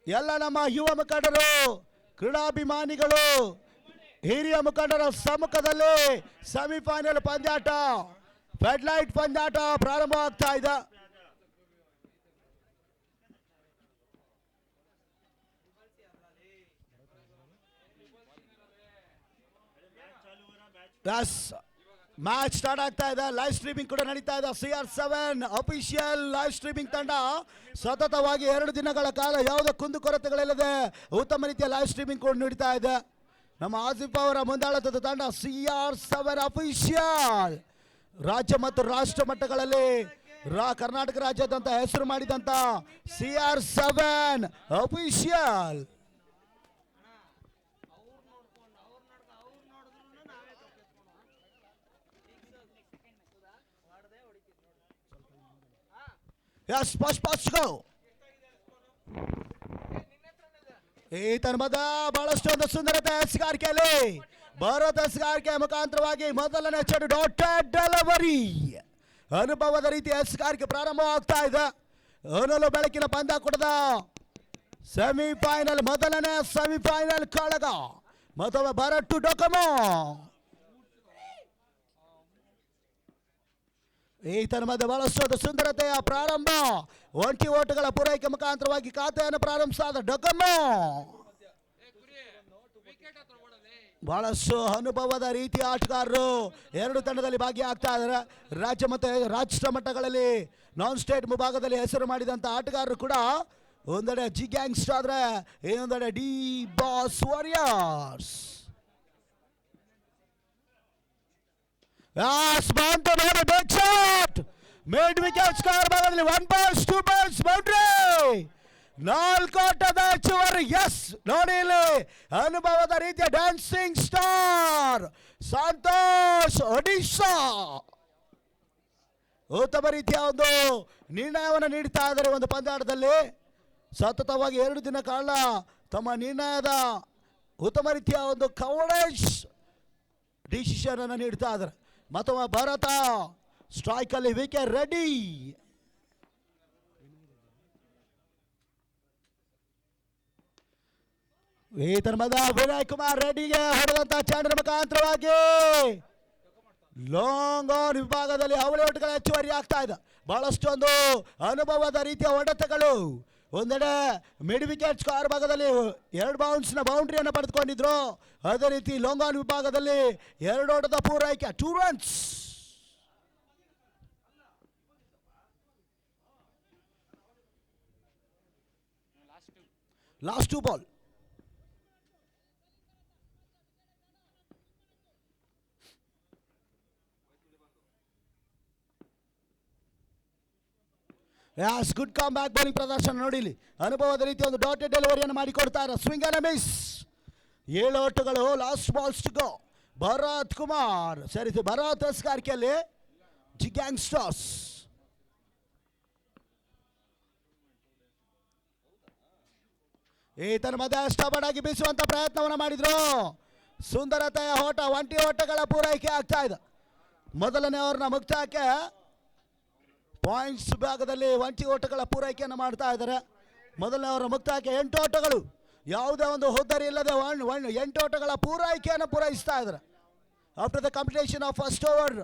ಎಲ್ಲ ನಮ್ಮ ಯುವ ಮುಖಂಡರು, ಕ್ರೀಡಾಭಿಮಾನಿಗಳು, ಹಿರಿಯ ಮುಖಂಡರ ಸಮ್ಮುಖದಲ್ಲಿ ಸೆಮಿಫೈನಲ್ ಪಂದ್ಯಾಟ, ಫೆಡ್ಲೈಟ್ ಪಂದ್ಯಾಟ ಪ್ರಾರಂಭವಾಗ್ತಾ ಇದೆ. ಮ್ಯಾಚ್ ಸ್ಟಾರ್ಟ್ ಆಗ್ತಾ ಇದೆ. ಲೈವ್ ಸ್ಟ್ರೀಮಿಂಗ್ ಕೂಡ ನಡೀತಾ ಇದೆ. CR7 ಅಫಿಷಿಯಲ್ ಲೈವ್ ಸ್ಟ್ರೀಮಿಂಗ್ ತಂಡ ಸತತವಾಗಿ 2 ದಿನಗಳ ಕಾಲ ಯಾವುದೇ ಕುಂದುಕೊರತೆಗಳಿಲ್ಲದೆ ಉತ್ತಮ ರೀತಿಯ ಲೈವ್ ಸ್ಟ್ರೀಮಿಂಗ್ ಕೂಡ ನೀಡ್ತಾ ಇದೆ. ನಮ್ಮ ಆಸಿಫ್ ಅವರ ಮುಂದಾಳತ್ವದ ತಂಡ CR7 ಅಫಿಷಿಯಲ್ ರಾಜ್ಯ ಮತ್ತು ರಾಷ್ಟ್ರ ಮಟ್ಟಗಳಲ್ಲಿ ಕರ್ನಾಟಕ ರಾಜ್ಯದಂತ ಹೆಸರು ಮಾಡಿದಂತ CR7 official. Yes, push go. ಈತನ ಮದ ಬಹಳಷ್ಟು ಒಂದು ಸುಂದರತೆ ಎಸ್ಗಾರಿಕೆಯಲ್ಲಿ ಭಾರತ ಎಸ್ಗಾರಿಕೆ ಮುಖಾಂತರವಾಗಿ ಮೊದಲನೇ ಚೆಂಡು ಡಾಟೆಡ್ ಡೆಲಿವರಿ ಅನುಭವದ ರೀತಿ ಎಸ್ಗಾರಿಕೆ ಪ್ರಾರಂಭವಾಗ್ತಾ ಇದೆ. ಅನಲು ಬೆಳಕಿನ ಪಂದ್ಯಾಕೂಟದ ಸೆಮಿಫೈನಲ್, ಮೊದಲನೇ ಸೆಮಿಫೈನಲ್ ಕಾಳಗ ಮತ್ತೊಮ್ಮೆ ಭರತ್ ಡೊಕೊಮೋ. ಈತನ ಮಧ್ಯೆ ಬಹಳಷ್ಟು ಸುಂದರತೆಯ ಪ್ರಾರಂಭ, ಒಂಟಿ ಓಟಗಳ ಪೂರೈಕೆ ಮುಖಾಂತರವಾಗಿ ಖಾತೆಯನ್ನು ಪ್ರಾರಂಭಿಸಿದ ಡೊಕೊಮೋ. ಬಹಳಷ್ಟು ಅನುಭವದ ರೀತಿಯ ಆಟಗಾರರು 2 ತಂಡದಲ್ಲಿ ಭಾಗಿಯಾಗ್ತಾ ಇದ್ದಾರೆ. ರಾಜ್ಯ ಮತ್ತು ರಾಷ್ಟ್ರ ಮಟ್ಟಗಳಲ್ಲಿ ನಾನ್ ಸ್ಟೇಟ್ ವಿಭಾಗದಲ್ಲಿ ಹೆಸರು ಮಾಡಿದಂಥ ಆಟಗಾರರು ಕೂಡ ಒಂದೆಡೆ ಜಿ ಗ್ಯಾಂಗ್ಸ್ ಆದ್ರೆ ಇನ್ನೊಂದೆಡೆ D boss warriors. Big shot, mid wicket score ಭಾಗದಲ್ಲಿ 1 balls 2 balls ಬೌಂಡ್ರಿ, 4 ಓಟದ ಹೆಚ್ಚುವರಿ. ಎಸ್, ನೋಡಿ ಇಲ್ಲಿ ಅನುಭವದ ರೀತಿಯ ಡ್ಯಾನ್ಸಿಂಗ್ ಸ್ಟಾರ್ ಸಂತೋಷ್ ಒಡಿಶಾ ಉತ್ತಮ ರೀತಿಯ ಒಂದು ನಿರ್ಣಯವನ್ನು ನೀಡ್ತಾ ಇದ್ದಾರೆ. ಒಂದು ಪಂದ್ಯಾಟದಲ್ಲಿ ಸತತವಾಗಿ 2 ದಿನ ಕಾಲ ತಮ್ಮ ನಿರ್ಣಯದ ಉತ್ತಮ ರೀತಿಯ ಒಂದು ಕವರೇಜ್ ಡಿಸಿಷನ್ ಅನ್ನು ನೀಡ್ತಾ ಇದ್ದಾರೆ. ಮತ್ತೊಮ್ಮೆ ಭಾರತ ಸ್ಟ್ರೈಕ್ ಅಲ್ಲಿ ವಿಕೆಟ್ ರೆಡಿ. ಈತನ ಮದ ವಿನಯ್ ಕುಮಾರ್ ರೆಡ್ಡಿಗೆ ಹೊಡೆದಂತ ಚೆಂಡಿನ ಮುಖಾಂತರವಾಗಿ ಲಾಂಗ್ ಆನ್ ವಿಭಾಗದಲ್ಲಿ ಅವಳಿ ಒಟ್ಟುಗಳ ಹೆಚ್ಚುವರಿ ಆಗ್ತಾ ಇದೆ. ಬಹಳಷ್ಟು ಒಂದು ಅನುಭವದ ರೀತಿಯ ಹೊಡೆತಗಳು. ಒಂದೆಡೆ ಮಿಡ್ ವಿಕೆಟ್ ಸ್ಕೋರ್ ಭಾಗದಲ್ಲಿ 2 ಬೌನ್ಸ್ನ ಬೌಂಡ್ರಿಯನ್ನು ಪಡೆದುಕೊಂಡಿದ್ರು. ಅದೇ ರೀತಿ ಲಾಂಗ್ ಆನ್ ವಿಭಾಗದಲ್ಲಿ 2 ಓಟದ ಪೂರೈಕೆ, 2 runs. Last 2 ball. Good come back bowling ಪ್ರದರ್ಶನ ನೋಡಿ. ಇಲ್ಲಿ ಅನುಭವದ ರೀತಿ ಒಂದು ಡಾಟೆಡ್ ಡೆಲಿವರಿಯನ್ನು ಮಾಡಿಕೊಡ್ತಾರೆ. ಸ್ವಿಂಗ್ ಅಂಡ್ ಮಿಸ್, 7 ಓಟಗಳು, last balls to go. Bharath Kumar ಸರಿತು ಭರತ್ ಎಸ್ಗಾರಿಕೆಯಲ್ಲಿ ಜಿ ಗ್ಯಾಂಗ್ಸ್ಟರ್ಸ್. ಈತನ ಮಧ್ಯೆ ಅಷ್ಟಬಡಾಗಿ ಬೀಸುವಂತ ಪ್ರಯತ್ನವನ್ನು ಮಾಡಿದ್ರು. ಸುಂದರತೆಯ ಓಟ, ಒಂಟಿ ಓಟಗಳ ಪೂರೈಕೆ ಆಗ್ತಾ ಇದೆ. ಮೊದಲನೇ ಓವರ್ನ ಮುಕ್ತಾಯಕ್ಕೆ ಪಾಯಿಂಟ್ಸ್ ವಿಭಾಗದಲ್ಲಿ ಒಂಟಿ ಓಟಗಳ ಪೂರೈಕೆಯನ್ನು ಮಾಡ್ತಾ ಇದ್ದಾರೆ. ಮೊದಲನೇ ಓವರ್ ಮುಕ್ತಾಯಕ್ಕೆ 8 ಓಟಗಳು, ಯಾವುದೇ ಒಂದು ಹುದ್ದರಿ ಇಲ್ಲದೆ 8 ಓಟಗಳ ಪೂರೈಕೆಯನ್ನು ಪೂರೈಸ್ತಾ ಇದ್ದಾರೆ. After the completion of first over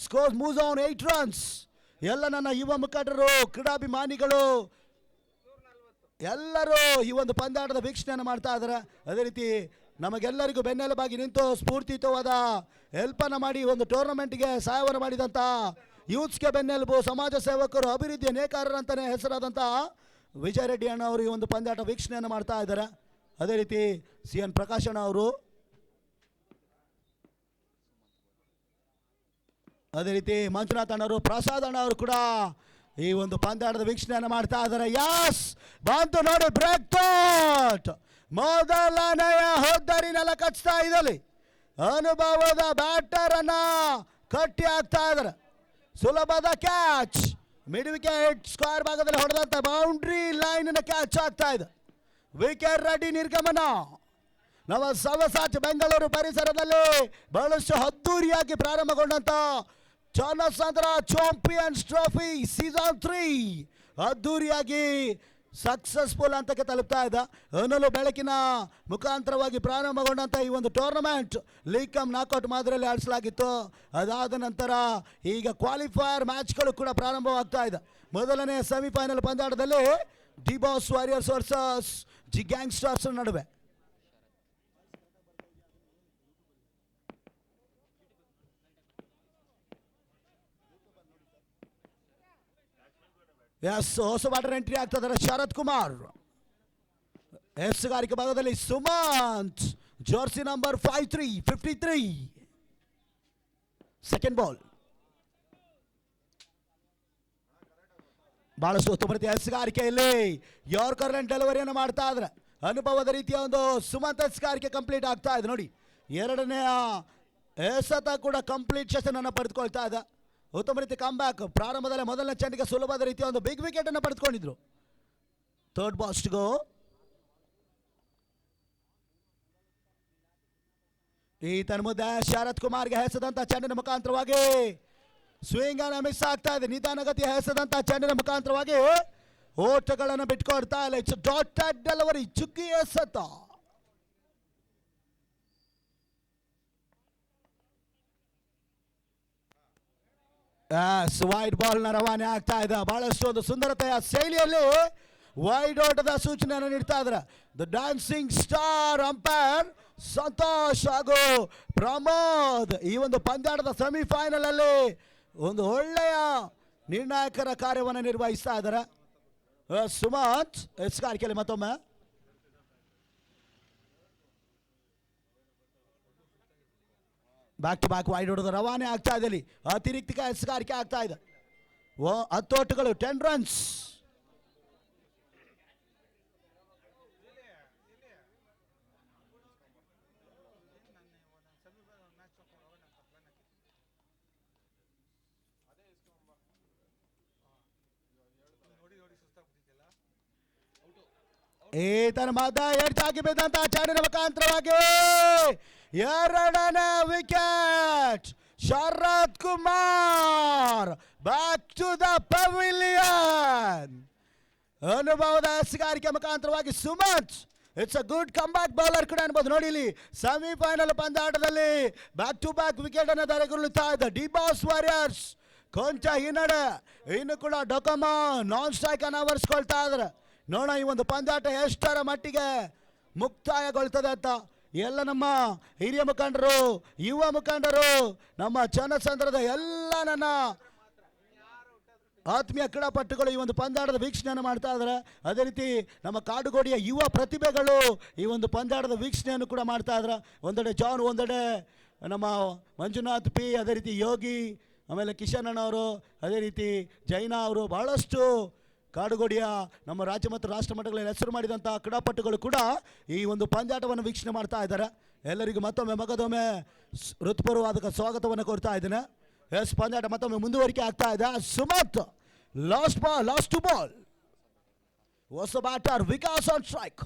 score moves on 8 runs. ಎಲ್ಲ ನನ್ನ ಯುವ ಮುಖಂಡರು, ಕ್ರೀಡಾಭಿಮಾನಿಗಳು ಎಲ್ಲರೂ ಈ ಒಂದು ಪಂದ್ಯಾಟದ ವೀಕ್ಷಣೆಯನ್ನು ಮಾಡ್ತಾ ಇದ್ದಾರೆ. ಅದೇ ರೀತಿ ನಮಗೆಲ್ಲರಿಗೂ ಬೆನ್ನೆಲುಬಾಗಿ ನಿಂತು ಸ್ಫೂರ್ತಿಯುತವಾದ ಹೆಲ್ಪನ್ನು ಮಾಡಿ ಒಂದು ಟೂರ್ನಮೆಂಟ್ಗೆ ಸಹಾಯವನ್ನು ಮಾಡಿದಂಥ ಯೂತ್ಸ್ಗೆ ಬೆನ್ನೆಲುಬು, ಸಮಾಜ ಸೇವಕರು, ಅಭಿವೃದ್ಧಿಯ ನೇಕಾರರಂತಾನೆ ಹೆಸರಾದಂಥ ವಿಜಯ ರೆಡ್ಡಿ ಅಣ್ಣ ಅವರು ಈ ಒಂದು ಪಂದ್ಯಾಟ ವೀಕ್ಷಣೆಯನ್ನು ಮಾಡ್ತಾ ಇದ್ದಾರೆ. ಅದೇ ರೀತಿ CN ಪ್ರಕಾಶ್ ಅಣ್ಣ ಅವರು, ಅದೇ ರೀತಿ ಮಂಜುನಾಥ್ ಅಣ್ಣವರು, ಪ್ರಸಾದ್ ಅಣ್ಣ ಅವರು ಕೂಡ ಈ ಒಂದು ಪಂದ್ಯಾಟದ ವೀಕ್ಷಣೆಯನ್ನು ಮಾಡ್ತಾ ಇದ್ದಾರೆ. ಯಾಸ್ ಬಂತು ನೋಡಿ, ಬ್ರೇಕ್ ಥಾಟ್ ಮೊದಲನೆಯ ಹುದ್ದರಿನೆಲ್ಲ ಕಚ್ತಾ ಇದ್ದಲ್ಲಿ ಅನುಭವದ ಬ್ಯಾಟರ್ ಅನ್ನ ಕಟ್ಟಿ ಆಗ್ತಾ ಇದ್ದಾರೆ. ಸುಲಭದ ಕ್ಯಾಚ್, ಮಿಡ್ ವಿಕೆಟ್ ಸ್ಕ್ವೇರ್ ಭಾಗದಲ್ಲಿ ಹೊಡೆದಂತ ಬೌಂಡ್ರಿ ಲೈನ್ ಕ್ಯಾಚ್ ಆಗ್ತಾ ಇದೆ. ವಿಕೆಟ್ ರೆಡ್ಡಿ ನಿರ್ಗಮನ. ನಮ್ಮ ಸವಸಾಚ್ ಬೆಂಗಳೂರು ಪರಿಸರದಲ್ಲಿ ಬಹಳಷ್ಟು ಅದ್ದೂರಿಯಾಗಿ ಪ್ರಾರಂಭಗೊಂಡಂತ ಜನಸಾಂದ್ರ ಚಾಂಪಿಯನ್ಸ್ ಟ್ರೋಫಿ ಸೀಸನ್ 3 ಅದ್ದೂರಿಯಾಗಿ ಸಕ್ಸಸ್ಫುಲ್ ಹಂತಕ್ಕೆ ತಲುಪ್ತಾ ಇದೆ. ಅನ್ನಲು ಬೆಳಕಿನ ಮುಖಾಂತರವಾಗಿ ಪ್ರಾರಂಭಗೊಂಡಂಥ ಈ ಒಂದು ಟೂರ್ನಮೆಂಟ್ ಲೀಗ್ ಕಮ್ ನಾಕೌಟ್ ಮಾದರಿಯಲ್ಲಿ ಆಡಿಸಲಾಗಿತ್ತು. ಅದಾದ ನಂತರ ಈಗ ಕ್ವಾಲಿಫೈಯರ್ ಮ್ಯಾಚ್ಗಳು ಕೂಡ ಪ್ರಾರಂಭವಾಗ್ತಾ ಇದೆ. ಮೊದಲನೇ ಸೆಮಿಫೈನಲ್ ಪಂದ್ಯಾಟದಲ್ಲಿ D boss warriors versus G gangsters ನಡುವೆ. ಎಸ್, ಹೊಸ ಬ್ಯಾಟರ್ ಎಂಟ್ರಿ ಆಗ್ತಾ ಇದ್ದಾರೆ ಶರತ್ ಕುಮಾರ್. ಎಸ್ಗಾರಿಕೆ ಭಾಗದಲ್ಲಿ Sumanth, jersey number 53 second ball. ಬಹಳಷ್ಟು ಉತ್ತಮ ಎಸ್ಗಾರಿಕೆಯಲ್ಲಿ ಯಾರ್ಕರ್ ಡೆಲಿವರಿಯನ್ನು ಮಾಡ್ತಾ ಇದ್ರೆ ಅನುಭವದ ರೀತಿಯ ಒಂದು ಸುಮಂತ್ ಎಸ್ಗಾರಿಕೆ ಕಂಪ್ಲೀಟ್ ಆಗ್ತಾ ಇದೆ. ನೋಡಿ, ಎರಡನೆಯ ಎಸೆತ ಕೂಡ ಕಂಪ್ಲೀಟ್ ಸೆಷನ್ ಪಡೆದುಕೊಳ್ತಾ ಇದೆ. ಉತ್ತಮ ರೀತಿ ಕಮ್ ಬ್ಯಾಕ್. ಪ್ರಾರಂಭದಲ್ಲಿ ಮೊದಲನೇ ಚೆಂಡಿಗೆ ಸುಲಭದ ರೀತಿಯ ಒಂದು ಬಿಗ್ ವಿಕೆಟ್ ಅನ್ನು ಪಡೆದುಕೊಂಡಿದ್ರು. ಥರ್ಡ್ ಬಾಸ್ಟ್ಗೂ ಈ ತನ್ಮುದ್ದೆ ಶರತ್ ಕುಮಾರ್ಗೆ ಹೆಸದಂತ ಚೆಂಡಿನ ಮುಖಾಂತರವಾಗಿ ಸ್ವಿಂಗ್ ಅನ್ನು ಮಿಸ್ ಆಗ್ತಾ ಇದೆ. ನಿಧಾನಗತಿಯ ಹೆಸದಂತ ಚೆಂಡಿನ ಮುಖಾಂತರವಾಗಿ ಓಟಗಳನ್ನು ಬಿಟ್ಕೊಡ್ತಾ ಇಲ್ಲ. ಇಟ್ಸ್ ಡಾಟೆಡ್ ಡೆಲಿವರಿ, ಚುಕ್ಕಿ ಎಸೆತ. ವೈಡ್ ಬಾಲ್ ನ ರವಾನೆ ಆಗ್ತಾ ಇದೆ. ಬಹಳಷ್ಟು ಒಂದು ಸುಂದರತೆಯ ಶೈಲಿಯಲ್ಲಿ ವೈಡ್ ಓಟದ ಸೂಚನೆಯನ್ನು ನೀಡ್ತಾ ಇದ್ದಾರೆ. The dancing star umpire Santosh ಹಾಗೂ ಪ್ರಮೋದ್ ಈ ಒಂದು ಪಂದ್ಯಾಟದ ಸೆಮಿಫೈನಲ್ ಅಲ್ಲಿ ಒಂದು ಒಳ್ಳೆಯ ನಿರ್ಣಾಯಕರ ಕಾರ್ಯವನ್ನು ನಿರ್ವಹಿಸ್ತಾ ಇದ್ದಾರೆ. ಸುಮಂತ್ ಎಸ್ಗಾರಿಕೆಯಲ್ಲಿ ಮತ್ತೊಮ್ಮೆ ಬ್ಯಾಕ್ ಟು ಬ್ಯಾಕ್ ವೈಡ್ ಹೊಡೆದು ರವಾನೆ ಆಗ್ತಾ ಇದೆ. ಅತಿರಿಕ್ತ ಎಸ್ಗಾರಿಕೆ ಆಗ್ತಾ ಇದೆ. 10 ಓಟಗಳು, 10 ರನ್ಸ್. ಈತನ ಮದ ಎಡ್ತಾಗಿ ಬಿದ್ದಂತ ಚಾಡಿನ ಮುಖಾಂತರವಾಗಿ ಎರಡನೇ wicket. Sharath Kumar back to the pavilion. ಅನುಭವದ ಎಸ್ಗಾರಿಕೆ ಮುಖಾಂತರವಾಗಿ Sumanth it's a good come back bowler ಕೂಡ ಅನ್ಬೋದು. ನೋಡಿ, ಇಲ್ಲಿ ಸೆಮಿಫೈನಲ್ ಪಂದ್ಯಾಟದಲ್ಲಿ ಬ್ಯಾಕ್ ಟು ಬ್ಯಾಕ್ ವಿಕೆಟ್ ಅನ್ನು ಧರೆಗುರುಳುತ್ತಾ ಇದೆ ಡಿ ಬಾಸ್ ವಾರಿಯರ್ಸ್. ಕೊಂಚ ಹಿನ್ನಡೆ, ಇನ್ನು ಕೂಡ ಡೊಕೊಮ ನಾನ್ ಸ್ಟ್ರೈಕ್ ಅನ್ನು ಆವರಿಸ್ಕೊಳ್ತಾ ಇದ್ದಾರೆ. ನೋಡೋಣ ಈ ಒಂದು ಪಂದ್ಯಾಟ ಎಷ್ಟರ ಮಟ್ಟಿಗೆ ಮುಕ್ತಾಯಗೊಳ್ತದೆ ಅಂತ. ಎಲ್ಲ ನಮ್ಮ ಹಿರಿಯ ಮುಖಂಡರು, ಯುವ ಮುಖಂಡರು, ನಮ್ಮ ಚನ್ನಸಂದ್ರದ ಎಲ್ಲ ನನ್ನ ಆತ್ಮೀಯ ಕ್ರೀಡಾಪಟುಗಳು ಈ ಒಂದು ಪಂದ್ಯಾಟದ ವೀಕ್ಷಣೆಯನ್ನು ಮಾಡ್ತಾ ಇದ್ದಾರೆ. ಅದೇ ರೀತಿ ನಮ್ಮ ಕಾಡುಗೋಡಿಯ ಯುವ ಪ್ರತಿಭೆಗಳು ಈ ಒಂದು ಪಂದ್ಯಾಟದ ವೀಕ್ಷಣೆಯನ್ನು ಕೂಡ ಮಾಡ್ತಾ ಇದ್ದಾರೆ. ಒಂದೆಡೆ ಜಾನ್, ಒಂದೆಡೆ ನಮ್ಮ ಮಂಜುನಾಥ್ ಪಿ, ಅದೇ ರೀತಿ ಯೋಗಿ, ಆಮೇಲೆ ಕಿಶನ್ ಅಣ್ಣವರು, ಅದೇ ರೀತಿ ಜೈನಾ ಅವರು, ಬಹಳಷ್ಟು ಕಾಡುಗೋಡಿಯ ನಮ್ಮ ರಾಜ್ಯ ಮತ್ತು ರಾಷ್ಟ್ರ ಮಟ್ಟಗಳಲ್ಲಿ ಹೆಸರು ಮಾಡಿದಂಥ ಕ್ರೀಡಾಪಟುಗಳು ಕೂಡ ಈ ಒಂದು ಪಂದ್ಯಾಟವನ್ನು ವೀಕ್ಷಣೆ ಮಾಡ್ತಾ ಇದ್ದಾರೆ. ಎಲ್ಲರಿಗೂ ಮತ್ತೊಮ್ಮೆ ಮಗದೊಮ್ಮೆ ಹೃತ್ಪೂರ್ವವಾದ ಸ್ವಾಗತವನ್ನು ಕೋರ್ತಾ ಇದ್ದೇನೆ. ಎಸ್, ಪಂದ್ಯಾಟ ಮತ್ತೊಮ್ಮೆ ಮುಂದುವರಿಕೆ ಆಗ್ತಾ ಇದೆ. Sumanth last two ball. ಹೊಸ ಬ್ಯಾಟರ್ ವಿಕಾಸ್ ಆನ್ ಸ್ಟ್ರೈಕ್.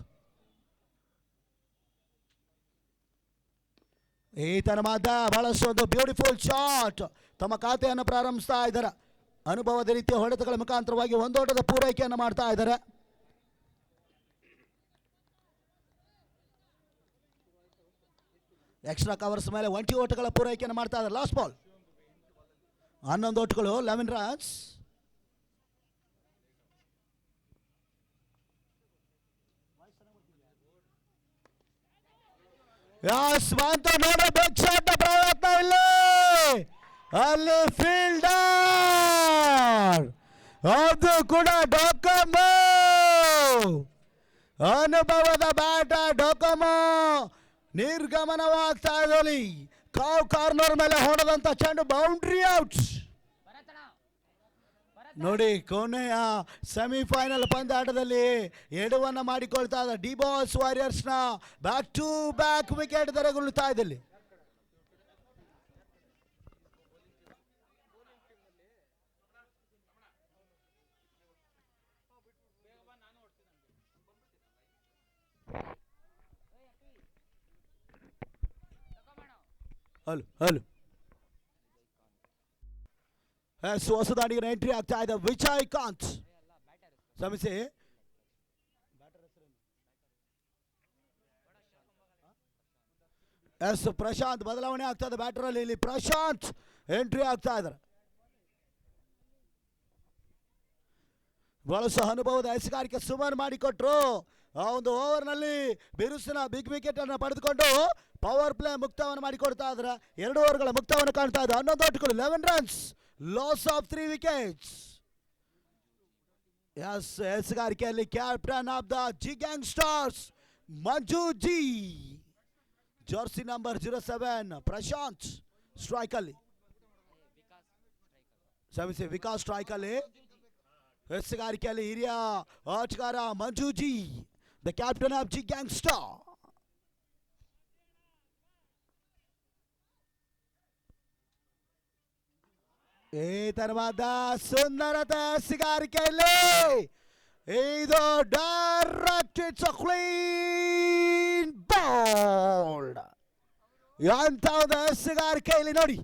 ಈತನ ಮಾದ ಬಹಳಷ್ಟು ಒಂದು ಬ್ಯೂಟಿಫುಲ್ ಶಾಟ್ ತಮ್ಮ ಖಾತೆಯನ್ನು ಪ್ರಾರಂಭಿಸ್ತಾ ಇದ್ದಾರೆ. ಅನುಭವದ ರೀತಿಯ ಹೊಡೆತಗಳ ಮುಖಾಂತರವಾಗಿ ಒಂದೋಟದ ಪೂರೈಕೆಯನ್ನು ಮಾಡ್ತಾ ಇದ್ದಾರೆ. ಎಕ್ಸ್ಟ್ರಾ ಕವರ್ಸ್ ಮೇಲೆ 20 ಓಟಗಳ ಪೂರೈಕೆಯನ್ನು ಮಾಡ್ತಾ ಇದ್ದಾರೆ. Last ball 11 ಓಟಗಳು, 11 runs. ನೋಡಬೇಕು ಶಾಟ್ ಪ್ರಯತ್ನ ಇಲ್ಲ, ಅಲ್ಲಿ ಫೀಲ್ಡರ್ ಅದು ಕೂಡ ಡೊಕೊಮೊ. ಅನುಭವದ ಬ್ಯಾಟ ಡೊಕೊಮೊ ನಿರ್ಗಮನವಾಗ್ತಾ ಇದ್ದಲ್ಲಿ ಕಾವ್ ಕಾರ್ನರ್ ಮೇಲೆ ಹೊಡೆದಂತ ಚೆಂಡು ಬೌಂಡ್ರಿ ಔಟ್. ನೋಡಿ, ಕೊನೆಯ ಸೆಮಿಫೈನಲ್ ಪಂದ್ಯಾಟದಲ್ಲಿ ಎಡವನ್ನು ಮಾಡಿಕೊಳ್ತಾ ಇದ್ದ ಡಿ ಬಾಸ್ ವಾರಿಯರ್ಸ್ನ ಬ್ಯಾಕ್ ಟು ಬ್ಯಾಕ್ ವಿಕೆಟ್ ಧರೆಗುರುಳುತ್ತಾ ಇದ್ದಲ್ಲಿ. ಹಲೋ ಹೊಸದಾಡಿಗೆ ಎಂಟ್ರಿ ಆಗ್ತಾ ಇದೆ ವಿಜಯ್ ಕಾಂತ್. ಕ್ಷಮಿಸಿ, ಎಸ್ ಪ್ರಶಾಂತ್ ಬದಲಾವಣೆ ಆಗ್ತಾ ಇದೆ ಬ್ಯಾಟರ್ ಅಲ್ಲಿ. ಇಲ್ಲಿ ಪ್ರಶಾಂತ್ ಎಂಟ್ರಿ ಆಗ್ತಾ ಇದ್ದಾರೆ. ಬಳಸ ಅನುಭವದ ಎಸೆಗಾರಿಕೆ ಸುಮಾರು ಮಾಡಿಕೊಟ್ರು. ಆ ಒಂದು ಓವರ್ನಲ್ಲಿ ಬಿರುಸಿನ ಬಿಗ್ ವಿಕೆಟ್ ಅನ್ನು ಪಡೆದುಕೊಂಡು ಪವರ್ ಪ್ಲೇ ಮುಕ್ತವನ್ನು ಮಾಡಿಕೊಡ್ತಾ ಇದ್ದಾರೆ. 2 ಓವರ್ಗಳ ಮುಕ್ತವನ್ನು ಕಾಣ್ತಾ ಇದೆ. 11 ಔಟ್ಗಳು, 11 runs, loss of 3 wickets. Yes ಎಸೆಗಾರಿಕೆಯಲ್ಲಿ captain of the G gang stars Manju ji, jersey number 07 Prashanth strike ಅಲ್ಲಿ, ಕ್ಷಮಿಸಿ ವಿಕಾಸ್ ಸ್ಟ್ರೈಕ್ ಅಲ್ಲಿ. ಎಸೆಗಾರಿಕೆಯಲ್ಲಿ ಹಿರಿಯ ಆಟಗಾರ Manjuji, the captain of G gang star. ಈ ತರವಾದ ಸುಂದರತೆ ಎಸೆಗಾರಿಕೆಯಲ್ಲಿ ಇದು direct, it's a clean bowled. ಎಂಥದ್ದು ಎಸೆಗಾರಿಕೆಯಲ್ಲಿ ನೋಡಿ,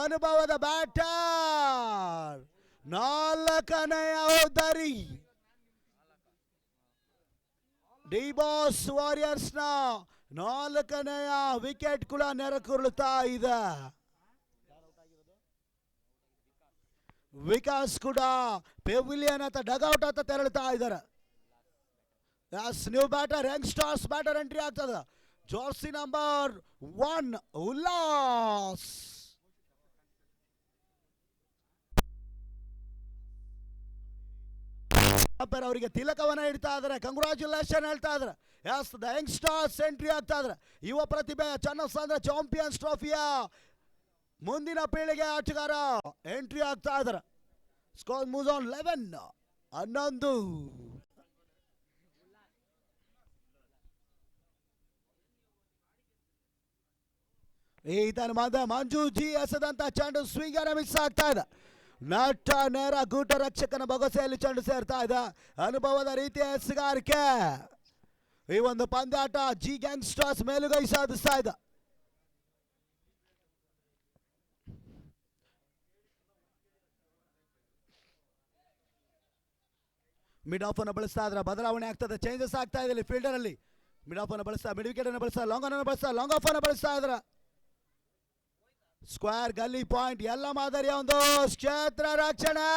ಅನುಭವದ ಬ್ಯಾಟರ್, 4ನೆಯ ಹೋದರಿ ಡಿ ಬಾಸ್ ವಾರಿಯರ್ಸ್ ನ 4ನೆಯ ವಿಕೆಟ್ ಕೂಡ ನೆರಕುರುಳುತ್ತಾ ಇದೆ. ವಿಕಾಸ್ ಕೂಡ ಪೆವಿಲಿಯನ್ ಅಂತ ಡಗ್ಔಟ್ ಅಂತ ತೆರಳುತ್ತಾ ಇದ್ದಾರೆ. New batter, young stars batter entry ಆಗ್ತದೆ. Jersey number 1 Ullas. ಅವರಿಗೆ ತಿಲಕವನ್ನ ಇಡ್ತಾ ಇದ್ದಾರೆ, ಕಂಗ್ರಾಚುಲೇಷನ್ ಹೇಳ್ತಾ ಇದ್ದಾರೆ. Yes the young stars entry ಆಗ್ತಾ ಇದ್ದಾರೆ. ಯುವ ಪ್ರತಿಭೆ ಚನ್ನಸಾಂದ್ರ ಚಾಂಪಿಯನ್ಸ್ ಟ್ರೋಫಿಯ ಮುಂದಿನ ಪೀಳಿಗೆ ಆಟಗಾರ ಎಂಟ್ರಿ ಆಗ್ತಾ ಇದ್ದಾರೆ. Score moves on 11. ಈ ತನ್ಮದ ಮಂಜು ಜಿ ಎಸೆದಂತ ಚೆಂಡು ಸ್ವಿಂಗರ್ ಮಿಸ್ ಆಗ್ತಾ ಇದೆ. ನಟ ನೇರ ಗೂಟ ರಕ್ಷಕನ ಬೊಗಸೆಯಲ್ಲಿ ಚೆಂಡು ಸೇರ್ತಾ ಇದೆ. ಅನುಭವದ ರೀತಿಯ ಎಸೆಗಾರಿಕೆ. ಈ ಒಂದು ಪಂದ್ಯಾಟ ಜಿ ಗ್ಯಾಂಗ್ ಸ್ಟಾರ್ಸ್ ಮೇಲುಗೈ ಸಾಧಿಸ್ತಾ ಇದೆ. ಮಿಡ್ ಆಫ್ ಅನ್ನು ಬಳಸ್ತಾ ಇದ್ರೆ ಬದಲಾವಣೆ ಆಗ್ತದೆ, ಚೇಂಜಸ್ ಆಗ್ತಾ ಇದೆ ಇಲ್ಲಿ ಫೀಲ್ಡರ್ ಅಲ್ಲಿ. ಮಿಡ್ ಆಫ್ ಅನ್ನು ಬಳಸ್ತಾ, ಮಿಡ್ ವಿಕೆಟ್ ಅನ್ನು ಬಳಸ್ತಾ, ಲಾಂಗ್ ಅನ್ನು ಬಳಸ್ತಾ, ಲಾಂಗ್ ಆಫ್ ಅನ್ನು ಬಳಸ್ತಾ ಇದ್ರ. ಸ್ಕ್ವೇರ್, ಗಲ್ಲಿ ಪಾಯಿಂಟ್ ಎಲ್ಲ ಮಾದರಿಯ ಒಂದು ಕ್ಷೇತ್ರ ರಕ್ಷಣೆ.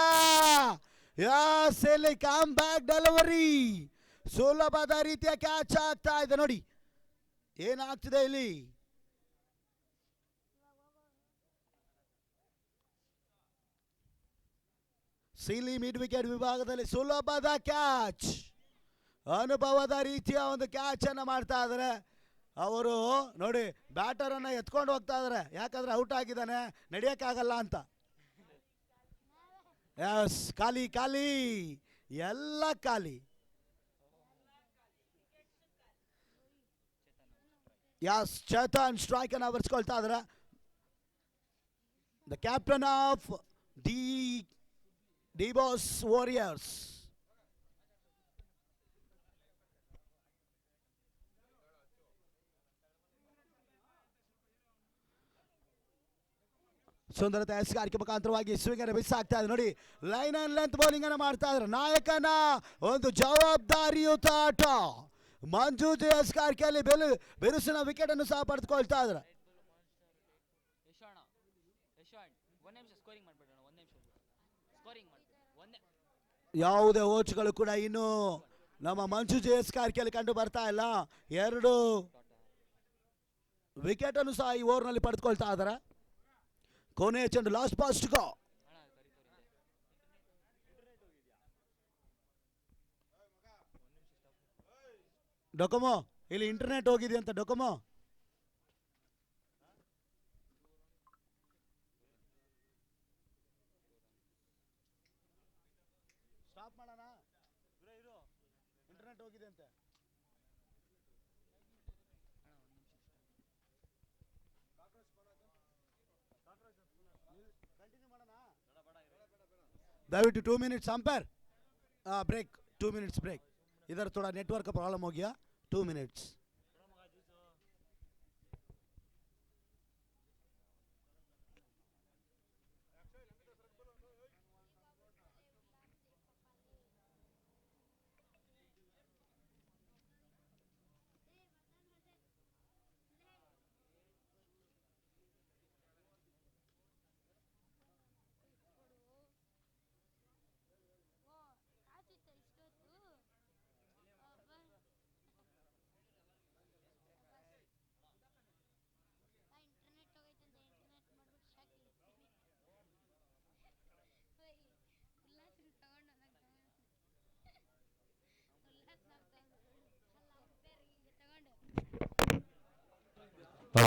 ಯಸ್, ಇಲ್ಲಿ ಕಮ್ ಬ್ಯಾಕ್ ಡೆಲಿವರಿ, ಸುಲಭದ ರೀತಿಯ ಕ್ಯಾಚ್ ಆಗ್ತಾ ಇದೆ. ನೋಡಿ ಏನಾಗ್ತಿದೆ ಇಲ್ಲಿ. ಸಿಲಿ ಮಿಡ್ ವಿಕೆಟ್ ವಿಭಾಗದಲ್ಲಿ ಸುಲಭದ ಕ್ಯಾಚ್, ಅನುಭವದ ರೀತಿಯ ಒಂದು ಕ್ಯಾಚ್ ಅನ್ನು ಮಾಡ್ತಾ ಇದ್ದಾರೆ ಅವರು. ನೋಡಿ ಬ್ಯಾಟರ್ ಅನ್ನ ಎತ್ಕೊಂಡು ಹೋಗ್ತಾ ಇದಾರೆ, ಯಾಕಂದ್ರೆ ಔಟ್ ಆಗಿದ್ದಾನೆ, ನಡೆಯಕ್ಕಾಗಲ್ಲ ಅಂತ. ಎಸ್, ಖಾಲಿ ಖಾಲಿ, ಎಲ್ಲ ಖಾಲಿ. ಯಸ್, ಚೇತನ್ ಸ್ಟ್ರೈಕ್ ಅನ್ನು ಬರ್ಸ್ಕೊಳ್ತಾ ಇದಾರೆ. The captain of D boss warriors. ಸುಂದರತೆ ಎಸೆಗಾರಿಕೆ ಮುಖಾಂತರವಾಗಿ ಸ್ವಿಂಗ್ ಅನ್ನು ಮಿಸ್ ಆಗ್ತಾ ಇದೆ. ನೋಡಿ ಲೈನ್ ಅಂಡ್ ಲೆಂತ್ ಬೌಲಿಂಗ್ ಅನ್ನು ಮಾಡ್ತಾ ಇದ್ದಾರೆ. ನಾಯಕನ ಒಂದು ಜವಾಬ್ದಾರಿಯುತ ಆಟ. ಮಂಜು ಜಿ ಎಸೆಗಾರಿಕೆಯಲ್ಲಿ ಬಿರುಸಿನ ವಿಕೆಟ್ ಅನ್ನು ಸಹ ಪಡೆದುಕೊಳ್ತಾ ಇದ್ದಾರೆ. ಯಾವುದೇ ಓಚ್ಗಳು ಕೂಡ ಇನ್ನು ನಮ್ಮ ಮಂಜು ಜಿ ಎಸೆಗಾರಿಕೆಯಲ್ಲಿ ಕಂಡು ಬರ್ತಾ ಇಲ್ಲ. 2 ವಿಕೆಟ್ ಅನ್ನು ಸಹ ಈ ಓವರ್ನಲ್ಲಿ ಪಡೆದುಕೊಳ್ತಾ ಇದ್ದಾರೆ. ಕೊನೆಯ ಚೆಂಡು, ಲಾಸ್ಟ್ ಪಾಸ್ಟ್ ಗೋ. ಡೊಕೊಮೋ, ಇಲ್ಲಿ ಇಂಟರ್ನೆಟ್ ಹೋಗಿದೆ ಅಂತ. ಡೊಕೊಮೋ ಸ್ಟಾಪ್ ಮಾಡೋಣ, ಇಂಟರ್ನೆಟ್ ಹೋಗಿದೆ ಅಂತೆ. दयविಟ್ಟು 2 minutes umpire break, 2 minutes break. इधर थोड़ा नेटवर्क का प्रॉब्लम हो गया, 2 मिनट्स.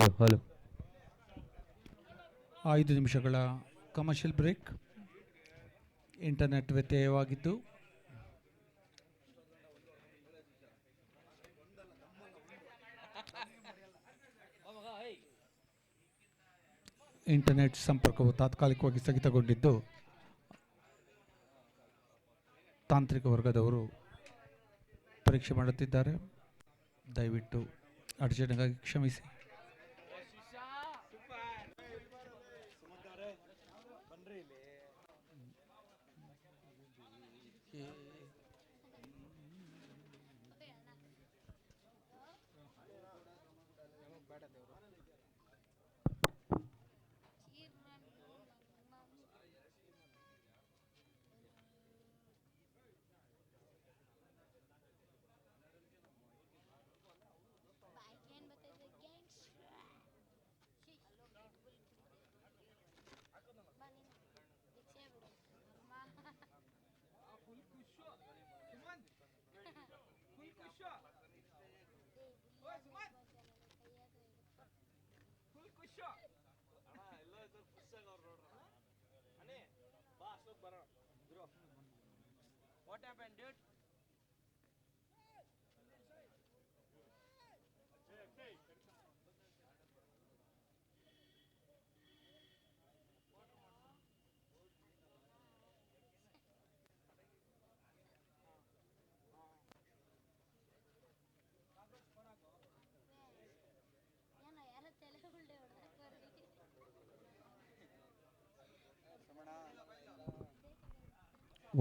ಹಲೋ. 5 ನಿಮಿಷಗಳ ಕಮರ್ಷಿಯಲ್ ಬ್ರೇಕ್. ಇಂಟರ್ನೆಟ್ ವ್ಯತ್ಯಯವಾಗಿದ್ದು ಇಂಟರ್ನೆಟ್ ಸಂಪರ್ಕವು ತಾತ್ಕಾಲಿಕವಾಗಿ ಸ್ಥಗಿತಗೊಂಡಿದ್ದು ತಾಂತ್ರಿಕ ವರ್ಗದವರು ಪರೀಕ್ಷೆ ಮಾಡುತ್ತಿದ್ದಾರೆ. ದಯವಿಟ್ಟು ಅಡಚಣೆಗಾಗಿ ಕ್ಷಮಿಸಿ.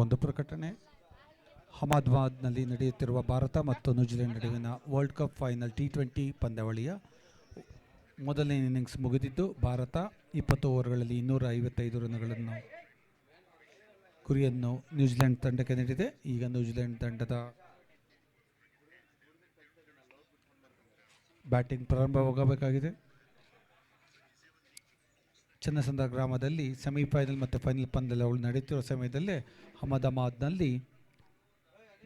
ಒಂದು ಪ್ರಕಟಣೆ. ಅಹಮದಾಬಾದ್ನಲ್ಲಿ ನಡೆಯುತ್ತಿರುವ ಭಾರತ ಮತ್ತು ನ್ಯೂಜಿಲೆಂಡ್ ನಡುವಿನ ವರ್ಲ್ಡ್ ಕಪ್ ಫೈನಲ್ T20 ಪಂದ್ಯಾವಳಿಯ ಮೊದಲನೇ ಇನ್ನಿಂಗ್ಸ್ ಮುಗಿದಿದ್ದು ಭಾರತ 20 ಓವರ್ಗಳಲ್ಲಿ 255 ರನ್ಗಳನ್ನು ಗುರಿಯನ್ನು ನ್ಯೂಜಿಲೆಂಡ್ ತಂಡಕ್ಕೆ ನೀಡಿದೆ. ಈಗ ನ್ಯೂಜಿಲೆಂಡ್ ತಂಡದ ಬ್ಯಾಟಿಂಗ್ ಪ್ರಾರಂಭವಾಗಬೇಕಾಗಿದೆ. ಚನ್ನಸಂದ್ರ ಗ್ರಾಮದಲ್ಲಿ ಸೆಮಿಫೈನಲ್ ಮತ್ತು ಫೈನಲ್ ಪಂದ್ಯಗಳು ನಡೆಯುತ್ತಿರುವ ಸಮಯದಲ್ಲೇ ಅಹಮದಾಬಾದ್ನಲ್ಲಿ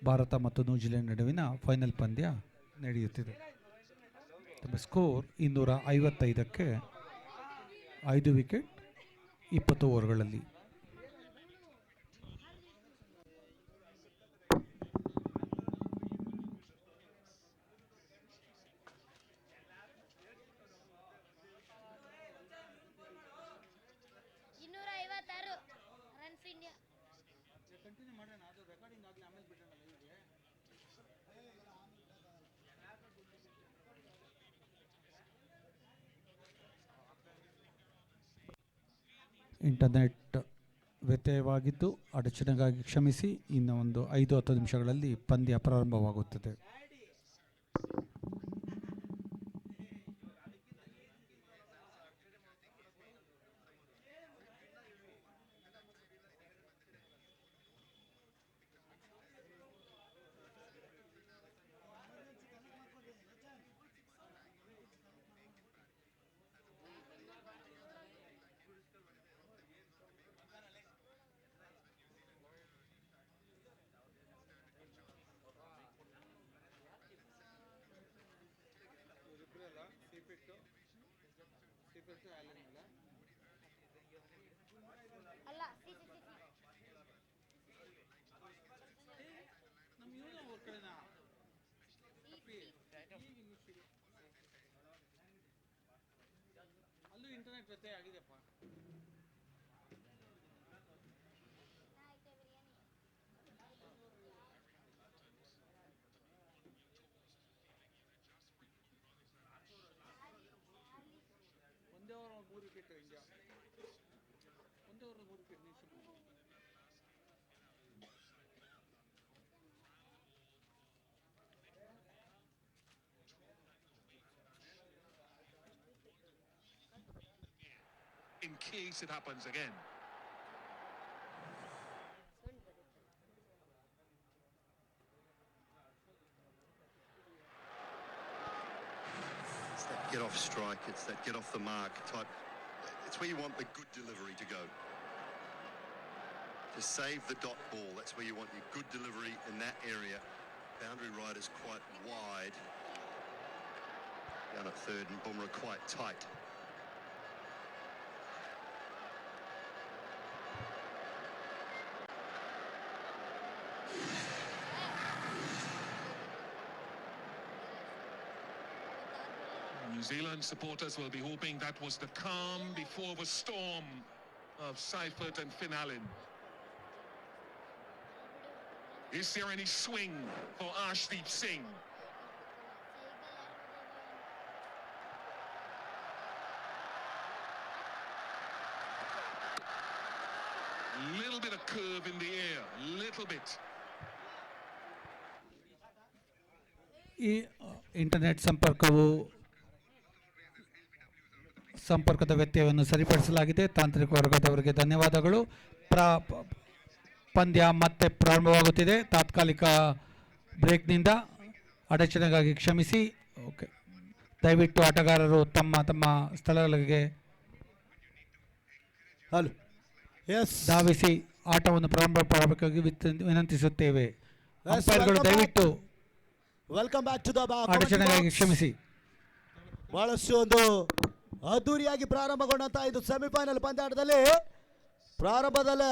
ಭಾರತ ಮತ್ತು ನ್ಯೂಜಿಲೆಂಡ್ ನಡುವಿನ ಫೈನಲ್ ಪಂದ್ಯ ನಡೆಯುತ್ತಿದೆ. ಸ್ಕೋರ್ 255ಕ್ಕೆ 5 ವಿಕೆಟ್ 20 ಓವರ್ಗಳಲ್ಲಿ. ಇಂಟರ್ನೆಟ್ ವ್ಯತ್ಯಯವಾಗಿದ್ದು ಅಡಚಣೆಗಾಗಿ ಕ್ಷಮಿಸಿ. ಇನ್ನು ಒಂದು 5-10 ನಿಮಿಷಗಳಲ್ಲಿ ಪಂದ್ಯ ಪ್ರಾರಂಭವಾಗುತ್ತದೆ. ಅಲ್ಲೂ ಇಂಟರ್ನೆಟ್ ವ್ಯತ್ಯಯ ಆಗಿದೆಪ್ಪ. ಒಂದೇ ಓವರ್ 3 ವಿಕೆಟ್ ಇಂಡಿಯಾ. ಒಂದೇ over 3 wicket New Zealand. In case it happens again. It's that get off strike, it's that get off the mark type. It's where you want the good delivery to go. To save the dot ball, that's where you want your good delivery in that area. Boundary right is quite wide. down at third and Bumrah quite tight. New Zealand supporters will be hoping that was the calm before the storm of Seifert and Finn Allen. Is there any swing for Arshdeep Singh? Little bit of curve in the air, little bit. ಈ internet ಸಂಪರ್ಕದ ವ್ಯತ್ಯಯವನ್ನು ಸರಿಪಡಿಸಲಾಗಿದೆ. ತಾಂತ್ರಿಕ ವರ್ಗದವರಿಗೆ ಧನ್ಯವಾದಗಳು. ಪಂದ್ಯ ಮತ್ತೆ ಪ್ರಾರಂಭವಾಗುತ್ತಿದೆ. ತಾತ್ಕಾಲಿಕ ಬ್ರೇಕ್ನಿಂದ ಅಡಚಣೆಗಾಗಿ ಕ್ಷಮಿಸಿ. ಓಕೆ, ದಯವಿಟ್ಟು ಆಟಗಾರರು ತಮ್ಮ ತಮ್ಮ ಸ್ಥಳಗಳಿಗೆ ಹಲೋ ಎಸ್ ಧಾವಿಸಿ ಆಟವನ್ನು ಪ್ರಾರಂಭ ಮಾಡಬೇಕಾಗಿ ವಿನಂತಿಸುತ್ತೇವೆ. ಅಂಪೈರ್ಗಳು ದಯವಿಟ್ಟು ವೆಲ್ಕಮ್ ಬ್ಯಾಕ್ ಟು ದ ಅಡಚಣೆಗಾಗಿ ಕ್ಷಮಿಸಿ. ಬಹಳಷ್ಟು ಒಂದು ಅದ್ದೂರಿಯಾಗಿ ಪ್ರಾರಂಭಗೊಂಡಂತ ಇದು ಸೆಮಿಫೈನಲ್ ಪಂದ್ಯಾಟದಲ್ಲಿ ಪ್ರಾರಂಭದಲ್ಲಿ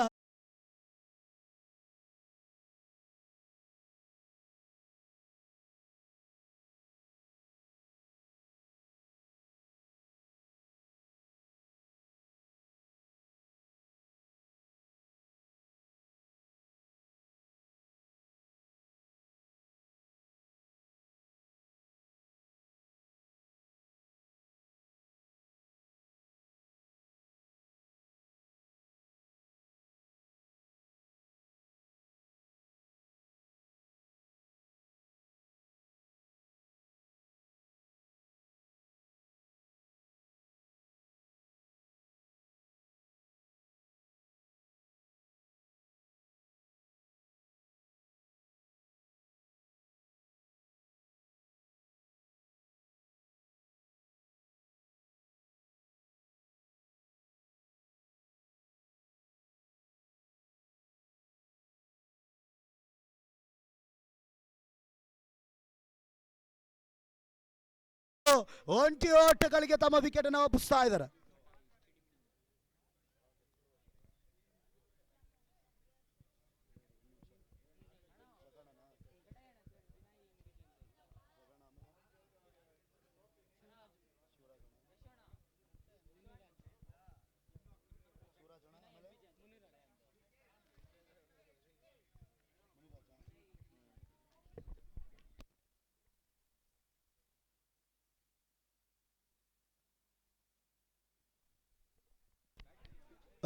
ಒಂಟಿ ಓಟಗಳಿಗೆ ತಮ್ಮ ವಿಕೆಟ್ ಅನ್ನು ಒಪ್ಪಿಸ್ತಾ ಇದ್ದಾರೆ.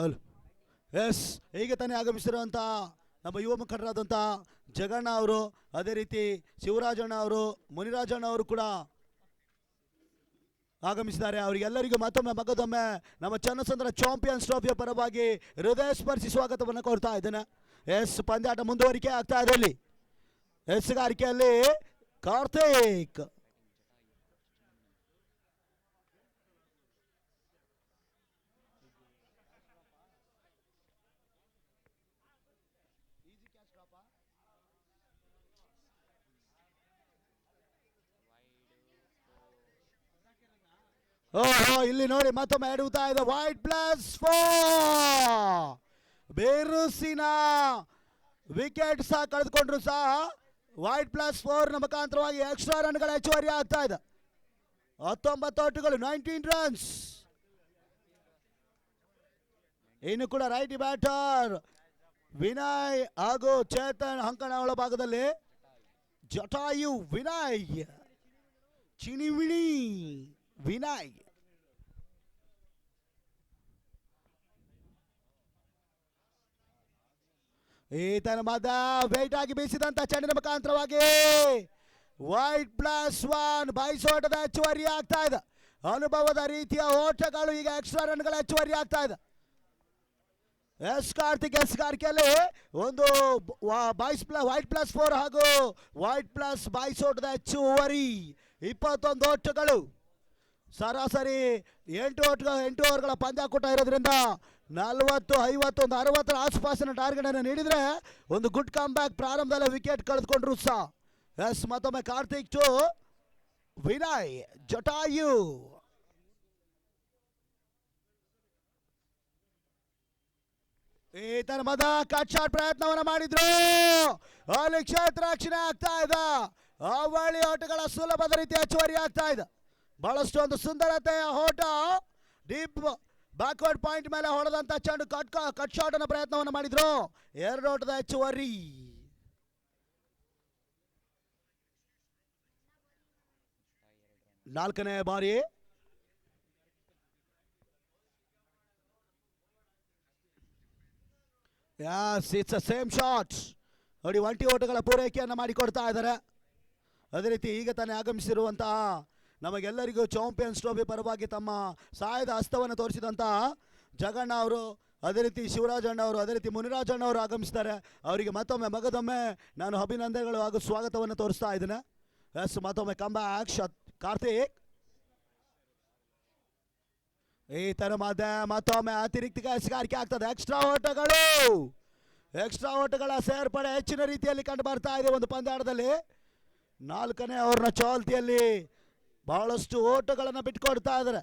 ಅಲ್ಲ ಎಸ್, ಹೀಗೆ ತಾನೇ ಆಗಮಿಸಿರುವಂಥ ನಮ್ಮ ಯುವ ಮುಖಂಡರಾದಂಥ ಜಗಣ್ಣ ಅವರು, ಅದೇ ರೀತಿ ಶಿವರಾಜಣ್ಣ ಅವರು, ಮುನಿರಾಜಣ್ಣ ಅವರು ಕೂಡ ಆಗಮಿಸಿದ್ದಾರೆ. ಅವರಿಗೆಲ್ಲರಿಗೂ ಮಗದೊಮ್ಮೆ ನಮ್ಮ ಚನ್ನಸಂದ್ರ ಚಾಂಪಿಯನ್ಸ್ ಟ್ರೋಫಿಯ ಪರವಾಗಿ ಹೃದಯ ಸ್ಪರ್ಶಿ ಸ್ವಾಗತವನ್ನು ಕೋರ್ತಾ ಇದ್ದೇನೆ. ಎಸ್, ಪಂದ್ಯಾಟ ಮುಂದುವರಿಕೆ ಆಗ್ತಾ ಇದೆ. ಅಲ್ಲಿ ಎಸ್ಗಾರಿಕೆಯಲ್ಲಿ ಕಾರ್ತಿಕ್ ಇಲ್ಲಿ ನೋಡಿ ಮತ್ತೊಮ್ಮೆ ಎಡುತ್ತಾ ಇದೆ. ವೈಟ್ +4 ಬೇರುಸಿನ ವಿಕೆಟ್ ಸಹ ಕಳೆದುಕೊಂಡ್ರು ಸಹ ವೈಟ್ +4 ನ ಮುಖಾಂತರವಾಗಿ ಎಕ್ಸ್ಟ್ರಾ ರನ್ಗಳ ಹೆಚ್ಚುವರಿ ಆಗ್ತಾ ಇದೆ. 19 ಓಟಗಳು, 19 ರನ್ಸ್. ಇನ್ನು ಕೂಡ ರೈಟ್ ಬ್ಯಾಟರ್ ವಿನಯ್ ಹಾಗೂ ಚೇತನ್ ಅಂಕಣ ಒಳಭಾಗದಲ್ಲಿ ಜಟಾಯು ವಿನಯ್, ಚಿಣಿವಿಣಿ ವಿನಯ್. ಈತನ ಮದ ವೇಟ್ ಆಗಿ ಬೀಸಿದಂತ ಚೆಂಡಿನ ಮುಖಾಂತರವಾಗಿ ವೈಟ್ +1 ಬಯಸೋಟದ ಹೆಚ್ಚುವರಿ ಆಗ್ತಾ ಇದೆ. ಅನುಭವದ ರೀತಿಯ ಓಟಗಳು ಈಗ ಎಕ್ಸ್ಟ್ರಾ ರನ್ಗಳ ಹೆಚ್ಚುವರಿ ಆಗ್ತಾ ಇದೆ. ಎಸ್ ಕಾರ್ತಿಕ್ ಎಸ್ಗಾರಿಕೆಯಲ್ಲಿ ಒಂದು ವೈಟ್ +4 ಹಾಗೂ ವೈಟ್ ಪ್ಲಸ್ ಬಯಸೋಟದ ಹೆಚ್ಚುವರಿ 21 ಓಟಗಳು. ಸರಾಸರಿ 8 ಓವರ್ಗಳ ಪಂದ್ಯಾಕೂಟ ಇರೋದ್ರಿಂದ 40, 50, 60 ಆಸುಪಾಸಿನ ಟಾರ್ಗೆಟ್ ಅನ್ನು ನೀಡಿದ್ರೆ ಒಂದು ಗುಡ್ ಕಮ್ ಬ್ಯಾಕ್. ಪ್ರಾರಂಭದಲ್ಲಿ ವಿಕೆಟ್ ಕಳೆದುಕೊಂಡ್ರು ಸಹ. ಎಸ್, ಮತ್ತೊಮ್ಮೆ ಕಾರ್ತಿಕ್ ಟು ವಿನಯ್ ಜಟಾಯು. ಈ ತರಮದ ಕಟ್ ಶಾಟ್ ಪ್ರಯತ್ನವನ್ನ ಮಾಡಿದ್ರು, ಅಲ್ಲಿ ಕ್ಷೇತ್ರ ರಕ್ಷಣೆ ಆಗ್ತಾ ಇದೆ. ಅವಳಿ ಓಟಗಳ ಸುಲಭದ ರೀತಿ ಹೆಚ್ಚುವರಿ ಆಗ್ತಾ ಇದೆ. ಬಹಳಷ್ಟು ಒಂದು ಸುಂದರತೆಯ ಓಟ, ಡೀಪ್ ಬ್ಯಾಕ್ವರ್ಡ್ ಪಾಯಿಂಟ್ ಮೇಲೆ ಹೊಡೆದಂತ ಚೆಂಡು ಕಟ್ ಶಾಟ್ ಅನ್ನ ಪ್ರಯತ್ನವನ್ನ ಮಾಡಿದ್ರು. 2 ಓಟದ ಹೆಚ್ಚುವರಿ. ನಾಲ್ಕನೇ ಬಾರಿ ಇಟ್ಸ್ ಸೇಮ್ ಶಾಟ್. ನೋಡಿ, 20 ಓಟಗಳ ಪೂರೈಕೆಯನ್ನು ಮಾಡಿಕೊಡ್ತಾ ಇದ್ದಾರೆ. ಅದೇ ರೀತಿ ಈಗ ತಾನೇ ಆಗಮಿಸಿರುವಂತಹ ನಮಗೆಲ್ಲರಿಗೂ ಚಾಂಪಿಯನ್ಸ್ ಟ್ರೋಫಿ ಪರವಾಗಿ ತಮ್ಮ ಸಹಾಯದ ಹಸ್ತವನ್ನು ತೋರಿಸಿದಂತಹ ಜಗಣ್ಣ ಅವರು, ಅದೇ ರೀತಿ ಶಿವರಾಜಣ್ಣ ಅವರು, ಅದೇ ರೀತಿ ಮುನಿರಾಜಣ್ಣ ಅವರು ಆಗಮಿಸಿದ್ದಾರೆ. ಅವರಿಗೆ ಮತ್ತೊಮ್ಮೆ ಮಗದೊಮ್ಮೆ ನಾನು ಅಭಿನಂದನೆಗಳು ಹಾಗೂ ಸ್ವಾಗತವನ್ನು ತೋರಿಸ್ತಾ ಇದ್ದೇನೆ. ಎಸ್, ಮತ್ತೊಮ್ಮೆ ಕಂಬ್ಯಾಕ್ ಕಾರ್ತಿಕ್. ಈ ತರ ಮತ್ತೊಮ್ಮೆ ಅತಿರಿಕ್ತ ಎಸಗಾರಿಕೆ ಆಗ್ತದೆ. ಎಕ್ಸ್ಟ್ರಾ ಓಟಗಳ ಸೇರ್ಪಡೆ ಹೆಚ್ಚಿನ ರೀತಿಯಲ್ಲಿ ಕಂಡು ಬರ್ತಾ ಇದೆ ಒಂದು ಪಂದ್ಯಾಟದಲ್ಲಿ. 4ನೇ ಓವರ್ನ ಚಾಲ್ತಿಯಲ್ಲಿ ಬಹಳಷ್ಟು ಓಟಗಳನ್ನು ಬಿಟ್ಟುಕೊಡ್ತಾ ಇದ್ದಾರೆ.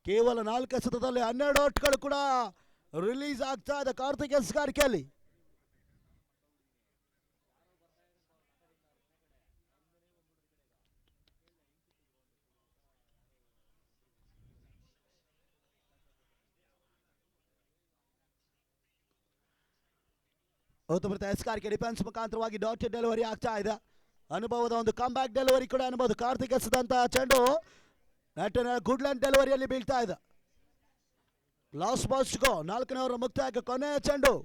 ಕೇವಲ 4 ಎಸೆತದಲ್ಲಿ 12 ಓಟ್ಗಳು ಕೂಡ ರಿಲೀಸ್ ಆಗ್ತಾ ಇದೆ ಕಾರ್ತಿಕ್ ಎಸಗಾರಿಕೆಯಲ್ಲಿ. ಉತ್ತಮ ಎಸ್ಕಾರ್ಕೆ ಡಿಫೆನ್ಸ್ ಮುಖಾಂತರವಾಗಿ ಡಾಟೆಡ್ ಡೆಲಿವರಿ ಆಗ್ತಾ ಇದೆ. ಅನುಭವದ ಒಂದು ಕಂಬ್ಯಾಕ್ ಡೆಲಿವರಿ ಕೂಡ ಅನುಭವ. ಕಾರ್ತಿಕ್ ಎಸೆದಂತಹ ಚೆಂಡು ಗುಡ್ ಲೈನ್ ಡೆಲಿವರಿಯಲ್ಲಿ ಬೀಳ್ತಾ ಇದೆ. ಲಾಸ್ಟ್ ಬಾಲ್ಸ್ಗೋ 4ನೇ ಓವರ್ ಮುಕ್ತಾಯಕ್ಕೆ ಕೊನೆಯ ಚೆಂಡು.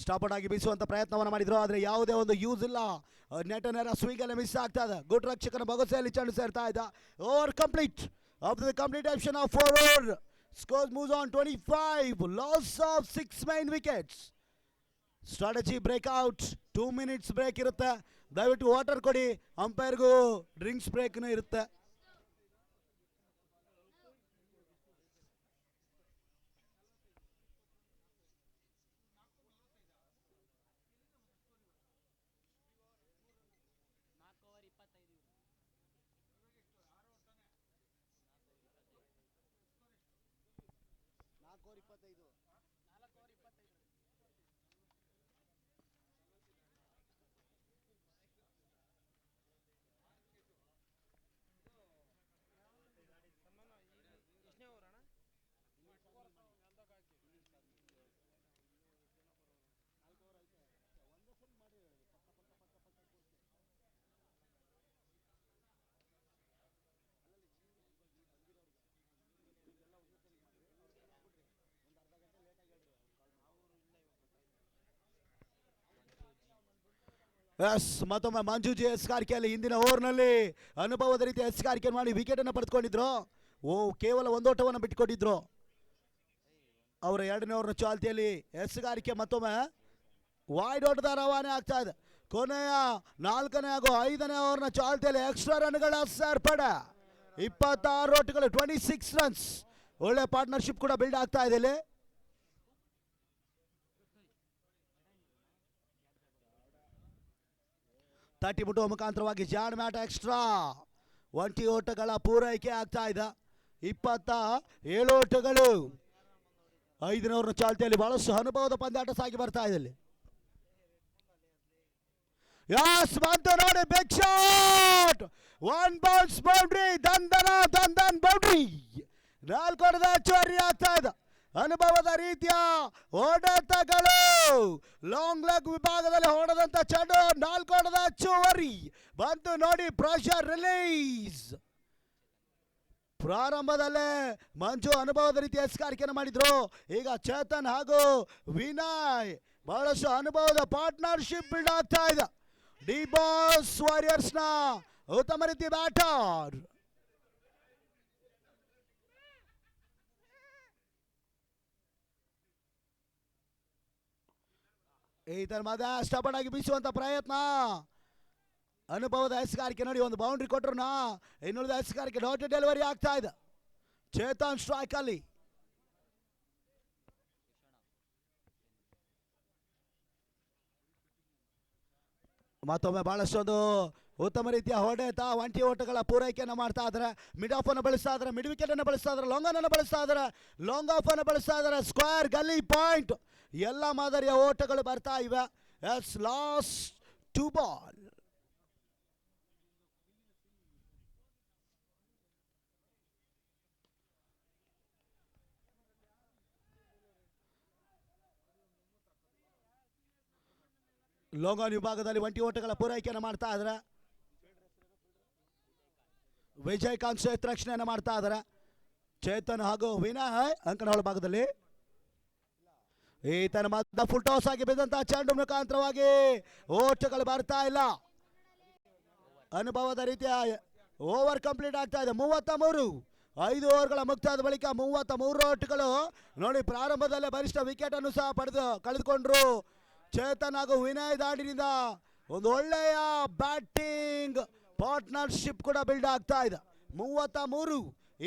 ಸ್ಟಾಪೌಟ್ ಆಗಿ ಬೀಸುವಂತ ಪ್ರಯತ್ನವನ್ನು ಮಾಡಿದ್ರು, ಆದರೆ ಯಾವುದೇ ಒಂದು ಯೂಸ್ ಇಲ್ಲ. ನೆಟ್ ನೇರ ಸ್ವಿಂಗಲ್ಲಿ ಮಿಸ್ ಆಗ್ತಾ ಇದೆ. ಗುಡ್ ರಕ್ಷಕನ ಬೊಗಸೆಯಲ್ಲಿ ಚೆಂಡು ಸೇರ್ತಾ ಇದೆ. Over complete. After the completion of 4 overs, scores moves on 25. Loss of 6 main wickets. Strategy breakout. 2 minutes break ಇರುತ್ತೆ. ದಯವಿಟ್ಟು ವಾಟರ್ ಕೊಡಿ. ಅಂಪೈರ್ಗೂ ಡ್ರಿಂಕ್ಸ್ ಬ್ರೇಕ್ನೂ ಇರುತ್ತೆ. ಎಸ್, ಮತ್ತೊಮ್ಮೆ ಮಂಜುಜಿ ಎಸ್ಕಾರಿಕೆಯಲ್ಲಿ ಹಿಂದಿನ ಓವರ್ನಲ್ಲಿ ಅನುಭವದ ರೀತಿ ಎಸ್ಕಾರಿಕೆ ಮಾಡಿ ವಿಕೆಟ್ ಅನ್ನು ಪಡೆದುಕೊಂಡಿದ್ರು. ಕೇವಲ 1 ಓಟವನ್ನು ಬಿಟ್ಟುಕೊಟ್ಟಿದ್ರು. ಅವರ 2ನೇ ಓವರ್ನ ಚಾಲ್ತಿಯಲ್ಲಿ ಎಸ್ಗಾರಿಕೆ ಮತ್ತೊಮ್ಮೆ ವೈಡ್ ಓಟದ ರವಾನೆ ಆಗ್ತಾ ಇದೆ. ಕೊನೆಯ 4ನೇ ಹಾಗೂ 5ನೇ ಓವರ್ನ ಚಾಲ್ತಿಯಲ್ಲಿ ಎಕ್ಸ್ಟ್ರಾ ರನ್ಗಳ ಸೇರ್ಪಡೆ. 26 ಓಟಗಳು, 26 ರನ್ಸ್. ಒಳ್ಳೆ ಪಾರ್ಟ್ನರ್ಶಿಪ್ ಕೂಡ ಬಿಲ್ಡ್ ಆಗ್ತಾ ಇದೆ ಇಲ್ಲಿ. ತಟ್ಟಿ ಮುಟ್ಟುವ ಮುಖಾಂತರವಾಗಿ ಜಾನ್ ಮ್ಯಾಟ್ ಎಕ್ಸ್ಟ್ರಾ 20 ಓಟಗಳ ಪೂರೈಕೆ ಆಗ್ತಾ ಇದೆ. 27 ಓಟಗಳು. 5ನೇ ಓವರ್ನ ಚಾಲ್ತಿಯಲ್ಲಿ ಬಹಳಷ್ಟು ಅನುಭವದ ಪಂದ್ಯಾಟ ಸಾಗಿ ಬರ್ತಾ ಇದೆ ಇಲ್ಲಿ. ಯಾಸ್ ಬಂತು ನೋಡಿ, ಬಿಗ್ ಶಾಟ್. 1 ಬೌನ್ಸ್ ಬೌಂಡ್ರಿ, ದಂದನ್ ಬೌಂಡ್ರಿ. 4 ಓಟದ ಹೆಚ್ಚುವರಿ ಆಗ್ತಾ ಇದೆ. ಅನುಭವದ ರೀತಿಯ ಹೊಡೆತಗಳು. ಲಾಂಗ್ ಲೆಗ್ ವಿಭಾಗದಲ್ಲಿ ಹೊಡೆದಂತ ಚೆಂಡು 4 ಓಟದ ಹೆಚ್ಚುವರಿ ಬಂತು ನೋಡಿ. Pressure release. ಪ್ರಾರಂಭದಲ್ಲೇ ಮಂಜು ಅನುಭವದ ರೀತಿಯ ಎಸ್ಕಾರಿಕೆಯನ್ನು ಮಾಡಿದ್ರು. ಈಗ ಚೇತನ್ ಹಾಗೂ ವಿನಯ್ ಬಹಳಷ್ಟು ಅನುಭವದ ಪಾರ್ಟ್ನರ್ಶಿಪ್ ಬಿಲ್ಡ್ ಆಗ್ತಾ ಇದೆ. ಡಿ ಬಾಸ್ ವಾರಿಯರ್ಸ್ ನ ಉತ್ತಮ ರೀತಿ ಬ್ಯಾಟರ್. ಈ ತರ ಸ್ಟಬರ್ಡ್ ಆಗಿ ಬೀಸುವಂತ ಪ್ರಯತ್ನ. ಅನುಭವದ ಎಸ್ಗಾರಿಕೆ ನೋಡಿ, ಒಂದು ಬೌಂಡ್ರಿ ಕೊಟ್ಟರು ಇನ್ನುಳಿದ ಎಸ್ಗಾರಿಕೆ ಡಾಟೆಡ್ ಡೆಲಿವರಿ ಆಗ್ತಾ ಇದೆ. ಚೇತನ್ ಸ್ಟ್ರೈಕ್ ಅಲ್ಲಿ. ಮತ್ತೊಮ್ಮೆ ಬಹಳಷ್ಟೊಂದು ಉತ್ತಮ ರೀತಿಯ ಹೊಡೆತ, ಒಂಟಿ ಓಟಗಳ ಪೂರೈಕೆಯನ್ನು ಮಾಡ್ತಾ ಇದ್ದಾರೆ. ಮಿಡ್ ಆಫ್ ಅನ್ನು ಬಳಸ್ತಾ ಇದ್ದಾರೆ, ಮಿಡ್ ವಿಕೆಟ್ ಅನ್ನು ಬಳಸ್ತಾ ಇದ್ದಾರೆ, ಲಾಂಗ್ ಅನ್ನು ಬಳಸ್ತಾ ಇದ್ದಾರೆ, ಲಾಂಗ್ ಆಫ್ ಅನ್ನು ಬಳಸ್ತಾ ಇದ್ದಾರೆ, ಸ್ಕ್ವೇರ್, ಗಲ್ಲಿ, ಪಾಯಿಂಟ್ ಎಲ್ಲ ಮಾದರಿಯ ಓಟಗಳು ಬರ್ತಾ ಇವೆ. Yes, last 2 ball. Long on ವಿಭಾಗದಲ್ಲಿ ಒಂಟಿ ಓಟಗಳ ಪೂರೈಕೆಯನ್ನು ಮಾಡ್ತಾ ಇದ್ದಾರೆ. ವಿಜಯಕಾಂತ್ ರಕ್ಷಣೆಯನ್ನು ಮಾಡ್ತಾ ಇದ್ದಾರೆ. ಚೇತನ್ ಹಾಗೂ ವಿನಯ್ ಅಂಕಣಗಳ ಭಾಗದಲ್ಲಿ ಈತನ ಮಧ್ಯ ಫುಲ್ ಟಾಸ್ ಆಗಿ ಬಿದ್ದಂತಹ ಚೆಂಡು ಮುಖಾಂತರವಾಗಿ ಓಟಗಳು ಬರ್ತಾ ಇಲ್ಲ. ಅನುಭವದ ರೀತಿಯ ಓವರ್ ಕಂಪ್ಲೀಟ್ ಆಗ್ತಾ ಇದೆ. 33 5 ಓವರ್ಗಳ ಮುಕ್ತಾಯದ ಬಳಿಕ 33 ಓಟಗಳು ನೋಡಿ. ಪ್ರಾರಂಭದಲ್ಲೇ ಬಲಿಷ್ಠ ವಿಕೆಟ್ ಅನ್ನು ಸಹ ಕಳೆದುಕೊಂಡ್ರು. ಚೇತನ್ ಹಾಗೂ ವಿನಯ್ ದಾಡಿನಿಂದ ಒಂದು ಒಳ್ಳೆಯ ಬ್ಯಾಟಿಂಗ್ ಪಾರ್ಟ್ನರ್ಶಿಪ್ ಕೂಡ ಬಿಲ್ಡ್ ಆಗ್ತಾ ಇದೆ. 33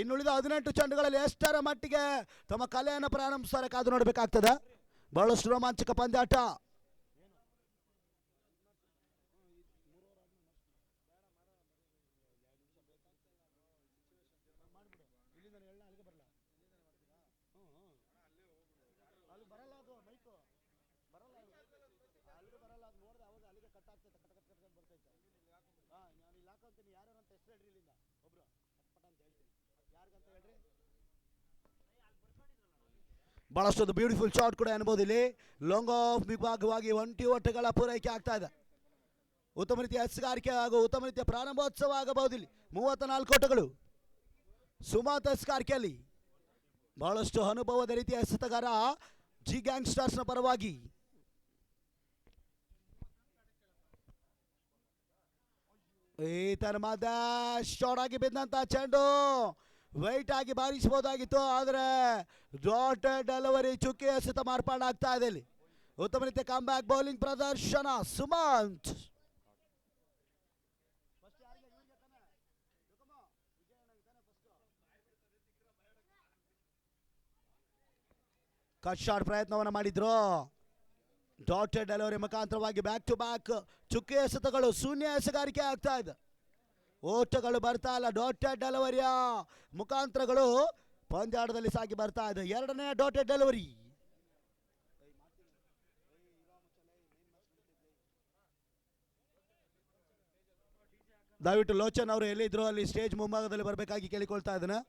ಇನ್ನುಳಿದ 18 ಚೆಂಡುಗಳಲ್ಲಿ ಎಷ್ಟರ ಮಟ್ಟಿಗೆ ತಮ್ಮ ಕಲೆಯನ್ನು ಪ್ರಾರಂಭಿಸ್ತಾರೆ ಕಾದು ನೋಡಬೇಕಾಗ್ತದೆ. ಬಹಳಷ್ಟು ರೋಮಾಂಚಕ ಪಂದ್ಯಾಟ. ಬಹಳಷ್ಟೊಂದು ಬ್ಯೂಟಿಫುಲ್ ಶಾಟ್ ಕೂಡ ಅನ್ಬೋದು. ಇಲ್ಲಿ ಲಾಂಗ್ ಆಫ್ ವಿಭಾಗವಾಗಿ ಒಂಟಿ ಓಟಗಳ ಪೂರೈಕೆ ಆಗ್ತಾ ಇದೆ. ಉತ್ತಮ ರೀತಿಯ ಎಸ್ಗಾರಿಕೆ ಹಾಗೂ ಉತ್ತಮ ರೀತಿಯ ಪ್ರಾರಂಭೋತ್ಸವ ಆಗಬಹುದು. ಇಲ್ಲಿ 34 ಓಟಗಳು. ಸುಮಾತ್ ಎಸ್ಗಾರಿಕೆಯಲ್ಲಿ ಬಹಳಷ್ಟು ಅನುಭವದ ರೀತಿಯ ಎಸೆತಗಾರ ಜಿ ಗ್ಯಾಂಗ್ಸ್ಟರ್ಸ್ನ ಪರವಾಗಿ. ಈತನ ಮಧ್ಯ ಶಾರ್ಟ್ ಆಗಿ ಬಿದ್ದಂತ ಚೆಂಡು ವೈಟ್ ಆಗಿ ಬಾರಿಸಬಹುದಾಗಿತ್ತು, ಆದರೆ ಡಾಟೆಡ್ ಡೆಲಿವರಿ ಚುಕ್ಕಿ ಎಸೆತ ಮಾರ್ಪಾಡಾಗ್ತಾ ಇದೆ. ಇಲ್ಲಿ ಉತ್ತಮ ರೀತಿಯ ಕಮ್ ಬ್ಯಾಕ್ ಬೌಲಿಂಗ್ ಪ್ರದರ್ಶನ ಸುಮಂತ್. ಕಟ್ ಶಾಟ್ ಪ್ರಯತ್ನವನ್ನು ಮಾಡಿದ್ರು. ಡಾಟೆಡ್ ಡೆಲಿವರಿ ಮುಖಾಂತರವಾಗಿ ಬ್ಯಾಕ್ ಟು ಬ್ಯಾಕ್ ಚುಕ್ಕಿ ಎಸೆತಗಳು, ಶೂನ್ಯ ಎಸೆಗಾರಿಕೆ ಆಗ್ತಾ ಇದೆ. ಓಟಗಳು ಬರ್ತಾ ಇಲ್ಲ. ಡಾಟೆಡ್ ಡೆಲಿವರಿಯ ಮುಖಾಂತರಗಳು ಪಂದ್ಯಾಟದಲ್ಲಿ ಸಾಗಿ ಬರ್ತಾ ಇದೆ. ಎರಡನೇ ಡಾಟೆಡ್ ಡೆಲಿವರಿ. ದಯವಿಟ್ಟು ಲೋಚನ್ ಅವರು ಎಲ್ಲಿದ್ರು ಅಲ್ಲಿ ಸ್ಟೇಜ್ ಮುಂಭಾಗದಲ್ಲಿ ಬರಬೇಕಾಗಿ ಕೇಳಿಕೊಳ್ತಾ ಇದ್ದಾನೆ.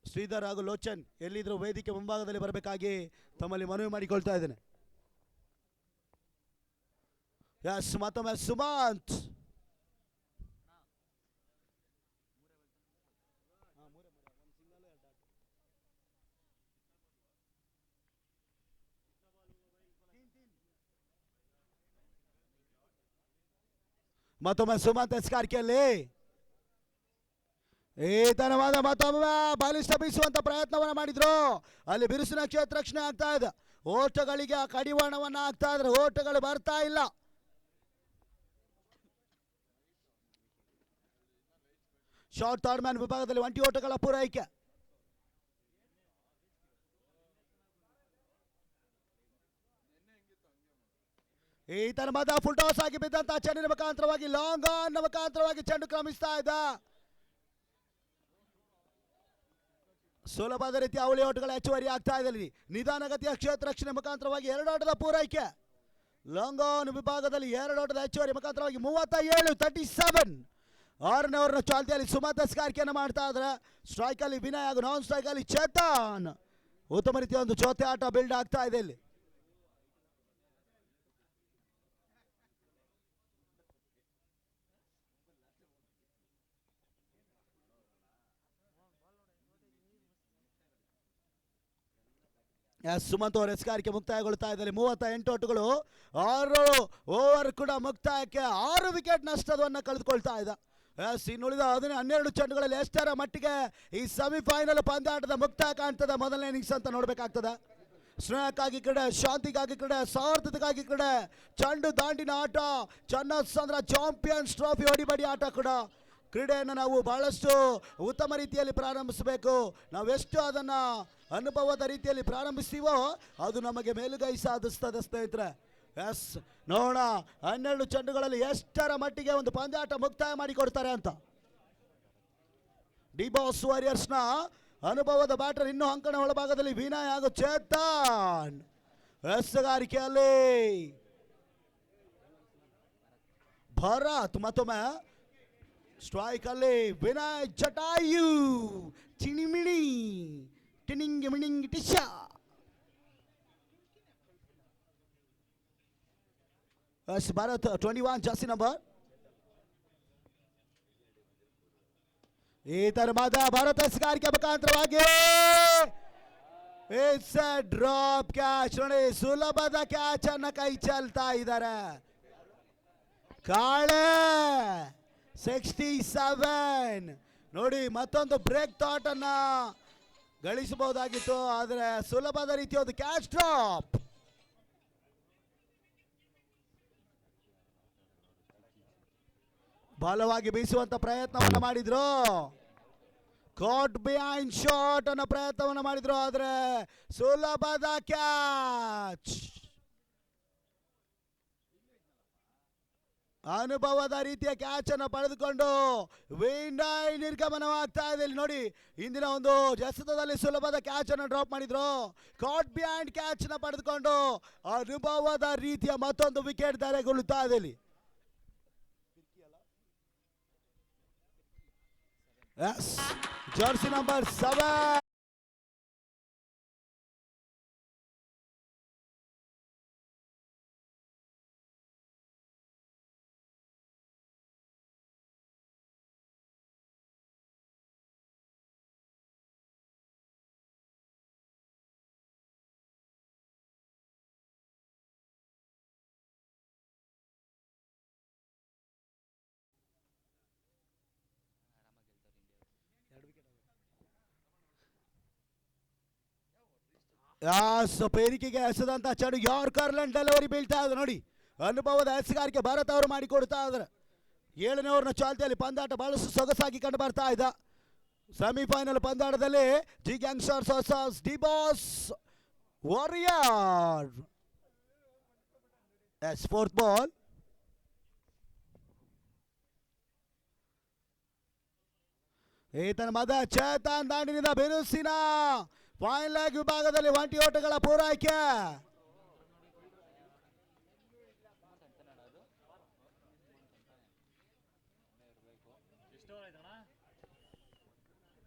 ಶ್ರೀಧರ್ ಹಾಗೂ ಲೋಚನ್ ಎಲ್ಲಿದ್ರು ವೇದಿಕೆ ಮುಂಭಾಗದಲ್ಲಿ ಬರಬೇಕಾಗಿ ತಮ್ಮಲ್ಲಿ ಮನವಿ ಮಾಡಿಕೊಳ್ತಾ ಇದ್ದೇನೆ. ಎಸ್, ಮತ್ತೊಮ್ಮೆ ಸುಮಂತ್. ಮತ್ತೊಮ್ಮೆ ಸುಮಂತ್ ಎಸ್ಗಾರಿಕೆಯಲ್ಲಿ ಈತನವಾದ ಮತ್ತೊಮ್ಮೆ ಬಲಿಷ್ಠ ಬೀಸುವಂತ ಪ್ರಯತ್ನವನ್ನ ಮಾಡಿದ್ರು. ಅಲ್ಲಿ ಬಿರುಸಿನ ಕ್ಷೇತ್ರ ರಕ್ಷಣೆ ಆಗ್ತಾ ಇದೆ. ಓಟಗಳಿಗೆ ಕಡಿವಾಣವನ್ನ ಆಗ್ತಾ ಇದ್ರೆ ಓಟಗಳು ಬರ್ತಾ ಇಲ್ಲ. ಶಾರ್ಟ್ ಥರ್ಡ್ ಮ್ಯಾನ್ ವಿಭಾಗದಲ್ಲಿ ಒಂಟಿ ಓಟಗಳ ಪೂರೈಕೆ. ಈತನ ಮಧ್ಯ ಫುಲ್ ಟಾಸ್ ಆಗಿ ಬಿದ್ದಂತಹ ಚೆಂಡಿನ ಮುಖಾಂತರವಾಗಿ ಲಾಂಗ್ ಆನ್ ಮುಖಾಂತರವಾಗಿ ಚೆಂಡು ಕ್ರಮಿಸ್ತಾ ಇದ್ದ. ಸುಲಭದ ರೀತಿಯ ಅವಳಿ ಓಟಗಳ ಹೆಚ್ಚುವರಿ ಆಗ್ತಾ ಇದೆ. ನಿಧಾನಗತಿಯ ಕ್ಷೇತ್ರ ರಕ್ಷಣೆ ಮುಖಾಂತರವಾಗಿ 2 ಓಟದ ಪೂರೈಕೆ. ಲಾಂಗ್ ಆನ್ ವಿಭಾಗದಲ್ಲಿ 2 ಓಟದ ಹೆಚ್ಚುವರಿ ಮುಖಾಂತರವಾಗಿ 37 6ನೇ ಓವರ್ನ ಚಾಲ್ತಿಯಲ್ಲಿ ಸುಮಂತ್ ಎಸ್ಗಾರಿಕೆಯನ್ನು ಮಾಡ್ತಾ ಇದ್ದಾರೆ. ಸ್ಟ್ರೈಕ್ ಅಲ್ಲಿ ವಿನಯ್ ಹಾಗೂ ನಾನ್ ಸ್ಟ್ರೈಕ್ ಅಲ್ಲಿ ಚೇತನ್. ಉತ್ತಮ ರೀತಿಯ ಒಂದು ಜೊತೆ ಆಟ ಬಿಲ್ಡ್ ಆಗ್ತಾ ಇದೆ ಇಲ್ಲಿ. ಸುಮಂತ್ ಅವರ ಎಸ್ಗಾರಿಕೆ ಮುಕ್ತಾಯಗೊಳ್ತಾ ಇದ್ದಾರೆ. 38 ಓಟಗಳು, 6 ಓವರ್ ಕೂಡ ಮುಕ್ತಾಯಕ್ಕೆ 6 ವಿಕೆಟ್ ನಷ್ಟವನ್ನು ಕಳೆದುಕೊಳ್ತಾ ಇದೆ. ಇನ್ನುಳಿದ 12 ಚೆಂಡುಗಳಲ್ಲಿ ಎಷ್ಟರ ಮಟ್ಟಿಗೆ ಈ ಸೆಮಿಫೈನಲ್ ಪಂದ್ಯಾಟದ ಮುಕ್ತಾಯ ಕಾಣ್ತದೆ ಮೊದಲನೇ ಇನ್ನಿಂಗ್ಸ್ ಅಂತ ನೋಡಬೇಕಾಗ್ತದೆ. ಸ್ನೇಹಕ್ಕಾಗಿ ಕ್ರೀಡೆ, ಶಾಂತಿಗಾಗಿ ಕ್ರೀಡೆ, ಸೌಹಾರ್ದತೆಗಾಗಿ ಕ್ರೀಡೆ, ಚೆಂಡು ದಾಂಡಿನ ಆಟ, ಚನ್ನಸಂದ್ರ ಚಾಂಪಿಯನ್ಸ್ ಟ್ರೋಫಿ ಹೊಡಿಬಡಿ ಆಟ ಕೂಡ. ಕ್ರೀಡೆಯನ್ನು ನಾವು ಬಹಳಷ್ಟು ಉತ್ತಮ ರೀತಿಯಲ್ಲಿ ಪ್ರಾರಂಭಿಸಬೇಕು. ನಾವೆಷ್ಟು ಅದನ್ನು ಅನುಭವದ ರೀತಿಯಲ್ಲಿ ಪ್ರಾರಂಭಿಸ್ತೀವೋ ಅದು ನಮಗೆ ಮೇಲುಗೈ ಸಾಧಿಸ್ತದೆ ಸ್ನೇಹಿತರೆ. ಎಸ್, ನೋಡೋಣ 12 ಚೆಂಡುಗಳಲ್ಲಿ ಎಷ್ಟರ ಮಟ್ಟಿಗೆ ಒಂದು ಪಂದ್ಯಾಟ ಮುಕ್ತಾಯ ಮಾಡಿಕೊಡ್ತಾರೆ ಅಂತ. ಡಿಬಾಸ್ ವಾರಿಯರ್ಸ್ನ ಅನುಭವದ ಬ್ಯಾಟರ್ ಇನ್ನೂ ಅಂಕಣ ಒಳಭಾಗದಲ್ಲಿ ವಿನಯ್ ಹಾಗೂ ಚೇತನ್. ಎಸಗಾರಿಕೆಯಲ್ಲಿ ಭರತ್ ಮತ್ತೊಮ್ಮೆ ಸ್ಟ್ರೈಕ್ ಅಲ್ಲಿ ವಿನಯ್ ಜಟಾಯು ಚಿಣಿಮಿಣಿ ಟಿನಿಂಗ್ ಮಿಣಿಂಗ್ ಟಿಶ. ಭರತ್ 21 ಜಾಸ್ತಿ ನಂಬರ್. ಈ ತರವಾದ ಭಾರತ ಎಸಗಾರಿಕೆ ಮುಖಾಂತರವಾಗಿ ಇಟ್ಸ್ ಎ ಡ್ರಾಪ್ ಕ್ಯಾಚ್. ನೋಡಿ, ಸುಲಭದ ಕ್ಯಾಚ್ ಅನ್ನ ಕೈ ಚೆಲ್ತಾ ಇದ್ದಾರೆ. ಕಾಳೆ 67. ನೋಡಿ, ಮತ್ತೊಂದು ಬ್ರೇಕ್ ಥಾಟ್ ಅನ್ನ ಗಳಿಸಬಹುದಾಗಿತ್ತು, ಆದರೆ ಸುಲಭದ ರೀತಿಯ ಒಂದು ಕ್ಯಾಚ್ ಡ್ರಾಪ್. ಬಲವಾಗಿ ಬೀಸುವಂತ ಪ್ರಯತ್ನವನ್ನು ಮಾಡಿದ್ರು, ಕಾಟ್ ಬಿಹೈಂಡ್ ಶಾಟ್ ಅನ್ನೋ ಪ್ರಯತ್ನವನ್ನು ಮಾಡಿದ್ರು, ಆದರೆ ಸುಲಭದ ಕ್ಯಾಚ್. ಅನುಭವದ ರೀತಿಯ ಕ್ಯಾಚ್ ಅನ್ನು ಪಡೆದುಕೊಂಡು ವಿನಯ್ ನಿರ್ಗಮನವಾಗ್ತಾ ಇದೆ. ಇಲ್ಲಿ ನೋಡಿ, ಇಂದಿನ ಒಂದು ಎಸೆತದಲ್ಲಿ ಸುಲಭದ ಕ್ಯಾಚ್ ಅನ್ನು ಡ್ರಾಪ್ ಮಾಡಿದ್ರು, ಕಾಟ್ ಬಿಹೈಂಡ್ ಕ್ಯಾಚ್ ನ ಪಡೆದುಕೊಂಡು ಅನುಭವದ ರೀತಿಯ ಮತ್ತೊಂದು ವಿಕೆಟ್ ದಾರೆಗೊಳ್ಳುತ್ತಾ ಇದೆ ಇಲ್ಲಿ. Yes, jersey number 7. ಪೇರಿಕೆಗೆ ಎಸೆದಂತ ಚೆಂಡು ಯಾರ್ಕರ್ ಲೈನ್ ಡೆಲಿವರಿ ಬೀಳ್ತಾ ಇದೆ. ನೋಡಿ, ಅನುಭವದ ಎಸೆಗಾರಿಕೆ ಭಾರತ ಅವರು ಮಾಡಿಕೊಡ್ತಾ ಇದ್ದಾರೆ. 7ನೇ ಓವರ್ನ ಚಾಲ್ತಿಯಲ್ಲಿ ಪಂದ್ಯಾಟ ಬಹಳಷ್ಟು ಸೊಗಸಾಗಿ ಕಂಡು ಬರ್ತಾ ಇದೆ. ಸೆಮಿಫೈನಲ್ ಪಂದ್ಯಾಟದಲ್ಲಿ G gangsters versus D boss warrior. Yes, 4th ball. ಈತನ ಮದ ಚೇತನ್ ದಾಂಡಿನಿಂದ ಬಿರುಸಿನ ಫೈನ್ ಲೆಗ್ ವಿಭಾಗದಲ್ಲಿ 1 ಓಟಗಳ ಪೂರೈಕೆ.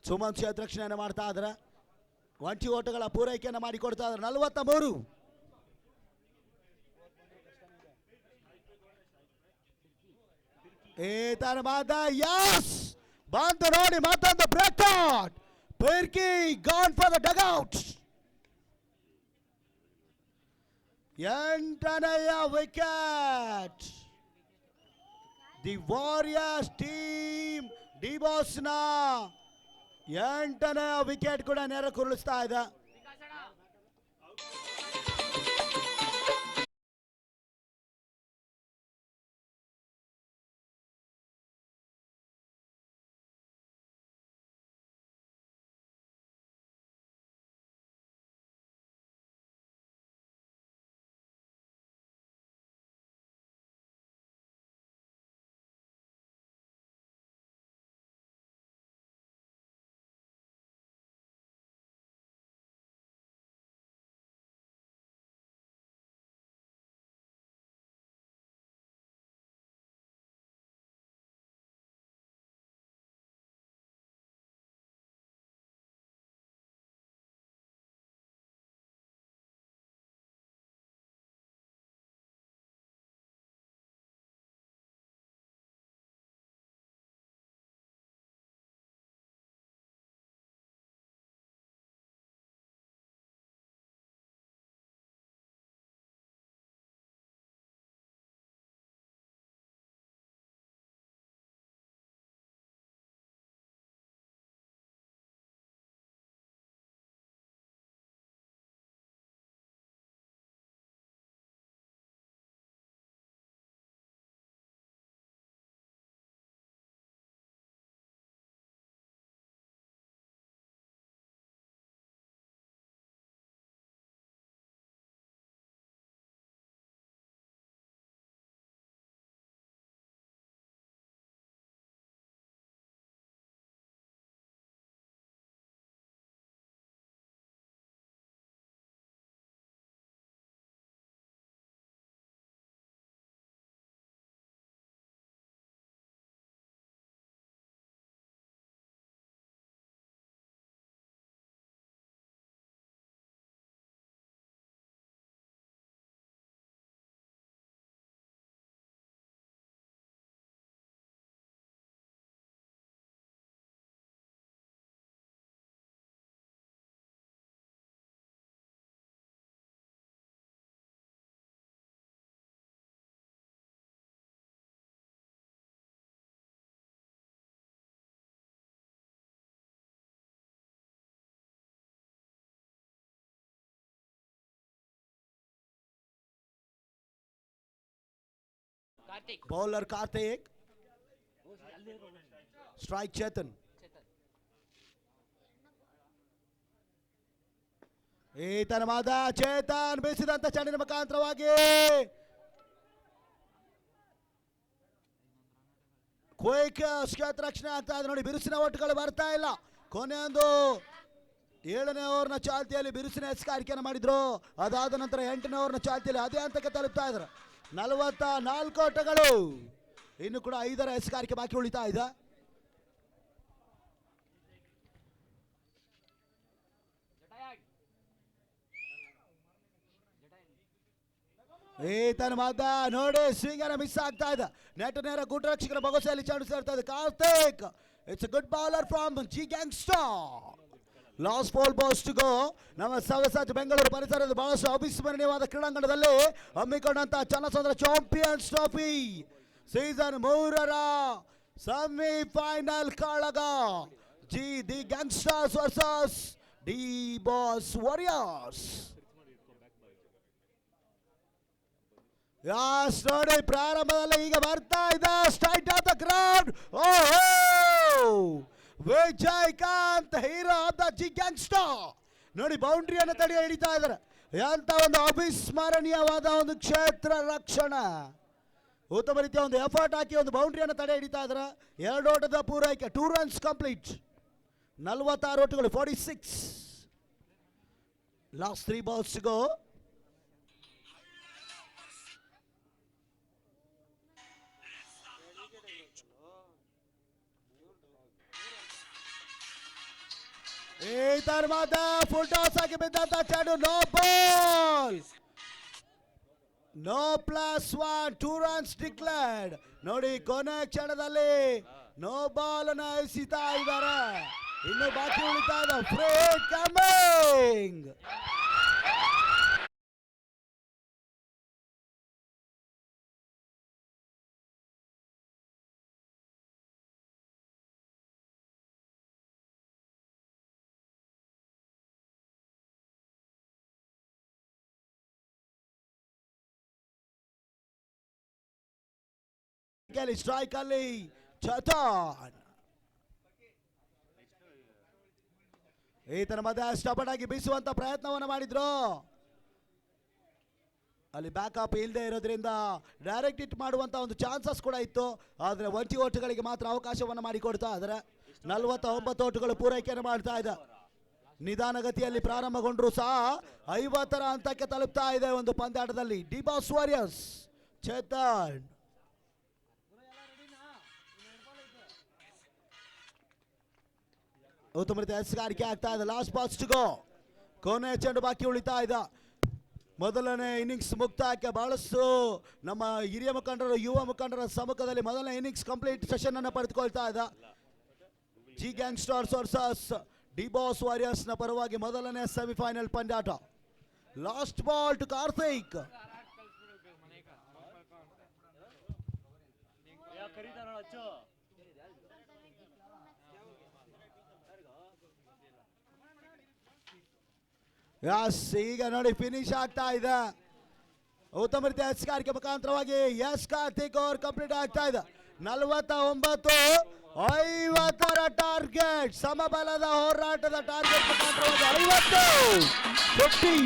ಸುಮನ್ ಕ್ಷೇತ್ರಕ್ಷಣೆಯನ್ನು ಮಾಡ್ತಾ ಇದ್ದಾರೆ. 1 ಓಟಗಳ ಪೂರೈಕೆಯನ್ನು ಮಾಡಿಕೊಡ್ತಾ ಇದ್ದಾರೆ. 43. ಈತನ ಮದ ಯಸ್ ಬಂತು. ನೋಡಿ, ಮತ್ತೊಂದು break out. Perky gone for the dugout. 8ನೇಯ ವಿಕೆಟ್. ದಿ ವಾರಿಯರ್ಸ್ ಟೀಮ್ ಡಿಬಾಸ್ನ 8ನೇಯ ವಿಕೆಟ್ ಕೂಡ ನೆರೆ ಕುರುಳಿಸ್ತಾ ಇದೆ. Bowler Karthik, strike Chethan. ಈತನ ಮಾದ ಚೇತನ್ ಬೀಸಿದಂತ ಚೆಂಡಿನ ಮುಖಾಂತರವಾಗಿ ಕ್ವಿಕ್ ಕ್ಷೇತ್ರ ರಕ್ಷಣೆ ಆಗ್ತಾ ಇದೆ ನೋಡಿ. ಬಿರುಸಿನ ಒಟ್ಟುಗಳು ಬರ್ತಾ ಇಲ್ಲ. ಕೊನೆಯೊಂದು 7ನೇ ಓವರ್ನ ಚಾಲ್ತಿಯಲ್ಲಿ ಬಿರುಸಿನ ಎಸ್ಕಾರಿಕೆಯನ್ನು ಮಾಡಿದ್ರು. ಅದಾದ ನಂತರ 8ನೇ ಓವರ್ನ ಚಾಲ್ತಿಯಲ್ಲಿ ಅದೇ ಹಂತಕ್ಕೆ ತಲುಪ್ತಾ ಇದ್ರು. 44 ಓಟಗಳು, ಇನ್ನು ಕೂಡ 5ರ ಎಸ್ಕಾರಿಕೆ ಬಾಕಿ ಉಳಿತಾ ಇದೆ. ಈತನ ಮಾದ ನೋಡಿ ಸ್ವಿಂಗರ ಮಿಸ್ ಆಗ್ತಾ ಇದೆ. ನೆಟ್ ನೇರ ಗುಡ್ರಕ್ಷಕರ ಬೊಗಸೆಯಲ್ಲಿ ಚೆಂಡು ಸೇರ್ತಾ ಇದೆ. Karthik, it's a good bowler from G gangster. Last ball to go. ನಮ್ಮ ಸವಸಾಚ್ ಬೆಂಗಳೂರು ಪರಿಸರದ ಬಹಳಷ್ಟು ಅವಿಸ್ಮರಣೀಯವಾದ ಕ್ರೀಡಾಂಗಣದಲ್ಲಿ ಹಮ್ಮಿಕೊಂಡಂತ ಚನ್ನಸಂದ್ರ ಚಾಂಪಿಯನ್ಸ್ ಟ್ರೋಫಿ ಸೀಸನ್ 3ರ ಸೆಮಿಫೈನಲ್ ಕಾಳಗ the gangsters versus D boss warriors. Yes ನೋಡಿ ಪ್ರಾರಂಭದಲ್ಲಿ ಈಗ ಬರ್ತಾ ಇದೆ ಸ್ಟ್ರೈಟ್ ಆಫ್ ದ ಗ್ರೌಂಡ್. ಓಹೋ, Vijayakanth hero of the G gangster ನೋಡಿ ಬೌಂಡ್ರಿಯನ್ನು ತಡೆ ಹಿಡಿತಾ ಇದ್ದಾರೆ. ಎಂತ ಒಂದು ಅವಿಸ್ಮರಣೀಯವಾದ ಒಂದು ಕ್ಷೇತ್ರ ರಕ್ಷಣೆ, ಉತ್ತಮ ರೀತಿಯ ಒಂದು ಎಫರ್ಟ್ ಹಾಕಿ ಒಂದು ಬೌಂಡ್ರಿಯನ್ನು ತಡೆ ಹಿಡಿತಾ ಇದ್ದಾರೆ. 2 ಓಟದ ಪೂರೈಕೆ, 2 runs ಕಂಪ್ಲೀಟ್. 46 ಓಟಗಳು, 46. Last 3 balls go. ಈ ತರ್ಮಾದ ಫುಲ್ ಟಾಸ್ ಆಗಿ ಬಿದ್ದಂತ ಚೆಂಡು, no ball, no +1, 2 runs declared ನೋಡಿ. ಕೊನೆ ಕ್ಷಣದಲ್ಲಿ ನೋ ಬಾಲ್ ಅನ್ನ ಎಸಿತಾ ಇದ್ದಾರೆ. ಇನ್ನು ಬಾಕಿ ಉಳಿತಾ ಇದೆ ಫ್ರೀ ಕಮಿಂಗ್. ಸ್ಟ್ರೈಕ್ ಅಲ್ಲಿ ಚೇತನ್, ಈತನ ಮಧ್ಯೆ ಸ್ಟಬರ್ಡ್ ಆಗಿ ಬೀಸುವಂತ ಪ್ರಯತ್ನವನ್ನು ಮಾಡಿದ್ರು. ಅಲ್ಲಿ ಬ್ಯಾಕಪ್ ಇಲ್ಲದೆ ಇರೋದ್ರಿಂದ ಡೈರೆಕ್ಟ್ ಹಿಟ್ ಮಾಡುವಂತ ಒಂದು ಚಾನ್ಸಸ್ ಕೂಡ ಇತ್ತು. ಆದರೆ 1 ಓಟುಗಳಿಗೆ ಮಾತ್ರ ಅವಕಾಶವನ್ನು ಮಾಡಿಕೊಡ್ತಾ ಇದ್ದಾರೆ. 49 ಓಟುಗಳು ಪೂರೈಕೆಯನ್ನು ಮಾಡ್ತಾ ಇದೆ. ನಿಧಾನಗತಿಯಲ್ಲಿ ಪ್ರಾರಂಭಗೊಂಡ್ರು ಸಹ 50ರ ಹಂತಕ್ಕೆ ತಲುಪ್ತಾ ಇದೆ ಒಂದು ಪಂದ್ಯಾಟದಲ್ಲಿ. ಡಿ ಬಾಸ್ ವಾರಿಯರ್ಸ್ ಚೇತನ್, ಉತ್ತಮ ರೀತಿಯ ಎಸ್ಗಾರಿಕೆ ಆಗ್ತಾ ಇದೆ. Last balls to go. ಕೊನೆ ಚೆಂಡು ಬಾಕಿ ಉಳಿತಾ ಇದೆ. ಮೊದಲನೇ ಇನ್ನಿಂಗ್ಸ್ ಮುಕ್ತಾಯಕ್ಕೆ ಬಹಳಷ್ಟು ನಮ್ಮ ಹಿರಿಯ ಮುಖಂಡರು, ಯುವ ಮುಖಂಡರ ಸಮ್ಮುಖದಲ್ಲಿ ಮೊದಲನೇ ಇನ್ನಿಂಗ್ಸ್ ಕಂಪ್ಲೀಟ್ ಸೆಷನ್ ಅನ್ನು ಪಡೆದುಕೊಳ್ತಾ ಇದೆ. G gangsters versus D boss warriors ನ ಪರವಾಗಿ ಮೊದಲನೇ ಸೆಮಿಫೈನಲ್ ಪಂದ್ಯಾಟ. Last ball to Karthik. ಈಗ ನೋಡಿ ಫಿನಿಶ್ ಆಗ್ತಾ ಇದೆ. ಉತ್ತಮ ರೀತಿಯ ಎಸ್ಕಾರಿಕೆ ಮುಖಾಂತರವಾಗಿ ಎಸ್ ಕಾರ್ತಿಕ್ ಓವರ್ ಕಂಪ್ಲೀಟ್ ಆಗ್ತಾ ಇದೆ. 49-50ರ ಟಾರ್ಗೆಟ್, ಸಮಬಲದ ಹೋರಾಟದ ಟಾರ್ಗೆಟ್ ಮುಖಾಂತರವಾಗಿ 50.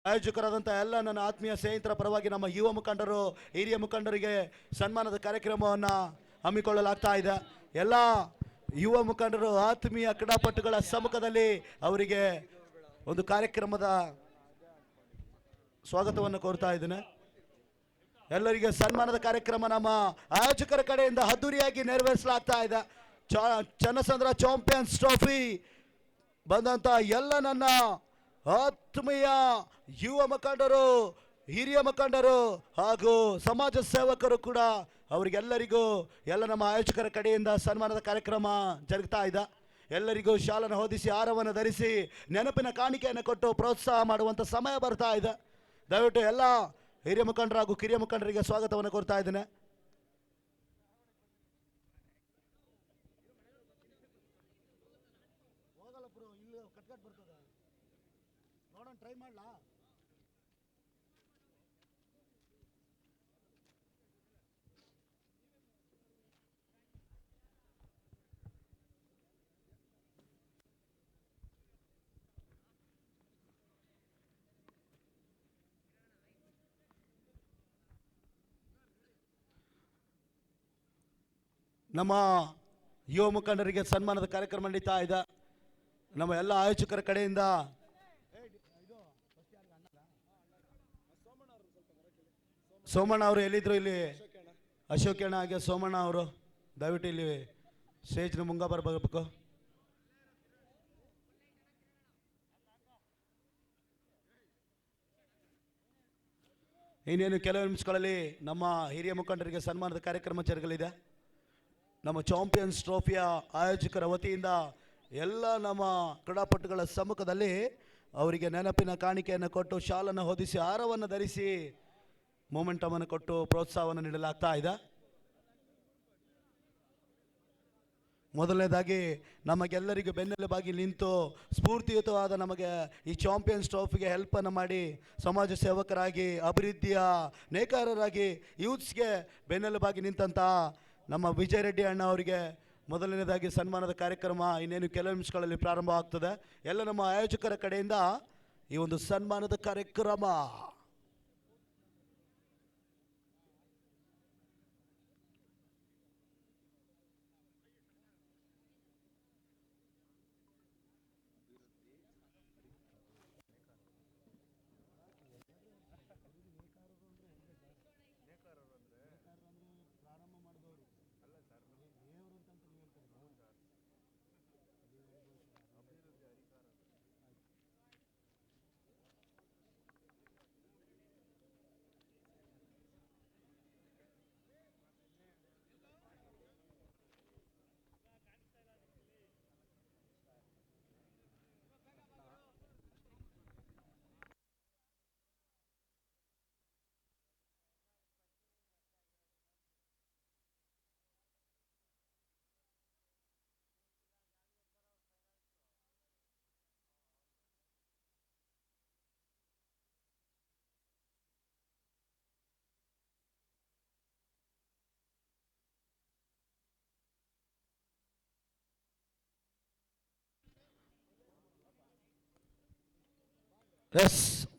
ಆಯೋಜಕರಾದಂಥ ಎಲ್ಲ ನನ್ನ ಆತ್ಮೀಯ ಸ್ನೇಹಿತರ ಪರವಾಗಿ ನಮ್ಮ ಯುವ ಮುಖಂಡರು ಹಿರಿಯ ಮುಖಂಡರಿಗೆ ಸನ್ಮಾನದ ಕಾರ್ಯಕ್ರಮವನ್ನು ಹಮ್ಮಿಕೊಳ್ಳಲಾಗ್ತಾ ಇದೆ. ಎಲ್ಲ ಯುವ ಮುಖಂಡರು ಆತ್ಮೀಯ ಕ್ರೀಡಾಪಟುಗಳ ಸಮ್ಮುಖದಲ್ಲಿ ಅವರಿಗೆ ಒಂದು ಕಾರ್ಯಕ್ರಮದ ಸ್ವಾಗತವನ್ನು ಕೋರ್ತಾ ಇದ್ದೇನೆ. ಎಲ್ಲರಿಗೆ ಸನ್ಮಾನದ ಕಾರ್ಯಕ್ರಮ ನಮ್ಮ ಆಯೋಜಕರ ಕಡೆಯಿಂದ ಅದ್ದೂರಿಯಾಗಿ ನೆರವೇರಿಸಲಾಗ್ತಾ ಇದೆ. ಚನ್ನಸಂದ್ರ ಚಾಂಪಿಯನ್ಸ್ ಟ್ರೋಫಿ ಬಂದಂಥ ಎಲ್ಲ ನನ್ನ ಆತ್ಮೀಯ ಯುವ ಮುಖಂಡರು, ಹಿರಿಯ ಮುಖಂಡರು ಹಾಗೂ ಸಮಾಜ ಸೇವಕರು ಕೂಡ ಅವರಿಗೆಲ್ಲರಿಗೂ ಎಲ್ಲ ನಮ್ಮ ಆಯೋಜಕರ ಕಡೆಯಿಂದ ಸನ್ಮಾನದ ಕಾರ್ಯಕ್ರಮ ಜರುಗ್ತಾ ಇದೆ. ಎಲ್ಲರಿಗೂ ಶಾಲನ್ನು ಹೊದಿಸಿ ಹಾರವನ್ನು ಧರಿಸಿ ನೆನಪಿನ ಕಾಣಿಕೆಯನ್ನು ಕೊಟ್ಟು ಪ್ರೋತ್ಸಾಹ ಮಾಡುವಂಥ ಸಮಯ ಬರ್ತಾ ಇದೆ. ದಯವಿಟ್ಟು ಎಲ್ಲ ಹಿರಿಯ ಮುಖಂಡರು ಹಾಗೂ ಕಿರಿಯ ಮುಖಂಡರಿಗೆ ಸ್ವಾಗತವನ್ನು ಕೋರ್ತಾ ಇದ್ದೇನೆ. ಟ್ರೈ ಮಾಡಲಾ? ನಮ್ಮ ಯುವ ಮುಖಂಡರಿಗೆ ಸನ್ಮಾನದ ಕಾರ್ಯಕ್ರಮ ನಡೀತಾ ಇದೆ. ನಮ್ಮ ಎಲ್ಲ ಆಯೋಜಕರ ಕಡೆಯಿಂದ ಸೋಮಣ್ಣ ಅವರು ಎಲ್ಲಿದ್ರು? ಇಲ್ಲಿ ಅಶೋಕಣ್ಣ ಹಾಗೆ ಸೋಮಣ್ಣ ಅವರು ದಯವಿಟ್ಟು ಇಲ್ಲಿ ಸ್ಟೇಜ್ನ ಮುಂಗ ಬರಬೇಕು. ಇನ್ನೇನು ಕೆಲವು ನಿಮಿಷಗಳಲ್ಲಿ ನಮ್ಮ ಹಿರಿಯ ಮುಖಂಡರಿಗೆ ಸನ್ಮಾನದ ಕಾರ್ಯಕ್ರಮ ಜರುಗಲಿದೆ. ನಮ್ಮ ಚಾಂಪಿಯನ್ಸ್ ಟ್ರೋಫಿಯ ಆಯೋಜಕರ ವತಿಯಿಂದ ಎಲ್ಲ ನಮ್ಮ ಕ್ರೀಡಾಪಟುಗಳ ಸಮ್ಮುಖದಲ್ಲಿ ಅವರಿಗೆ ನೆನಪಿನ ಕಾಣಿಕೆಯನ್ನು ಕೊಟ್ಟು ಶಾಲನ್ನು ಹೊದಿಸಿ ಹಾರವನ್ನು ಧರಿಸಿ ಮೊಮೆಂಟಮನ್ನು ಕೊಟ್ಟು ಪ್ರೋತ್ಸಾಹವನ್ನು ನೀಡಲಾಗ್ತಾ ಇದೆ. ಮೊದಲನೇದಾಗಿ ನಮಗೆಲ್ಲರಿಗೂ ಬೆನ್ನೆಲುಬಾಗಿ ನಿಂತು ಸ್ಫೂರ್ತಿಯುತವಾದ ನಮಗೆ ಈ ಚಾಂಪಿಯನ್ಸ್ ಟ್ರೋಫಿಗೆ ಹೆಲ್ಪನ್ನು ಮಾಡಿ ಸಮಾಜ ಸೇವಕರಾಗಿ ಅಭಿವೃದ್ಧಿಯ ನೇಕಾರರಾಗಿ ಯೂತ್ಸ್ಗೆ ಬೆನ್ನೆಲುಬಾಗಿ ನಿಂತಹ ನಮ್ಮ ವಿಜಯ್ ರೆಡ್ಡಿ ಅಣ್ಣ ಅವರಿಗೆ ಮೊದಲನೇದಾಗಿ ಸನ್ಮಾನದ ಕಾರ್ಯಕ್ರಮ ಇನ್ನೇನು ಕೆಲವು ನಿಮಿಷಗಳಲ್ಲಿ ಪ್ರಾರಂಭ ಆಗ್ತದೆ. ಎಲ್ಲ ನಮ್ಮ ಆಯೋಜಕರ ಕಡೆಯಿಂದ ಈ ಒಂದು ಸನ್ಮಾನದ ಕಾರ್ಯಕ್ರಮ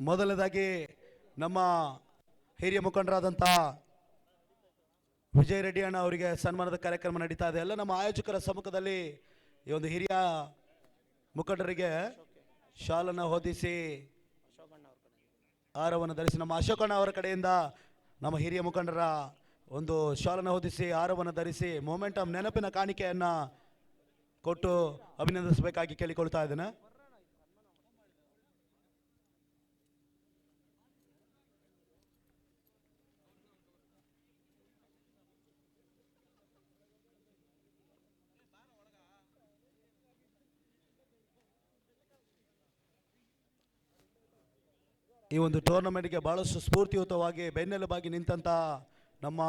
ಮೊದಲನೇದಾಗಿ ನಮ್ಮ ಹಿರಿಯ ಮುಖಂಡರಾದಂಥ ವಿಜಯ್ ರೆಡ್ಡಿ ಅಣ್ಣ ಅವರಿಗೆ ಸನ್ಮಾನದ ಕಾರ್ಯಕ್ರಮ ನಡೀತಾ ಇದೆ. ಎಲ್ಲ ನಮ್ಮ ಆಯೋಜಕರ ಸಮ್ಮುಖದಲ್ಲಿ ಈ ಒಂದು ಹಿರಿಯ ಮುಖಂಡರಿಗೆ ಶಾಲನ್ನು ಹೊದಿಸಿ ಹಾರವನ್ನು ಧರಿಸಿ ನಮ್ಮ ಅಶೋಕಣ್ಣ ಅವರ ಕಡೆಯಿಂದ ನಮ್ಮ ಹಿರಿಯ ಮುಖಂಡರ ಒಂದು ಶಾಲನ್ನು ಹೊದಿಸಿ ಹಾರವನ್ನು ಧರಿಸಿ ಮೊಮೆಂಟಮ್ ನೆನಪಿನ ಕಾಣಿಕೆಯನ್ನು ಕೊಟ್ಟು ಅಭಿನಂದಿಸಬೇಕಾಗಿ ಕೇಳಿಕೊಳ್ತಾ ಇದ್ದೇನೆ. ಈ ಒಂದು ಟೂರ್ನಮೆಂಟ್ಗೆ ಬಹಳಷ್ಟು ಸ್ಫೂರ್ತಿಯುತವಾಗಿ ಬೆನ್ನೆಲುಬಾಗಿ ನಿಂತಹ ನಮ್ಮ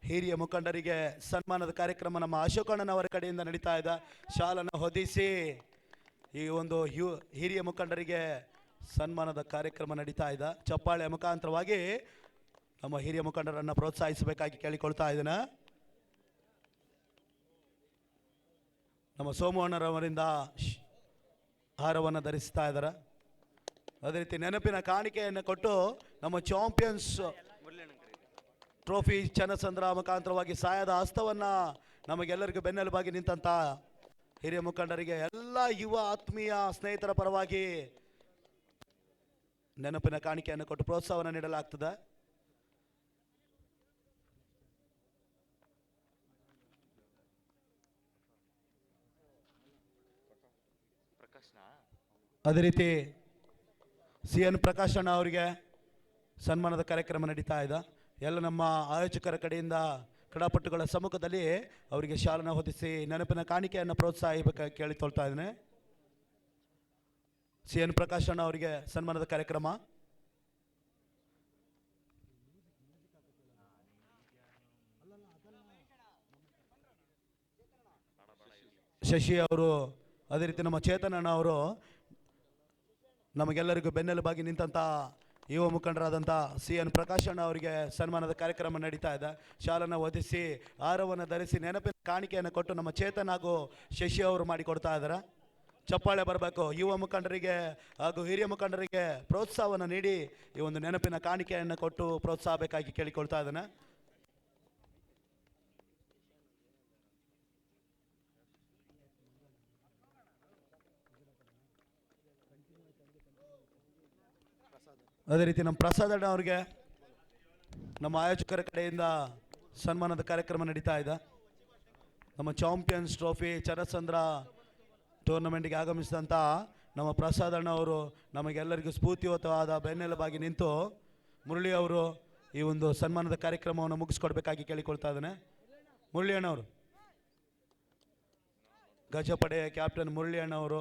ಹಿರಿಯ ಮುಖಂಡರಿಗೆ ಸನ್ಮಾನದ ಕಾರ್ಯಕ್ರಮ ನಮ್ಮ ಅಶೋಕಣ್ಣನವರ ಕಡೆಯಿಂದ ನಡೀತಾ ಇದೆ. ಶಾಲನ್ನು ಹೊದಿಸಿ ಈ ಒಂದು ಹಿರಿಯ ಮುಖಂಡರಿಗೆ ಸನ್ಮಾನದ ಕಾರ್ಯಕ್ರಮ ನಡೀತಾ ಇದೆ. ಚಪ್ಪಾಳೆ ಮುಖಾಂತರವಾಗಿ ನಮ್ಮ ಹಿರಿಯ ಮುಖಂಡರನ್ನು ಪ್ರೋತ್ಸಾಹಿಸಬೇಕಾಗಿ ಕೇಳಿಕೊಳ್ತಾ ಇದ್ದೇನೆ. ನಮ್ಮ ಸೋಮಣ್ಣರವರಿಂದ ಹಾರವನ್ನು ಧರಿಸ್ತಾ ಇದ್ದಾರೆ. ಅದೇ ರೀತಿ ನೆನಪಿನ ಕಾಣಿಕೆಯನ್ನು ಕೊಟ್ಟು ನಮ್ಮ ಚಾಂಪಿಯನ್ಸ್ ಟ್ರೋಫಿ ಚನ್ನಸಂದ್ರ ಮುಖಾಂತರವಾಗಿ ಸಹಾಯದ ಹಸ್ತವನ್ನ ನಮಗೆಲ್ಲರಿಗೂ ಬೆನ್ನೆಲುಬಾಗಿ ನಿಂತ ಹಿರಿಯ ಮುಖಂಡರಿಗೆ ಎಲ್ಲ ಯುವ ಆತ್ಮೀಯ ಸ್ನೇಹಿತರ ಪರವಾಗಿ ನೆನಪಿನ ಕಾಣಿಕೆಯನ್ನು ಕೊಟ್ಟು ಪ್ರೋತ್ಸಾಹವನ್ನು ನೀಡಲಾಗ್ತದೆ. ಅದೇ ರೀತಿ CN ಪ್ರಕಾಶ್ ಅಣ್ಣ ಅವರಿಗೆ ಸನ್ಮಾನದ ಕಾರ್ಯಕ್ರಮ ನಡೀತಾ ಇದೆ. ಎಲ್ಲ ನಮ್ಮ ಆಯೋಜಕರ ಕಡೆಯಿಂದ ಕ್ರೀಡಾಪಟುಗಳ ಸಮ್ಮುಖದಲ್ಲಿ ಅವರಿಗೆ ಶಾಲನ ಹೊದಿಸಿ ನೆನಪಿನ ಕಾಣಿಕೆಯನ್ನು ಪ್ರೋತ್ಸಾಹಿಸಬೇಕಾಗಿ ಕೇಳಿಕೊಳ್ತಾ ಇದ್ದೇನೆ. CN ಪ್ರಕಾಶ್ ಅಣ್ಣ ಅವರಿಗೆ ಸನ್ಮಾನದ ಕಾರ್ಯಕ್ರಮ. ಶಶಿ ಅವರು, ಅದೇ ರೀತಿ ನಮ್ಮ ಚೇತನ್ ಅಣ್ಣ ಅವರು ನಮಗೆಲ್ಲರಿಗೂ ಬೆನ್ನೆಲುಬಾಗಿ ನಿಂತ ಯುವ ಮುಖಂಡರಾದಂಥ CN ಪ್ರಕಾಶ್ ಅಣ್ಣ ಅವರಿಗೆ ಸನ್ಮಾನದ ಕಾರ್ಯಕ್ರಮ ನಡೀತಾ ಇದೆ. ಶಾಲನ್ನು ಹೊದಿಸಿ ಹಾರವನ್ನು ಧರಿಸಿ ನೆನಪಿನ ಕಾಣಿಕೆಯನ್ನು ಕೊಟ್ಟು ನಮ್ಮ ಚೇತನ್ ಹಾಗೂ ಶಶಿ ಅವರು ಮಾಡಿಕೊಡ್ತಾ ಇದ್ದಾರೆ. ಚಪ್ಪಾಳೆ ಬರಬೇಕು. ಯುವ ಮುಖಂಡರಿಗೆ ಹಾಗೂ ಹಿರಿಯ ಮುಖಂಡರಿಗೆ ಪ್ರೋತ್ಸಾಹವನ್ನು ನೀಡಿ ಈ ಒಂದು ನೆನಪಿನ ಕಾಣಿಕೆಯನ್ನು ಕೊಟ್ಟು ಪ್ರೋತ್ಸಾಹ ಬೇಕಾಗಿ ಕೇಳಿಕೊಳ್ತಾ ಇದ್ದಾನೆ. ಅದೇ ರೀತಿ ನಮ್ಮ ಪ್ರಸಾದ್ ಅಣ್ಣ ಅವರಿಗೆ ನಮ್ಮ ಆಯೋಜಕರ ಕಡೆಯಿಂದ ಸನ್ಮಾನದ ಕಾರ್ಯಕ್ರಮ ನಡೀತಾ ಇದೆ. ನಮ್ಮ ಚಾಂಪಿಯನ್ಸ್ ಟ್ರೋಫಿ ಚನ್ನಸಂದ್ರ ಟೂರ್ನಮೆಂಟ್ಗೆ ಆಗಮಿಸಿದಂಥ ನಮ್ಮ ಪ್ರಸಾದ್ ಅಣ್ಣ ಅವರು ನಮಗೆಲ್ಲರಿಗೂ ಸ್ಫೂರ್ತಿಯುತವಾದ ಬೆನ್ನೆಲುಬಾಗಿ ನಿಂತು ಮುರಳಿ ಅವರು ಈ ಒಂದು ಸನ್ಮಾನದ ಕಾರ್ಯಕ್ರಮವನ್ನು ಮುಗಿಸ್ಕೊಡ್ಬೇಕಾಗಿ ಕೇಳಿಕೊಳ್ತಾ ಇದ್ದಾನೆ. ಮುರಳಿ ಅಣ್ಣವರು, ಗಜಪಡೆಯ ಕ್ಯಾಪ್ಟನ್ ಮುರಳಿ ಅಣ್ಣವರು,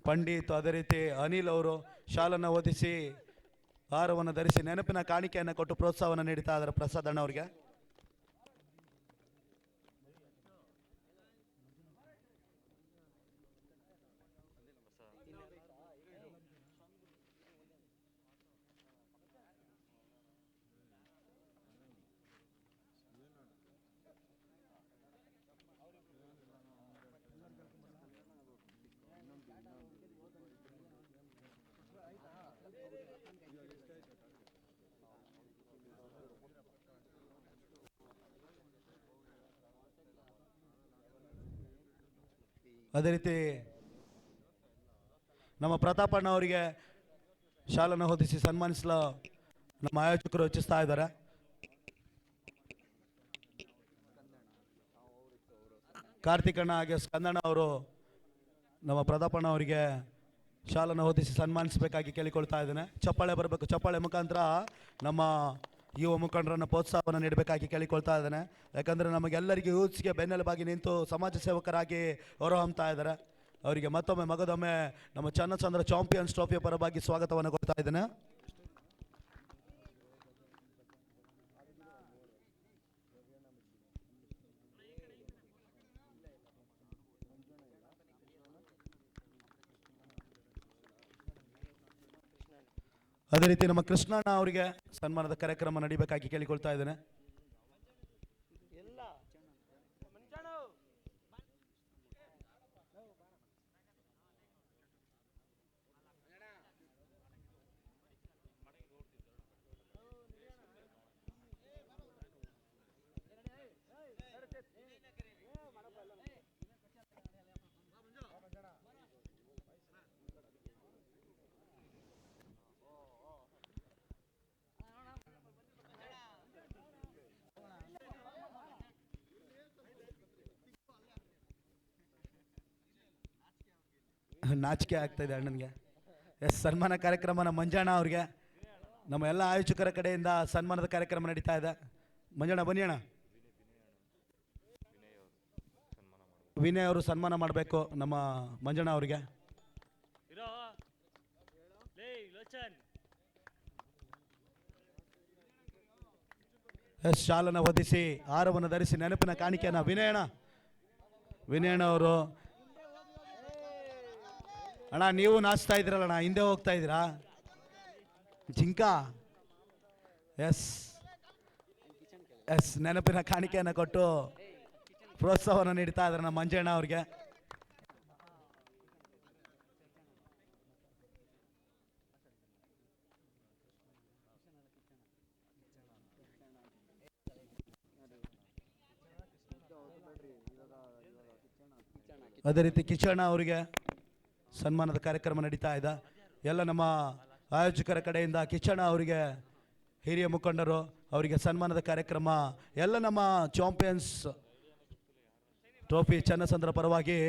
ಪಂಡಿತ್, ಅದೇ ರೀತಿ ಅನಿಲ್ ಅವರು ಶಾಲನ್ನು ಓದಿಸಿ ಹಾರವನ್ನು ಧರಿಸಿ ನೆನಪಿನ ಕಾಣಿಕೆಯನ್ನು ಕೊಟ್ಟು ಪ್ರೋತ್ಸಾಹವನ್ನು ನೀಡ್ತಾ ಇದ್ದಾರೆ ಪ್ರಸಾದ್ ಅಣ್ಣ ಅವರಿಗೆ. ಅದೇ ರೀತಿ ನಮ್ಮ ಪ್ರತಾಪಣ್ಣ ಅವರಿಗೆ ಶಾಲನ್ನು ಹೊದಿಸಿ ಸನ್ಮಾನಿಸಲು ನಮ್ಮ ಆಯೋಜಕರು ಯೋಚಿಸ್ತಾ ಇದ್ದಾರೆ. ಕಾರ್ತಿಕಣ್ಣ ಹಾಗೆ ಸ್ಕಂದಣ್ಣ ಅವರು ನಮ್ಮ ಪ್ರತಾಪಣ್ಣ ಅವರಿಗೆ ಶಾಲನ್ನು ಹೊದಿಸಿ ಸನ್ಮಾನಿಸಬೇಕಾಗಿ ಕೇಳಿಕೊಳ್ತಾ ಇದ್ದೇನೆ. ಚಪ್ಪಾಳೆ ಬರಬೇಕು. ಚಪ್ಪಾಳೆ ಮುಖಾಂತರ ನಮ್ಮ ಯುವ ಮುಖಂಡರನ್ನು ಪ್ರೋತ್ಸಾಹವನ್ನು ನೀಡಬೇಕಾಗಿ ಕೇಳಿಕೊಳ್ತಾ ಇದ್ದೇನೆ. ಯಾಕಂದರೆ ನಮಗೆಲ್ಲರಿಗೂ ಯೂತ್ಸ್ಗೆ ಬೆನ್ನೆಲುಬಾಗಿ ನಿಂತು ಸಮಾಜ ಸೇವಕರಾಗಿ ಹೊರಹೊಮ್ತಾ ಇದ್ದಾರೆ. ಅವರಿಗೆ ಮತ್ತೊಮ್ಮೆ ಮಗದೊಮ್ಮೆ ನಮ್ಮ ಚನ್ನಚಂದ್ರ ಚಾಂಪಿಯನ್ಸ್ ಟ್ರೋಫಿಯ ಪರವಾಗಿ ಸ್ವಾಗತವನ್ನು ಕೊಡ್ತಾ ಇದ್ದೇನೆ. ಅದೇ ರೀತಿ ನಮ್ಮ ಕೃಷ್ಣಣ್ಣ ಅವರಿಗೆ ಸನ್ಮಾನದ ಕಾರ್ಯಕ್ರಮ ನಡೀಬೇಕಾಗಿ ಕೇಳಿಕೊಳ್ತಾ ಇದ್ದೇನೆ. ನಾಚಿಕೆ ಆಗ್ತಾ ಇದೆ ಅಣ್ಣನಿಗೆ. ಎಸ್, ಸನ್ಮಾನ ಕಾರ್ಯಕ್ರಮ ನಮ್ಮ ಮಂಜಣ್ಣ ಅವ್ರಿಗೆ ನಮ್ಮ ಎಲ್ಲ ಆಯೋಜಕರ ಕಡೆಯಿಂದ ಸನ್ಮಾನದ ಕಾರ್ಯಕ್ರಮ ನಡೀತಾ ಇದೆ. ಮಂಜಣ್ಣ ಬನ್ನಿ ಅಣ್ಣ. ವಿನಯ್ ಅವರು ಸನ್ಮಾನ ಮಾಡಬೇಕು ನಮ್ಮ ಮಂಜಣ್ಣ ಅವರಿಗೆ. ಎಸ್, ಶಾಲನ್ನು ಹೊದಿಸಿ ಹಾರವನ್ನು ಧರಿಸಿ ನೆನಪಿನ ಕಾಣಿಕೆಯನ್ನು ವಿನಯಣ್ಣ ಅವರು. ಅಣ್ಣ ನೀವು ನಾಚ್ತಾ ಇದ್ದೀರಲ್ಲ ಅಣ್ಣ, ಹಿಂದೆ ಹೋಗ್ತಾ ಇದ್ದೀರಾ ಜಿಂಕ. ಎಸ್ ಎಸ್, ನೆನಪಿನ ಕಾಣಿಕೆಯನ್ನು ಕೊಟ್ಟು ಪ್ರೋತ್ಸಾಹವನ್ನು ನೀಡ್ತಾ ಇದ್ದಾರೆ ನಮ್ಮ ಮಂಜಣ್ಣ ಅವ್ರಿಗೆ. ಅದೇ ರೀತಿ ಕಿಚಣ್ಣ ಅವರಿಗೆ ಸನ್ಮಾನದ ಕಾರ್ಯಕ್ರಮ ನಡೀತಾ ಇದೆ. ಎಲ್ಲ ನಮ್ಮ ಆಯೋಜಕರ ಕಡೆಯಿಂದ ಕಿಚಣ್ಣ ಅವರಿಗೆ, ಹಿರಿಯ ಮುಖಂಡರು ಅವರಿಗೆ ಸನ್ಮಾನದ ಕಾರ್ಯಕ್ರಮ, ಎಲ್ಲ ನಮ್ಮ ಚಾಂಪಿಯನ್ಸ್ ಟ್ರೋಫಿ ಚನ್ನಸಂದ್ರ ಪರವಾಗಿ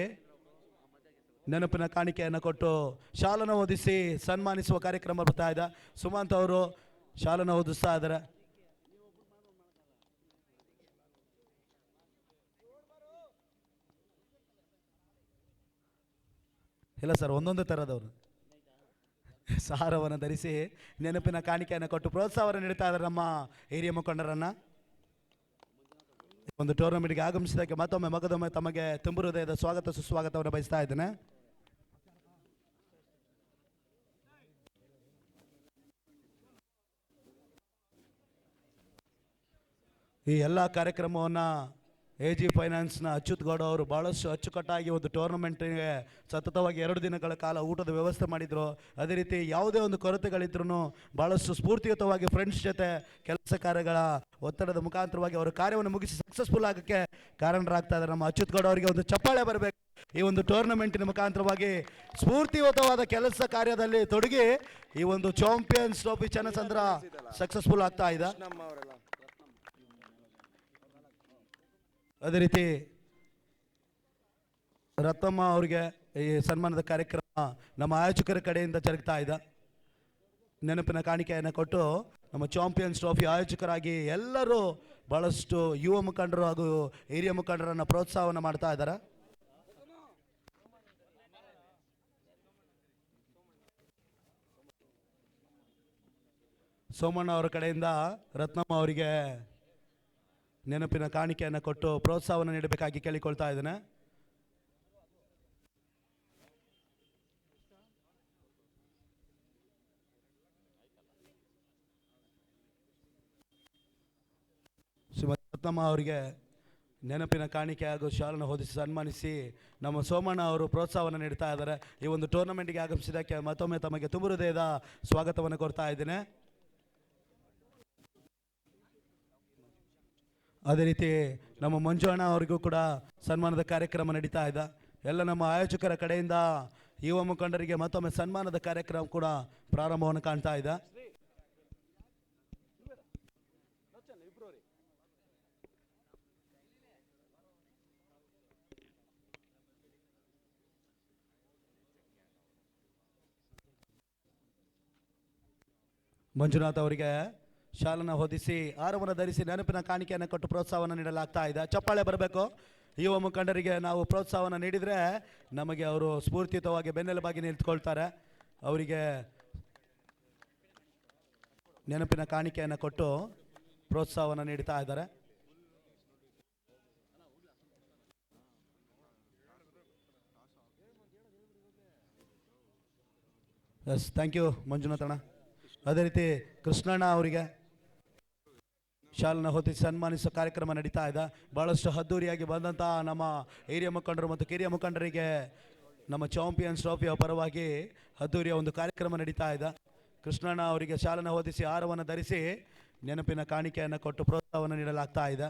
ನೆನಪಿನ ಕಾಣಿಕೆಯನ್ನು ಕೊಟ್ಟು ಶಾಲನ್ನು ಓದಿಸಿ ಸನ್ಮಾನಿಸುವ ಕಾರ್ಯಕ್ರಮ ಬರ್ತಾ ಇದೆ. ಸುಮಂತ್ ಅವರು ಶಾಲನ್ನು ಓದಿಸ್ತಾ ಇದ್ದಾರೆ. ಇಲ್ಲ ಸರ್, ಒಂದೊಂದು ಥರದವರು ಸಾರವನ್ನು ಧರಿಸಿ ನೆನಪಿನ ಕಾಣಿಕೆಯನ್ನು ಕೊಟ್ಟು ಪ್ರೋತ್ಸಾಹವನ್ನು ನೀಡ್ತಾ ಇದ್ದಾರೆ ನಮ್ಮ ಹಿರಿಯ ಮುಖಂಡರನ್ನು. ಒಂದು ಟೂರ್ನಮೆಂಟ್ಗೆ ಆಗಮಿಸಿದ್ದಕ್ಕೆ ಮತ್ತೊಮ್ಮೆ ತಮಗೆ ತುಂಬು ಹೃದಯದ ಸ್ವಾಗತ ಸುಸ್ವಾಗತವನ್ನು ಬಯಸ್ತಾ ಇದ್ದೇನೆ. ಈ ಎಲ್ಲ ಕಾರ್ಯಕ್ರಮವನ್ನು AG ಫೈನಾನ್ಸ್ನ ಅಚ್ಯುತ್ ಗೌಡ ಅವರು ಭಾಳಷ್ಟು ಅಚ್ಚುಕಟ್ಟಾಗಿ ಒಂದು ಟೂರ್ನಮೆಂಟಿಗೆ ಸತತವಾಗಿ 2 ದಿನಗಳ ಕಾಲ ಊಟದ ವ್ಯವಸ್ಥೆ ಮಾಡಿದರು. ಅದೇ ರೀತಿ ಯಾವುದೇ ಒಂದು ಕೊರತೆಗಳಿದ್ರೂ ಭಾಳಷ್ಟು ಸ್ಫೂರ್ತಿಯುತವಾಗಿ ಫ್ರೆಂಡ್ಸ್ ಜೊತೆ ಕೆಲಸ ಕಾರ್ಯಗಳ ಒತ್ತಡದ ಮುಖಾಂತರವಾಗಿ ಅವರ ಕಾರ್ಯವನ್ನು ಮುಗಿಸಿ ಸಕ್ಸಸ್ಫುಲ್ ಆಗೋಕ್ಕೆ ಕಾರಣರಾಗ್ತಾ ಇದ್ದಾರೆ. ನಮ್ಮ ಅಚ್ಯುತ್ ಗೌಡ ಅವರಿಗೆ ಒಂದು ಚಪ್ಪಾಳೆ ಬರಬೇಕು. ಈ ಒಂದು ಟೂರ್ನಮೆಂಟಿನ ಮುಖಾಂತರವಾಗಿ ಸ್ಫೂರ್ತಿಯುತವಾದ ಕೆಲಸ ಕಾರ್ಯದಲ್ಲಿ ತೊಡಗಿ ಈ ಒಂದು ಚಾಂಪಿಯನ್ಸ್ ಟ್ರೋಫಿ ಚನ್ನಸಂದ್ರ ಸಕ್ಸಸ್ಫುಲ್ ಆಗ್ತಾ ಇದೆ. ಅದೇ ರೀತಿ ರತ್ನಮ್ಮ ಅವರಿಗೆ ಈ ಸನ್ಮಾನದ ಕಾರ್ಯಕ್ರಮ ನಮ್ಮ ಆಯೋಜಕರ ಕಡೆಯಿಂದ ಜರುಗ್ತಾ ಇದೆ. ನೆನಪಿನ ಕಾಣಿಕೆಯನ್ನು ಕೊಟ್ಟು ನಮ್ಮ ಚಾಂಪಿಯನ್ಸ್ ಟ್ರೋಫಿ ಆಯೋಜಕರಾಗಿ ಎಲ್ಲರೂ ಭಾಳಷ್ಟು ಯುವ ಮುಖಂಡರು ಹಾಗೂ ಹಿರಿಯ ಮುಖಂಡರನ್ನು ಪ್ರೋತ್ಸಾಹವನ್ನು ಮಾಡ್ತಾ ಇದ್ದಾರೆ. ಸೋಮಣ್ಣ ಅವರ ಕಡೆಯಿಂದ ರತ್ನಮ್ಮ ಅವರಿಗೆ ನೆನಪಿನ ಕಾಣಿಕೆಯನ್ನು ಕೊಟ್ಟು ಪ್ರೋತ್ಸಾಹವನ್ನು ನೀಡಬೇಕಾಗಿ ಕೇಳಿಕೊಳ್ತಾ ಇದ್ದೇನೆ. ಶ್ರೀಮತಿ ರತ್ನಮ್ಮ ಅವರಿಗೆ ನೆನಪಿನ ಕಾಣಿಕೆ ಹಾಗೂ ಶಾಲನ್ನು ಹೊದಿಸಿ ಸನ್ಮಾನಿಸಿ ನಮ್ಮ ಸೋಮಣ್ಣ ಅವರು ಪ್ರೋತ್ಸಾಹವನ್ನು ನೀಡ್ತಾ ಇದ್ದಾರೆ. ಈ ಒಂದು ಟೂರ್ನಮೆಂಟ್ಗೆ ಆಗಮಿಸಿದ್ದಕ್ಕೆ ಮತ್ತೊಮ್ಮೆ ತಮಗೆ ತುಂಬು ಹೃದಯದ ಸ್ವಾಗತವನ್ನು ಕೊಡ್ತಾ ಇದ್ದೇನೆ. ಅದೇ ರೀತಿ ನಮ್ಮ ಮಂಜು ಅಣ್ಣ ಅವರಿಗೂ ಕೂಡ ಸನ್ಮಾನದ ಕಾರ್ಯಕ್ರಮ ನಡೀತಾ ಇದೆ. ಎಲ್ಲ ನಮ್ಮ ಆಯೋಜಕರ ಕಡೆಯಿಂದ ಯುವ ಮುಖಂಡರಿಗೆ ಮತ್ತೊಮ್ಮೆ ಸನ್ಮಾನದ ಕಾರ್ಯಕ್ರಮ ಕೂಡ ಪ್ರಾರಂಭವನ್ನು ಕಾಣ್ತಾ ಇದೆ. ಮಂಜುನಾಥ್ ಅವರಿಗೆ ಶಾಲನ್ನು ಹೊದಿಸಿ ಹಾರವನ್ನು ಧರಿಸಿ ನೆನಪಿನ ಕಾಣಿಕೆಯನ್ನು ಕೊಟ್ಟು ಪ್ರೋತ್ಸಾಹವನ್ನು ನೀಡಲಾಗ್ತಾ ಇದೆ. ಚಪ್ಪಾಳೆ ಬರಬೇಕು. ಯುವ ಮುಖಂಡರಿಗೆ ನಾವು ಪ್ರೋತ್ಸಾಹವನ್ನು ನೀಡಿದರೆ ನಮಗೆ ಅವರು ಸ್ಫೂರ್ತಿಯುತವಾಗಿ ಬೆನ್ನೆಲುಬಾಗಿ ನಿಂತ್ಕೊಳ್ತಾರೆ. ಅವರಿಗೆ ನೆನಪಿನ ಕಾಣಿಕೆಯನ್ನು ಕೊಟ್ಟು ಪ್ರೋತ್ಸಾಹವನ್ನು ನೀಡ್ತಾ ಇದ್ದಾರೆ. ಎಸ್, ಥ್ಯಾಂಕ್ ಯು ಮಂಜುನಾಥ್ ಅಣ್ಣ. ಅದೇ ರೀತಿ ಕೃಷ್ಣಣ್ಣ ಅವರಿಗೆ ಶಾಲನ್ನು ಹೊತ್ತಿಸಿ ಸನ್ಮಾನಿಸುವ ಕಾರ್ಯಕ್ರಮ ನಡೀತಾ ಇದೆ. ಭಾಳಷ್ಟು ಅದ್ದೂರಿಯಾಗಿ ಬಂದಂಥ ನಮ್ಮ ಹಿರಿಯ ಮುಖಂಡರು ಮತ್ತು ಕಿರಿಯ ಮುಖಂಡರಿಗೆ ನಮ್ಮ ಚಾಂಪಿಯನ್ಸ್ ಟ್ರೋಫಿಯ ಪರವಾಗಿ ಅದ್ದೂರಿಯ ಒಂದು ಕಾರ್ಯಕ್ರಮ ನಡೀತಾ ಇದೆ. ಕೃಷ್ಣಣ್ಣ ಅವರಿಗೆ ಶಾಲನ್ನು ಹೊದಿಸಿ ಹಾರವನ್ನು ಧರಿಸಿ ನೆನಪಿನ ಕಾಣಿಕೆಯನ್ನು ಕೊಟ್ಟು ಪ್ರೋತ್ಸಾಹವನ್ನು ನೀಡಲಾಗ್ತಾ ಇದೆ.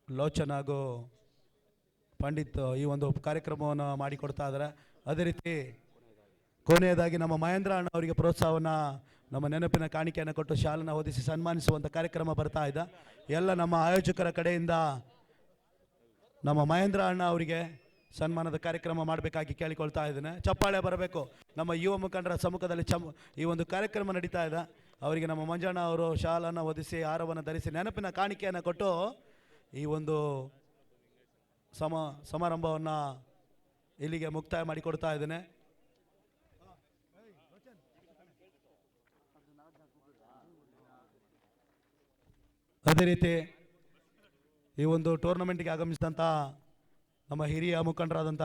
ಲೋಚನ್ ಹಾಗೂ ಪಂಡಿತ್ ಈ ಒಂದು ಕಾರ್ಯಕ್ರಮವನ್ನು ಮಾಡಿಕೊಡ್ತಾ ಇದ್ದಾರೆ. ಅದೇ ರೀತಿ ಕೊನೆಯದಾಗಿ ನಮ್ಮ ಮಹೇಂದ್ರ ಅಣ್ಣ ಅವರಿಗೆ ಪ್ರೋತ್ಸಾಹವನ್ನು ನಮ್ಮ ನೆನಪಿನ ಕಾಣಿಕೆಯನ್ನು ಕೊಟ್ಟು ಶಾಲನ್ನು ಹೊದಿಸಿ ಸನ್ಮಾನಿಸುವಂಥ ಕಾರ್ಯಕ್ರಮ ಬರ್ತಾ ಇದೆ. ಎಲ್ಲ ನಮ್ಮ ಆಯೋಜಕರ ಕಡೆಯಿಂದ ನಮ್ಮ ಮಹೇಂದ್ರ ಅಣ್ಣ ಅವರಿಗೆ ಸನ್ಮಾನದ ಕಾರ್ಯಕ್ರಮ ಮಾಡಬೇಕಾಗಿ ಕೇಳಿಕೊಳ್ತಾ ಇದ್ದೇನೆ. ಚಪ್ಪಾಳೆ ಬರಬೇಕು. ನಮ್ಮ ಯುವ ಮುಖಂಡರ ಸಮ್ಮುಖದಲ್ಲಿ ಈ ಒಂದು ಕಾರ್ಯಕ್ರಮ ನಡೀತಾ ಇದೆ. ಅವರಿಗೆ ನಮ್ಮ ಮಂಜಣ್ಣ ಅವರು ಶಾಲನ್ನು ಹೊದಿಸಿ ಹಾರವನ್ನು ಧರಿಸಿ ನೆನಪಿನ ಕಾಣಿಕೆಯನ್ನು ಕೊಟ್ಟು ಈ ಒಂದು ಸಮಾರಂಭವನ್ನು ಇಲ್ಲಿಗೆ ಮುಕ್ತಾಯ ಮಾಡಿಕೊಡ್ತಾ ಇದ್ದೇನೆ. ಅದೇ ರೀತಿ ಈ ಒಂದು ಟೂರ್ನಮೆಂಟ್ಗೆ ಆಗಮಿಸಿದಂಥ ನಮ್ಮ ಹಿರಿಯ ಮುಖಂಡರಾದಂಥ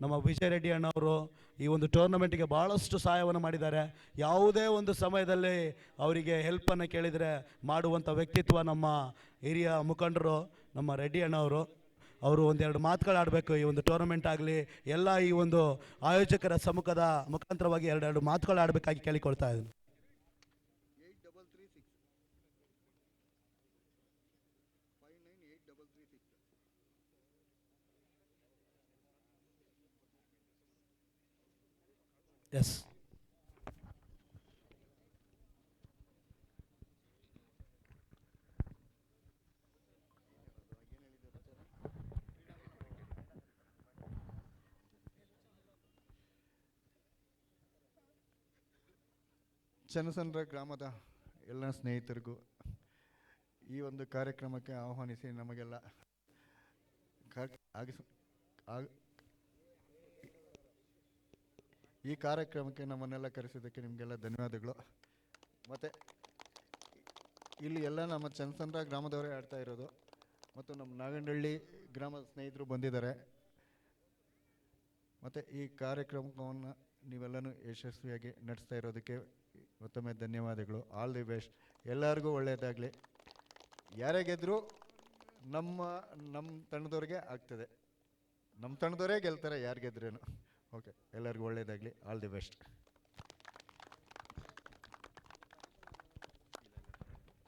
ನಮ್ಮ ವಿಜಯ್ ರೆಡ್ಡಿ ಅಣ್ಣವರು ಈ ಒಂದು ಟೂರ್ನಮೆಂಟಿಗೆ ಭಾಳಷ್ಟು ಸಹಾಯವನ್ನು ಮಾಡಿದ್ದಾರೆ. ಯಾವುದೇ ಒಂದು ಸಮಯದಲ್ಲಿ ಅವರಿಗೆ ಹೆಲ್ಪನ್ನು ಕೇಳಿದರೆ ಮಾಡುವಂಥ ವ್ಯಕ್ತಿತ್ವ ನಮ್ಮ ಹಿರಿಯ ಮುಖಂಡರು ನಮ್ಮ ರೆಡ್ಡಿ ಅಣ್ಣವರು. ಅವರು ಒಂದೆರಡು ಮಾತುಗಳಾಡಬೇಕು. ಈ ಒಂದು ಟೂರ್ನಮೆಂಟ್ ಆಗಲಿ ಎಲ್ಲ ಈ ಒಂದು ಆಯೋಜಕರ ಮುಖಾಂತರವಾಗಿ ಎರಡೆರಡು ಮಾತುಗಳಾಡಬೇಕಾಗಿ ಕೇಳಿಕೊಳ್ತಾ ಇದ್ದೀನಿ. ಎಸ್. ಚನ್ನಸಂದ್ರ ಗ್ರಾಮದ ಎಲ್ಲ ಸ್ನೇಹಿತರಿಗೂ ಈ ಒಂದು ಕಾರ್ಯಕ್ರಮಕ್ಕೆ ಆಹ್ವಾನಿಸಿ ನಮಗೆಲ್ಲ ಈ ಕಾರ್ಯಕ್ರಮಕ್ಕೆ ನಮ್ಮನ್ನೆಲ್ಲ ಕರೆಸಿದ್ದಕ್ಕೆ ನಿಮಗೆಲ್ಲ ಧನ್ಯವಾದಗಳು. ಮತ್ತು ಇಲ್ಲಿ ಎಲ್ಲ ನಮ್ಮ ಚನ್ನಸಂದ್ರ ಗ್ರಾಮದವರೇ ಆಡ್ತಾ ಇರೋದು ಮತ್ತು ನಮ್ಮ ನಾಗಂಡಹಳ್ಳಿ ಗ್ರಾಮದ ಸ್ನೇಹಿತರು ಬಂದಿದ್ದಾರೆ. ಮತ್ತು ಈ ಕಾರ್ಯಕ್ರಮವನ್ನು ನೀವೆಲ್ಲನೂ ಯಶಸ್ವಿಯಾಗಿ ನಡೆಸ್ತಾ ಇರೋದಕ್ಕೆ ಮತ್ತೊಮ್ಮೆ ಧನ್ಯವಾದಗಳು. All the best. ಎಲ್ಲರಿಗೂ ಒಳ್ಳೆಯದಾಗಲಿ. ಯಾರೇ ಗೆದ್ದರೂ ನಮ್ಮ ತಂಡದವ್ರಿಗೆ ಆಗ್ತದೆ. ನಮ್ಮ ತಂಡದವರೇ ಗೆಲ್ತಾರೆ ಯಾರು ಗೆದ್ರೇನು. ಓಕೆ, ಎಲ್ಲರಿಗೂ ಒಳ್ಳೆಯದಾಗಲಿ. All the best.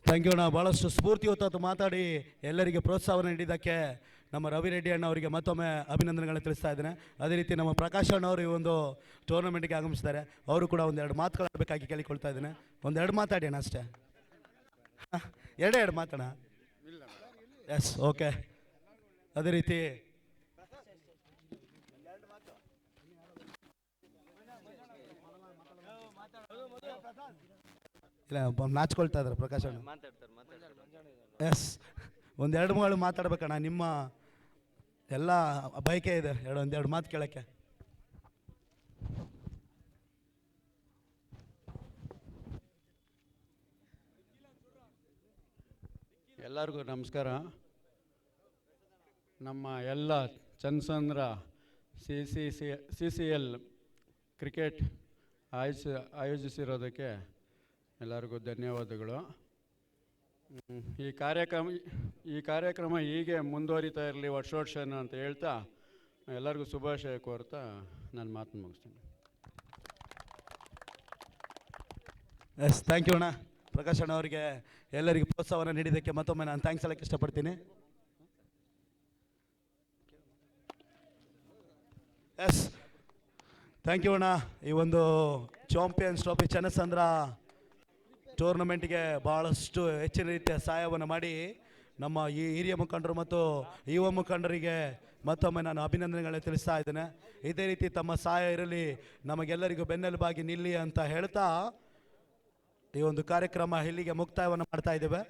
Thank you ಅಣ್ಣ. ಭಾಳಷ್ಟು ಸ್ಫೂರ್ತಿಯುತ ಮಾತಾಡಿ ಎಲ್ಲರಿಗೆ ಪ್ರೋತ್ಸಾಹವನ್ನು ನೀಡಿದ್ದಕ್ಕೆ ನಮ್ಮ ರವಿ ರೆಡ್ಡಿ ಅಣ್ಣ ಅವರಿಗೆ ಮತ್ತೊಮ್ಮೆ ಅಭಿನಂದನೆಗಳನ್ನು ತಿಳಿಸ್ತಾ ಇದ್ದೇನೆ. ಅದೇ ರೀತಿ ನಮ್ಮ ಪ್ರಕಾಶ್ ಅಣ್ಣ ಅವರು ಈ ಒಂದು ಟೂರ್ನಮೆಂಟ್ಗೆ ಆಗಮಿಸಿದ್ದಾರೆ. ಅವರು ಕೂಡ ಒಂದೆರಡು ಮಾತುಗಳಾಗಬೇಕಾಗಿ ಕೇಳಿಕೊಳ್ತಾ ಇದ್ದೇನೆ. ಒಂದೆರಡು ಮಾತಾಡಿ ಅಣ್ಣ ಅಷ್ಟೇ. ಎರಡು ಮಾತಾಡ. Yes, okay. ಅದೇ ರೀತಿ ಇಲ್ಲ, ನಾಚ್ಕೊಳ್ತಾ ಇದ್ದಾರೆ ಪ್ರಕಾಶ್ ಅಣ್ಣ. ಎಸ್, ಒಂದೆರಡು ಮೂರು ಮಾತಾಡ್ಬೇಕಣ್ಣ. ನಿಮ್ಮ ಎಲ್ಲ ಬಯಕೆ ಇದೆ ಒಂದೆರಡು ಮಾತು ಕೇಳೋಕ್ಕೆ. ಎಲ್ಲರಿಗೂ ನಮಸ್ಕಾರ. ನಮ್ಮ ಎಲ್ಲ ಚನ್ನಸಂದ್ರ CCL ಕ್ರಿಕೆಟ್ ಆಯೋಜಿಸಿರೋದಕ್ಕೆ ಎಲ್ಲರಿಗೂ ಧನ್ಯವಾದಗಳು. ಈ ಕಾರ್ಯಕ್ರಮ ಹೀಗೆ ಮುಂದುವರಿತಾ ಇರಲಿ ವರ್ಷೋತ್ಸವ ಅಂತ ಹೇಳ್ತಾ ಎಲ್ಲರಿಗೂ ಶುಭಾಶಯ ಕೋರ್ತಾ ನಾನು ಮಾತು ಮುಗಿಸ್ತೀನಿ. ಎಸ್, ಥ್ಯಾಂಕ್ ಯು ಅಣ್ಣ. ಪ್ರಕಾಶ್ ಅಣ್ಣ ಅವರಿಗೆ ಎಲ್ಲರಿಗೂ ಪ್ರೋತ್ಸಾಹವನ್ನು ನೀಡಿದ್ದಕ್ಕೆ ಮತ್ತೊಮ್ಮೆ ನಾನು ಥ್ಯಾಂಕ್ಸ್ ಹೇಳಕ್ಕೆ ಇಷ್ಟಪಡ್ತೀನಿ. ಎಸ್, ಥ್ಯಾಂಕ್ ಯು ಅಣ್ಣ. ಈ ಒಂದು ಚಾಂಪಿಯನ್ಸ್ ಟ್ರೋಫಿ ಚನ್ನಸಂದ್ರ ಟೂರ್ನಮೆಂಟ್ಗೆ ಭಾಳಷ್ಟು ಹೆಚ್ಚಿನ ರೀತಿಯ ಸಹಾಯವನ್ನು ಮಾಡಿ ನಮ್ಮ ಈ ಹಿರಿಯ ಮುಖಂಡರು ಮತ್ತು ಯುವ ಮುಖಂಡರಿಗೆ ಮತ್ತೊಮ್ಮೆ ನಾನು ಅಭಿನಂದನೆಗಳನ್ನು ತಿಳಿಸ್ತಾ ಇದ್ದೇನೆ. ಇದೇ ರೀತಿ ತಮ್ಮ ಸಹಾಯ ಇರಲಿ, ನಮಗೆಲ್ಲರಿಗೂ ಬೆನ್ನೆಲುಬಾಗಿ ನಿಲ್ಲಿ ಅಂತ ಹೇಳ್ತಾ ಈ ಒಂದು ಕಾರ್ಯಕ್ರಮ ಇಲ್ಲಿಗೆ ಮುಕ್ತಾಯವನ್ನು ಮಾಡ್ತಾ ಇದ್ದೇವೆ.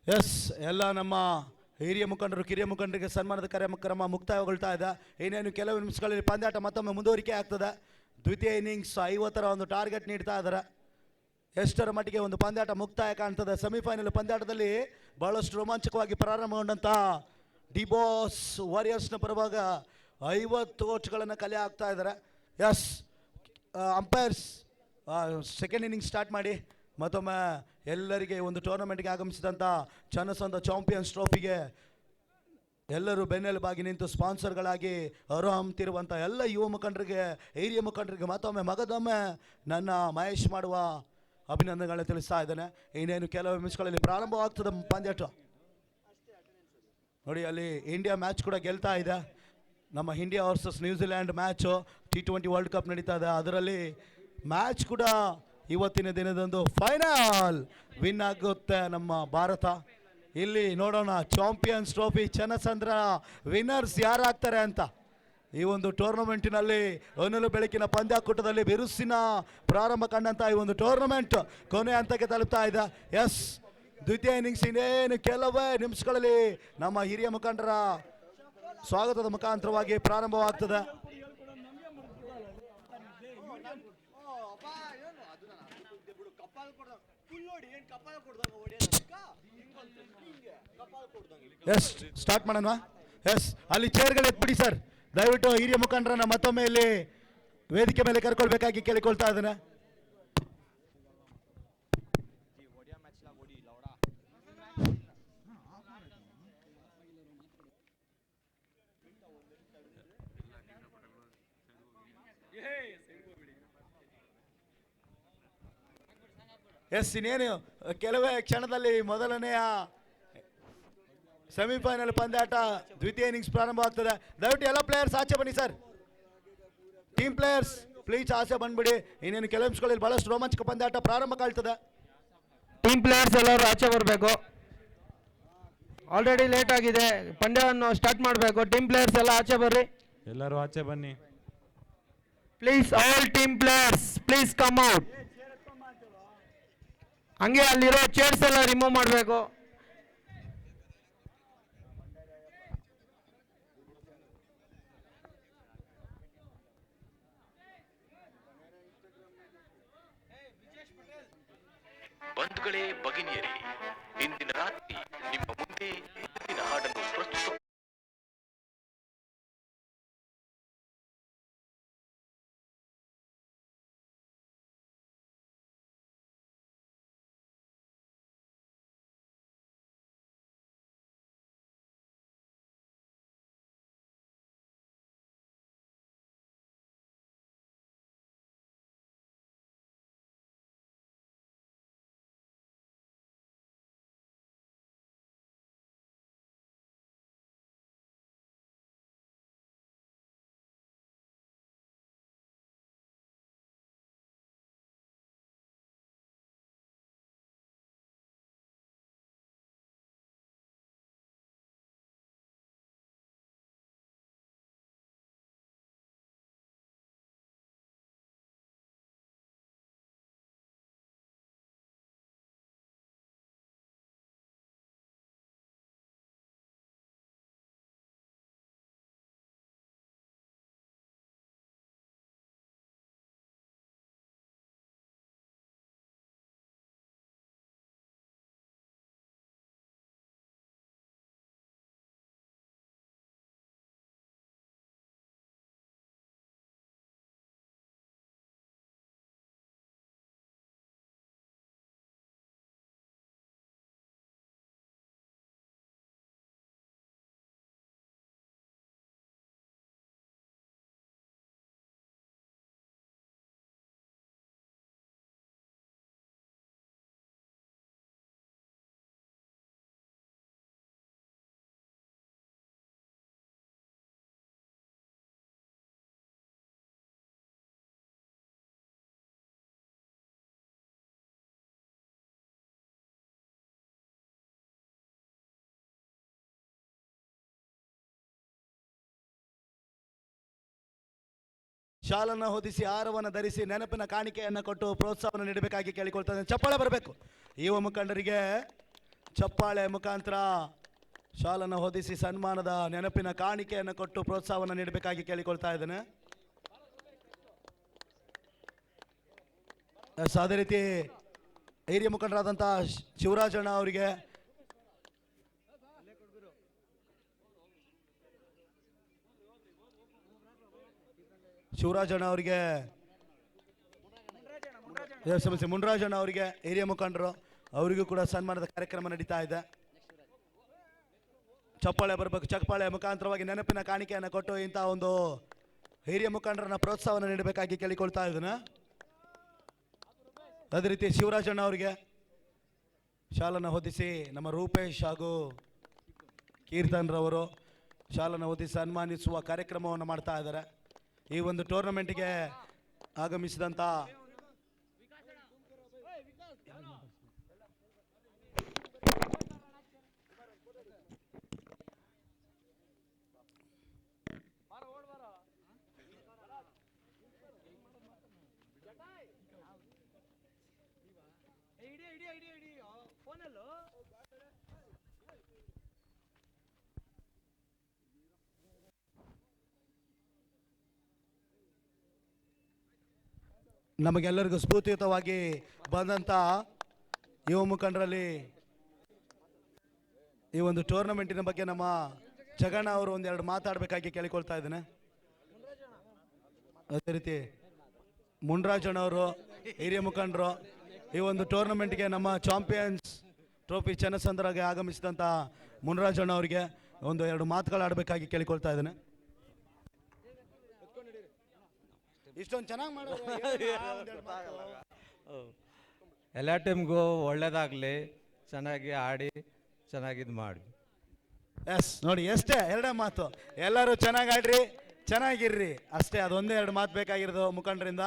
ಎಸ್, ಎಲ್ಲ ನಮ್ಮ ಹಿರಿಯ ಮುಖಂಡರು ಕಿರಿಯ ಮುಖಂಡರಿಗೆ ಸನ್ಮಾನದ ಕಾರ್ಯಕ್ರಮ ಮುಕ್ತಾಯಗೊಳ್ತಾ ಇದೆ. ಇನ್ನೇನು ಕೆಲವು ನಿಮಿಷಗಳಲ್ಲಿ ಪಂದ್ಯಾಟ ಮತ್ತೊಮ್ಮೆ ಮುಂದುವರಿಕೆ ಆಗ್ತದೆ. ದ್ವಿತೀಯ ಇನ್ನಿಂಗ್ಸ್ 50 ಒಂದು ಟಾರ್ಗೆಟ್ ನೀಡ್ತಾ ಇದ್ದಾರೆ. ಎಷ್ಟರ ಮಟ್ಟಿಗೆ ಒಂದು ಪಂದ್ಯಾಟ ಮುಕ್ತಾಯ ಕಾಣ್ತದೆ. ಸೆಮಿಫೈನಲ್ ಪಂದ್ಯಾಟದಲ್ಲಿ ಬಹಳಷ್ಟು ರೋಮಾಂಚಕವಾಗಿ ಪ್ರಾರಂಭಗೊಂಡಂಥ ಡಿಬಾಸ್ ವಾರಿಯರ್ಸ್ನ ಪರವಾಗ 50 ಓಟ್ಗಳನ್ನು ಕಲೆ ಹಾಕ್ತಾ ಇದ್ದಾರೆ. Yes, umpires second innings start ಮಾಡಿ. ಮತ್ತೊಮ್ಮೆ ಎಲ್ಲರಿಗೆ ಒಂದು ಟೂರ್ನಮೆಂಟ್ಗೆ ಆಗಮಿಸಿದಂಥ ಚನ್ನಸಂದ ಚಾಂಪಿಯನ್ಸ್ ಟ್ರೋಫಿಗೆ ಎಲ್ಲರೂ ಬೆನ್ನೆಲುಬಾಗಿ ನಿಂತು ಸ್ಪಾನ್ಸರ್ಗಳಾಗಿ ಹೊರಹೊಮ್ಮುತ್ತಿರುವಂಥ ಎಲ್ಲ ಯುವ ಮುಖಂಡರಿಗೆ, ಹಿರಿಯ ಮುಖಂಡರಿಗೆ ಮತ್ತೊಮ್ಮೆ ಮಗದೊಮ್ಮೆ ನನ್ನ ಮಹೇಶ್ ಮಾಡುವ ಅಭಿನಂದನೆಗಳನ್ನ ತಿಳಿಸ್ತಾ ಇದ್ದೇನೆ. ಇನ್ನೇನು ಕೆಲವು ನಿಮಿಷಗಳಲ್ಲಿ ಪ್ರಾರಂಭವಾಗ್ತದೆ ಪಂದ್ಯಾಟ. ನೋಡಿ, ಅಲ್ಲಿ ಇಂಡಿಯಾ ಮ್ಯಾಚ್ ಕೂಡ ಗೆಲ್ತಾ ಇದೆ. ನಮ್ಮ India versus New Zealand match T20 world cup ನಡೀತಾ ಇದೆ. ಅದರಲ್ಲಿ ಮ್ಯಾಚ್ ಕೂಡ ಇವತ್ತಿನ ದಿನದಂದು ಫೈನಲ್ ವಿನ್ ಆಗುತ್ತೆ ನಮ್ಮ ಭಾರತ. ಇಲ್ಲಿ ನೋಡೋಣ ಚಾಂಪಿಯನ್ಸ್ ಟ್ರೋಫಿ ಚನ್ನಸಂದ್ರ ವಿನ್ನರ್ಸ್ ಯಾರಾಗ್ತಾರೆ ಅಂತ. ಈ ಒಂದು ಟೂರ್ನಮೆಂಟಿನಲ್ಲಿ ಹೊನಲು ಬೆಳಕಿನ ಪಂದ್ಯಾಕೂಟದಲ್ಲಿ ಬಿರುಸಿನ ಪ್ರಾರಂಭ ಕಂಡಂಥ ಈ ಒಂದು ಟೂರ್ನಮೆಂಟ್ ಕೊನೆ ಹಂತಕ್ಕೆ ತಲುಪ್ತಾ ಇದೆ. ಎಸ್, ದ್ವಿತೀಯ ಇನ್ನಿಂಗ್ಸ್ ಇನ್ನೇನು ಕೆಲವೇ ನಿಮಿಷಗಳಲ್ಲಿ ನಮ್ಮ ಹಿರಿಯ ಮುಖಂಡರ ಸ್ವಾಗತದ ಮುಖಾಂತರವಾಗಿ ಪ್ರಾರಂಭವಾಗ್ತದೆ. ಎಸ್, ಸ್ಟಾರ್ಟ್ ಮಾಡೋಣ. ಎಸ್, ಅಲ್ಲಿ ಚೇರ್ಗಳು ಎತ್ಬಿಡಿ ಸರ್. ದಯವಿಟ್ಟು ಹಿರಿಯ ಮುಖಂಡರನ್ನ ಮತ್ತೊಮ್ಮೆ ಇಲ್ಲಿ ವೇದಿಕೆ ಮೇಲೆ ಕರ್ಕೊಳ್ಬೇಕಾಗಿ ಕೇಳಿಕೊಳ್ತಾ ಇದ್ದೇನೆ. ಎಸ್, ಇನ್ನೇನು ಕೆಲವೇ ಕ್ಷಣದಲ್ಲಿ ಮೊದಲನೆಯ ಸೆಮಿಫೈನಲ್ ಪಂದ್ಯಾಟ ದ್ವಿತೀಯ ಇನ್ನಿಂಗ್ಸ್ ಪ್ರಾರಂಭವಾಗ್ತದೆ. ದಯವಿಟ್ಟು ಎಲ್ಲ ಪ್ಲೇಯರ್ಸ್ ಆಚೆ ಬನ್ನಿ ಸರ್. ಟೀಮ್ ಪ್ಲೇಯರ್ಸ್ ಪ್ಲೀಸ್ ಆಚೆ ಬಂದ್ಬಿಡಿ. ಇನ್ನೇನು ಕೆಲವು ನಿಮಿಷಗಳಲ್ಲಿ ಬಹಳಷ್ಟು ರೋಮಾಂಚಕ ಪಂದ್ಯಾಟ ಪ್ರಾರಂಭ ಕಾಣ್ತದೆ. ಟೀಮ್ ಪ್ಲೇಯರ್ಸ್ ಎಲ್ಲರೂ ಆಚೆ ಬರಬೇಕು. ಆಲ್ರೆಡಿ ಲೇಟ್ ಆಗಿದೆ, ಪಂದ್ಯವನ್ನು ಸ್ಟಾರ್ಟ್ ಮಾಡಬೇಕು. ಟೀಮ್ ಪ್ಲೇಯರ್ಸ್ ಎಲ್ಲ ಆಚೆ ಬರ್ರಿ. ಎಲ್ಲರೂ ಆಚೆ ಬನ್ನಿ please. All team players please come out. ಹಂಗೆ ಅಲ್ಲಿರೋ ಚೇರ್ಸ್ ಎಲ್ಲ ರಿಮೂವ್ ಮಾಡಬೇಕು. ಬಂಧುಗಳೇ, ಭಗಿನಿಯರೇ, ಇಂದಿನ ರಾತ್ರಿ ನಿಮ್ಮ ಮುಂದೆ ಮುಂದಿನ ಹಾಡನ್ನು ಪ್ರಸ್ತುತ ಶಾಲನ್ನು ಹೊದಿಸಿ ಹಾರವನ್ನು ಧರಿಸಿ ನೆನಪಿನ ಕಾಣಿಕೆಯನ್ನು ಕೊಟ್ಟು ಪ್ರೋತ್ಸಾಹವನ್ನು ನೀಡಬೇಕಾಗಿ ಕೇಳಿಕೊಳ್ತಾ ಇದ್ದೇನೆ. ಚಪ್ಪಾಳೆ ಬರಬೇಕು ಯುವ ಮುಖಂಡರಿಗೆ. ಚಪ್ಪಾಳೆ ಮುಖಾಂತರ ಶಾಲನ್ನು ಹೊದಿಸಿ ಸನ್ಮಾನದ ನೆನಪಿನ ಕಾಣಿಕೆಯನ್ನು ಕೊಟ್ಟು ಪ್ರೋತ್ಸಾಹವನ್ನು ನೀಡಬೇಕಾಗಿ ಕೇಳಿಕೊಳ್ತಾ ಇದ್ದೇನೆ. ಅದೇ ರೀತಿ ಹಿರಿಯ ಮುಖಂಡರಾದಂಥ ಶಿವರಾಜಣ್ಣ ಅವರಿಗೆ ಸಮಸ್ಯೆ ಮುನ್ರಾಜಣ್ಣ ಅವರಿಗೆ ಹಿರಿಯ ಮುಖಂಡರು ಅವರಿಗೂ ಕೂಡ ಸನ್ಮಾನದ ಕಾರ್ಯಕ್ರಮ ನಡೀತಾ ಇದೆ. ಚಪ್ಪಾಳೆ ಬರಬೇಕು. ಚಪ್ಪಾಳೆ ಮುಖಾಂತರವಾಗಿ ನೆನಪಿನ ಕಾಣಿಕೆಯನ್ನು ಕೊಟ್ಟು ಇಂಥ ಒಂದು ಹಿರಿಯ ಮುಖಂಡರನ್ನ ಪ್ರೋತ್ಸಾಹವನ್ನು ನೀಡಬೇಕಾಗಿ ಕೇಳಿಕೊಳ್ತಾ ಇದ್ದೇನೆ. ಅದೇ ರೀತಿ ಶಿವರಾಜಣ್ಣ ಅವರಿಗೆ ಶಾಲನ್ನು ಹೊದಿಸಿ ನಮ್ಮ ರೂಪೇಶ್ ಹಾಗೂ ಕೀರ್ತನ್ ರವರು ಶಾಲನ್ನು ಹೊದಿಸಿ ಸನ್ಮಾನಿಸುವ ಕಾರ್ಯಕ್ರಮವನ್ನು ಮಾಡ್ತಾ ಇದ್ದಾರೆ. ಈ ಒಂದು ಟೂರ್ನಮೆಂಟ್ಗೆ ಆಗಮಿಸಿದಂಥ ನಮಗೆಲ್ಲರಿಗೂ ಸ್ಫೂರ್ತಿಯುತವಾಗಿ ಬಂದಂಥ ಯುವ ಮುಖಂಡರಲ್ಲಿ ಈ ಒಂದು ಟೂರ್ನಮೆಂಟಿನ ಬಗ್ಗೆ ನಮ್ಮ ಜಗಣ್ಣ ಅವರು ಒಂದೆರಡು ಮಾತಾಡಬೇಕಾಗಿ ಕೇಳಿಕೊಳ್ತಾ ಇದ್ದೇನೆ. ಅದೇ ರೀತಿ ಮುನ್ರಾಜಣ್ಣವರು ಹಿರಿಯ ಮುಖಂಡರು ಈ ಒಂದು ಟೂರ್ನಮೆಂಟ್ಗೆ ನಮ್ಮ ಚಾಂಪಿಯನ್ಸ್ ಟ್ರೋಫಿ ಚನ್ನಸಂದ್ರಗೆ ಆಗಮಿಸಿದಂಥ ಮುನ್ರಾಜಣ್ಣ ಅವರಿಗೆ ಒಂದು ಎರಡು ಮಾತುಗಳಾಡಬೇಕಾಗಿ ಕೇಳಿಕೊಳ್ತಾ ಇದ್ದೇನೆ. ಇಷ್ಟೊಂದು ಚೆನ್ನಾಗಿ ಮಾಡೋದು ಎಲ್ಲ ಟೀಮ್ಗೂ ಒಳ್ಳೇದಾಗಲಿ, ಚೆನ್ನಾಗಿ ಆಡಿ ಚೆನ್ನಾಗಿದ್ದು ಮಾಡಿ. ಎಸ್ ನೋಡಿ, ಎಷ್ಟೇ ಎರಡೇ ಮಾತು, ಎಲ್ಲರೂ ಚೆನ್ನಾಗಿ ಆಡ್ರಿ, ಚೆನ್ನಾಗಿರ್ರಿ, ಅಷ್ಟೇ. ಅದೊಂದೇ ಎರಡು ಮಾತು ಬೇಕಾಗಿರೋದು ಮುಖಂಡರಿಂದ.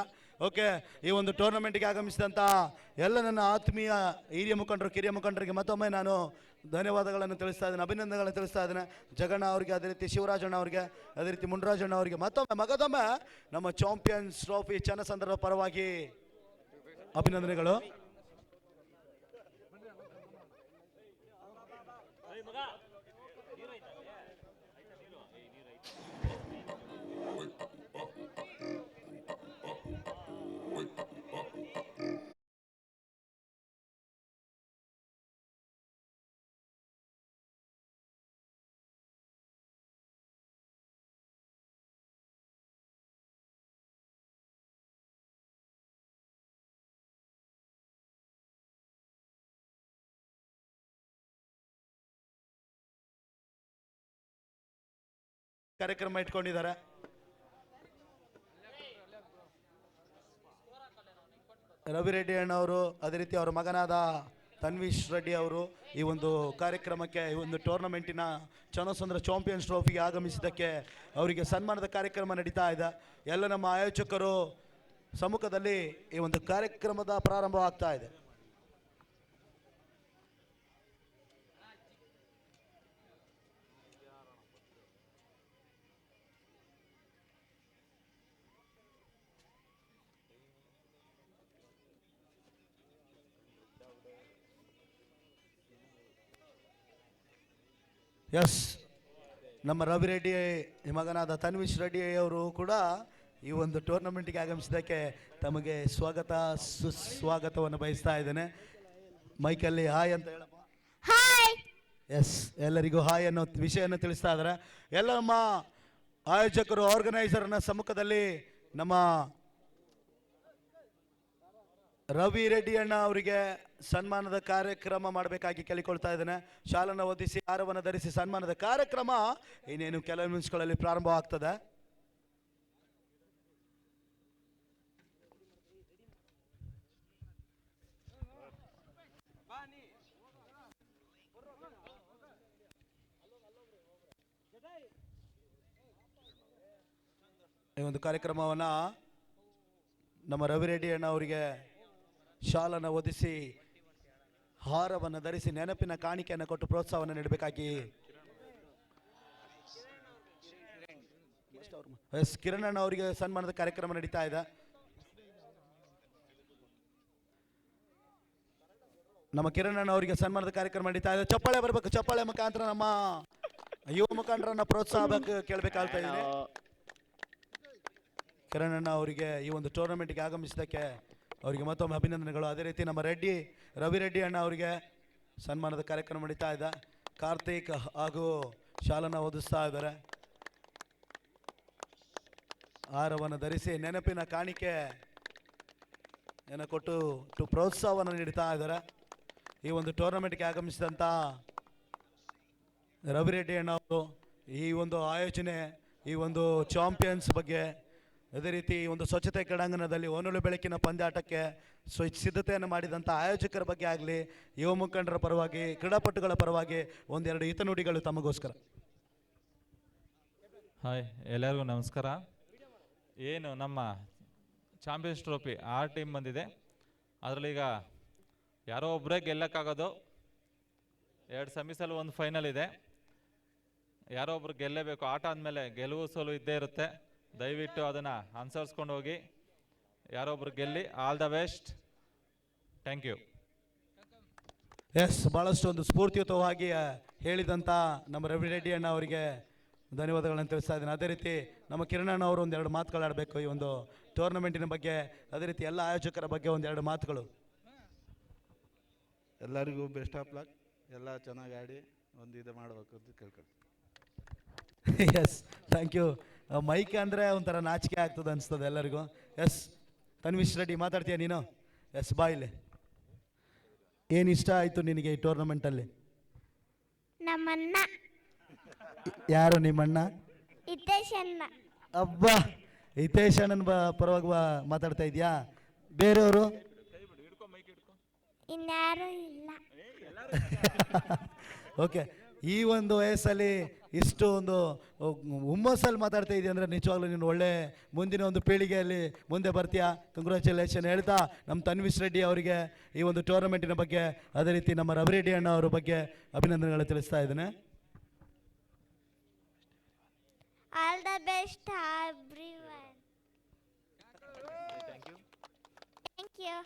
ಓಕೆ, ಈ ಒಂದು ಟೂರ್ನಮೆಂಟ್ಗೆ ಆಗಮಿಸಿದಂಥ ಎಲ್ಲ ನನ್ನ ಆತ್ಮೀಯ ಹಿರಿಯ ಮುಖಂಡರು, ಕಿರಿಯ ಮುಖಂಡರಿಗೆ ಮತ್ತೊಮ್ಮೆ ನಾನು ಧನ್ಯವಾದಗಳನ್ನು ತಿಳಿಸ್ತಾ ಇದ್ದೇನೆ, ಅಭಿನಂದನೆಗಳನ್ನು ತಿಳಿಸ್ತಾ ಇದ್ದೇನೆ. ಜಗಣ್ಣ ಅವರಿಗೆ, ಅದೇ ರೀತಿ ಶಿವರಾಜಣ್ಣ ಅವರಿಗೆ, ಅದೇ ರೀತಿ ಮುನ್ರಾಜಣ್ಣ ಅವರಿಗೆ ಮಗದೊಮ್ಮೆ ನಮ್ಮ ಚಾಂಪಿಯನ್ಸ್ ಟ್ರೋಫಿ ಚನ್ನಸಂದ್ರದ ಪರವಾಗಿ ಅಭಿನಂದನೆಗಳು. ಕಾರ್ಯಕ್ರಮ ಇಟ್ಕೊಂಡಿದ್ದಾರೆ. ರವಿ ರೆಡ್ಡಿ ಅಣ್ಣವರು, ಅದೇ ರೀತಿ ಅವರ ಮಗನಾದ ತನ್ವೀಶ್ ರೆಡ್ಡಿ ಅವರು ಈ ಒಂದು ಕಾರ್ಯಕ್ರಮಕ್ಕೆ, ಈ ಒಂದು ಟೂರ್ನಮೆಂಟಿನ ಚನ್ನಸಂದ್ರ ಚಾಂಪಿಯನ್ಸ್ ಟ್ರೋಫಿಗೆ ಆಗಮಿಸಿದ್ದಕ್ಕೆ ಅವರಿಗೆ ಸನ್ಮಾನದ ಕಾರ್ಯಕ್ರಮ ನಡೀತಾ ಇದೆ. ಎಲ್ಲ ನಮ್ಮ ಆಯೋಜಕರು ಸಮ್ಮುಖದಲ್ಲಿ ಈ ಒಂದು ಕಾರ್ಯಕ್ರಮದ ಪ್ರಾರಂಭವಾಗ್ತಾ ಇದೆ. ಎಸ್, ನಮ್ಮ ರವಿ ರೆಡ್ಡಿ ಮಗನಾದ ತನ್ವೀಶ್ ರೆಡ್ಡಿ ಅವರು ಕೂಡ ಈ ಒಂದು ಟೂರ್ನಮೆಂಟ್ಗೆ ಆಗಮಿಸಿದ್ದಕ್ಕೆ ತಮಗೆ ಸ್ವಾಗತ ಸುಸ್ವಾಗತವನ್ನು ಬಯಸ್ತಾ ಇದ್ದೇನೆ. ಮೈಕಲ್ಲಿ ಹಾಯ್ ಅಂತ ಹೇಳಪ್ಪ. ಎಸ್, ಎಲ್ಲರಿಗೂ ಹಾಯ್ ಅನ್ನೋ ವಿಷಯವನ್ನು ತಿಳಿಸ್ತಾ ಇದ್ದಾರೆ. ಎಲ್ಲ ನಮ್ಮ ಆಯೋಜಕರು, ಆರ್ಗನೈಸರ್ನ ಸಮ್ಮುಖದಲ್ಲಿ ನಮ್ಮ ರವಿ ರೆಡ್ಡಿ ಅಣ್ಣ ಅವರಿಗೆ ಸನ್ಮಾನದ ಕಾರ್ಯಕ್ರಮ ಮಾಡಬೇಕಾಗಿ ಕೇಳಿಕೊಳ್ತಾ ಇದ್ದೇನೆ. ಶಾಲನ್ನು ಹೊದಿಸಿ ಹಾರವನ್ನು ಧರಿಸಿ ಸನ್ಮಾನದ ಕಾರ್ಯಕ್ರಮ ಇನ್ನೇನು ಕೆಲವು ನಿಮಿಷಗಳಲ್ಲಿ ಪ್ರಾರಂಭವಾಗ್ತದೆ. ಈ ಒಂದು ಕಾರ್ಯಕ್ರಮವನ್ನ ನಮ್ಮ ರವಿ ರೆಡ್ಡಿ ಅಣ್ಣ ಅವರಿಗೆ ಶಾಲನ್ನು ಹೊದಿಸಿ ಹಾರವನ್ನು ಧರಿಸಿ ನೆನಪಿನ ಕಾಣಿಕೆಯನ್ನು ಕೊಟ್ಟು ಪ್ರೋತ್ಸಾಹವನ್ನು ನೀಡಬೇಕಾಗಿ ಎಸ್ ಕಿರಣ್ ಅಣ್ಣ ಅವರಿಗೆ ಸನ್ಮಾನದ ಕಾರ್ಯಕ್ರಮ ನಡೀತಾ ಇದೆ. ನಮ್ಮ ಕಿರಣ್ ಅಣ್ಣ ಅವರಿಗೆ ಸನ್ಮಾನದ ಕಾರ್ಯಕ್ರಮ ನಡೀತಾ ಇದೆ. ಚಪ್ಪಾಳೆ ಬರಬೇಕು, ಚಪ್ಪಾಳೆ ಮುಖಾಂತರ ನಮ್ಮ ಯುವ ಮುಖಂಡರನ್ನ ಪ್ರೋತ್ಸಾಹ ಕೇಳಬೇಕಾಗ್ತಾ ಇದೆ. ಕಿರಣ್ ಅಣ್ಣ ಅವರಿಗೆ ಈ ಒಂದು ಟೂರ್ನಮೆಂಟ್ಗೆ ಆಗಮಿಸಿದ್ದಕ್ಕೆ ಅವರಿಗೆ ಮತ್ತೊಮ್ಮೆ ಅಭಿನಂದನೆಗಳು. ಅದೇ ರೀತಿ ನಮ್ಮ ರವಿ ರೆಡ್ಡಿ ಅಣ್ಣ ಅವರಿಗೆ ಸನ್ಮಾನದ ಕಾರ್ಯಕ್ರಮ ನಡೀತಾ ಇದೆ. ಕಾರ್ತಿಕ್ ಹಾಗೂ ಶಾಲನ ಓದಿಸ್ತಾ ಇದ್ದಾರೆ. ಹಾರವನ್ನು ಧರಿಸಿ ನೆನಪಿನ ಕಾಣಿಕೆ ಕೊಟ್ಟು ಪ್ರೋತ್ಸಾಹವನ್ನು ನೀಡ್ತಾ ಇದ್ದಾರೆ. ಈ ಒಂದು ಟೂರ್ನಮೆಂಟ್ಗೆ ಆಗಮಿಸಿದಂಥ ರವಿ ರೆಡ್ಡಿ ಅಣ್ಣ ಅವರು ಈ ಒಂದು ಆಯೋಜನೆ, ಈ ಒಂದು ಚಾಂಪಿಯನ್ಸ್ ಬಗ್ಗೆ, ಅದೇ ರೀತಿ ಈ ಒಂದು ಸ್ವಚ್ಛತೆ ಕ್ರೀಡಾಂಗಣದಲ್ಲಿ ಹೊನಲು ಬೆಳಕಿನ ಪಂದ್ಯಾಟಕ್ಕೆ ಸಿದ್ಧತೆಯನ್ನು ಮಾಡಿದಂಥ ಆಯೋಜಕರ ಬಗ್ಗೆ ಆಗಲಿ, ಯುವ ಮುಖಂಡರ ಪರವಾಗಿ, ಕ್ರೀಡಾಪಟುಗಳ ಪರವಾಗಿ ಒಂದೆರಡು ಹಿತನುಡಿಗಳು ತಮಗೋಸ್ಕರ. ಹಾಯ್, ಎಲ್ಲರಿಗೂ ನಮಸ್ಕಾರ. ಏನು ನಮ್ಮ ಚಾಂಪಿಯನ್ಸ್ ಟ್ರೋಫಿ ಆ ಟೀಮ್ ಬಂದಿದೆ. ಅದರಲ್ಲೀಗ ಯಾರೋ ಒಬ್ಬರೇ ಗೆಲ್ಲಕ್ಕಾಗೋದು. 2 ಸೆಮಿಸಲ್ಲಿ ಒಂದು ಫೈನಲ್ ಇದೆ. ಯಾರೋ ಒಬ್ರು ಗೆಲ್ಲೇಬೇಕು. ಆಟ ಆದಮೇಲೆ ಗೆಲುವು ಸೋಲು ಇದ್ದೇ ಇರುತ್ತೆ. ದಯವಿಟ್ಟು ಅದನ್ನು ಅನುಸರಿಸ್ಕೊಂಡು ಹೋಗಿ, ಯಾರೊಬ್ರು ಗೆಲ್ಲಿ. All the best. Thank you. Yes, ಭಾಳಷ್ಟು ಒಂದು ಸ್ಫೂರ್ತಿಯುತವಾಗಿ ಹೇಳಿದಂಥ ನಮ್ಮ ರವಿ ರೆಡ್ಡಿ ಅಣ್ಣ ಅವರಿಗೆ ಧನ್ಯವಾದಗಳನ್ನು ತಿಳಿಸ್ತಾ ಇದ್ದೀನಿ. ಅದೇ ರೀತಿ ನಮ್ಮ ಕಿರಣ್ ಅಣ್ಣ ಅವರು ಒಂದೆರಡು ಮಾತುಗಳಾಡಬೇಕು ಈ ಒಂದು ಟೂರ್ನಮೆಂಟಿನ ಬಗ್ಗೆ, ಅದೇ ರೀತಿ ಎಲ್ಲ ಆಯೋಜಕರ ಬಗ್ಗೆ ಒಂದೆರಡು ಮಾತುಗಳು. ಎಲ್ಲರಿಗೂ ಬೆಸ್ಟ್ ಆಫ್ ಲಕ್. ಎಲ್ಲ ಚೆನ್ನಾಗಿ ಆಡಿ ಒಂದು ಇದು ಮಾಡಬೇಕು ಅಂತ ಕೇಳ್ಕೊಂಡು. S, thank you. ಮೈಕ್ ಅಂದರೆ ಒಂಥರ ನಾಚಿಕೆ ಆಗ್ತದೆ ಅನಿಸ್ತದೆ ಎಲ್ಲರಿಗೂ. ಎಸ್, ತನ್ವಿಶ್ ರೆಡ್ಡಿ ಮಾತಾಡ್ತೀಯ ನೀನು? ಎಸ್, ಬಾಯಿಲೆ. ಏನು ಇಷ್ಟ ಆಯಿತು ನಿನಗೆ ಈ ಟೂರ್ನಮೆಂಟಲ್ಲಿ? ನಮ್ಮಣ್ಣ. ಯಾರು ನಿಮ್ಮಣ್ಣ? ಹಿತೇಶ್ ಅಣ್ಣ. ಅಬ್ಬಾ, ಹಿತೇಶ್ ಅಣ್ಣನ ಪರವಾಗಿ ಮಾತಾಡ್ತಾ ಇದೆಯಾ? ಬೇರೆಯವರು ಇನ್ಯಾರು ಇಲ್ಲ. ಓಕೆ, ಈ ಒಂದು ವಯಸ್ಸಲ್ಲಿ ಇಷ್ಟು ಒಂದು ಹುಮ್ಮಸ್ಸಲ್ಲಿ ಮಾತಾಡ್ತಾ ಇದೆಯಾ ಅಂದರೆ ನಿಜವಾಗ್ಲೂ ನೀನು ಒಳ್ಳೆ ಮುಂದಿನ ಒಂದು ಪೀಳಿಗೆಯಲ್ಲಿ ಮುಂದೆ ಬರ್ತೀಯಾ. ಕಂಗ್ರ್ಯಾಚುಲೇಷನ್ ಹೇಳ್ತಾ ನಮ್ಮ ತನ್ವಿಶ್ ರೆಡ್ಡಿ ಅವರಿಗೆ ಈ ಒಂದು ಟೂರ್ನಮೆಂಟಿನ ಬಗ್ಗೆ, ಅದೇ ರೀತಿ ನಮ್ಮ ರವಿ ರೆಡ್ಡಿ ಅಣ್ಣ ಅವರ ಬಗ್ಗೆ ಅಭಿನಂದನೆಗಳು ತಿಳಿಸ್ತಾ ಇದ್ದೇನೆ. All the best everyone. Thank you.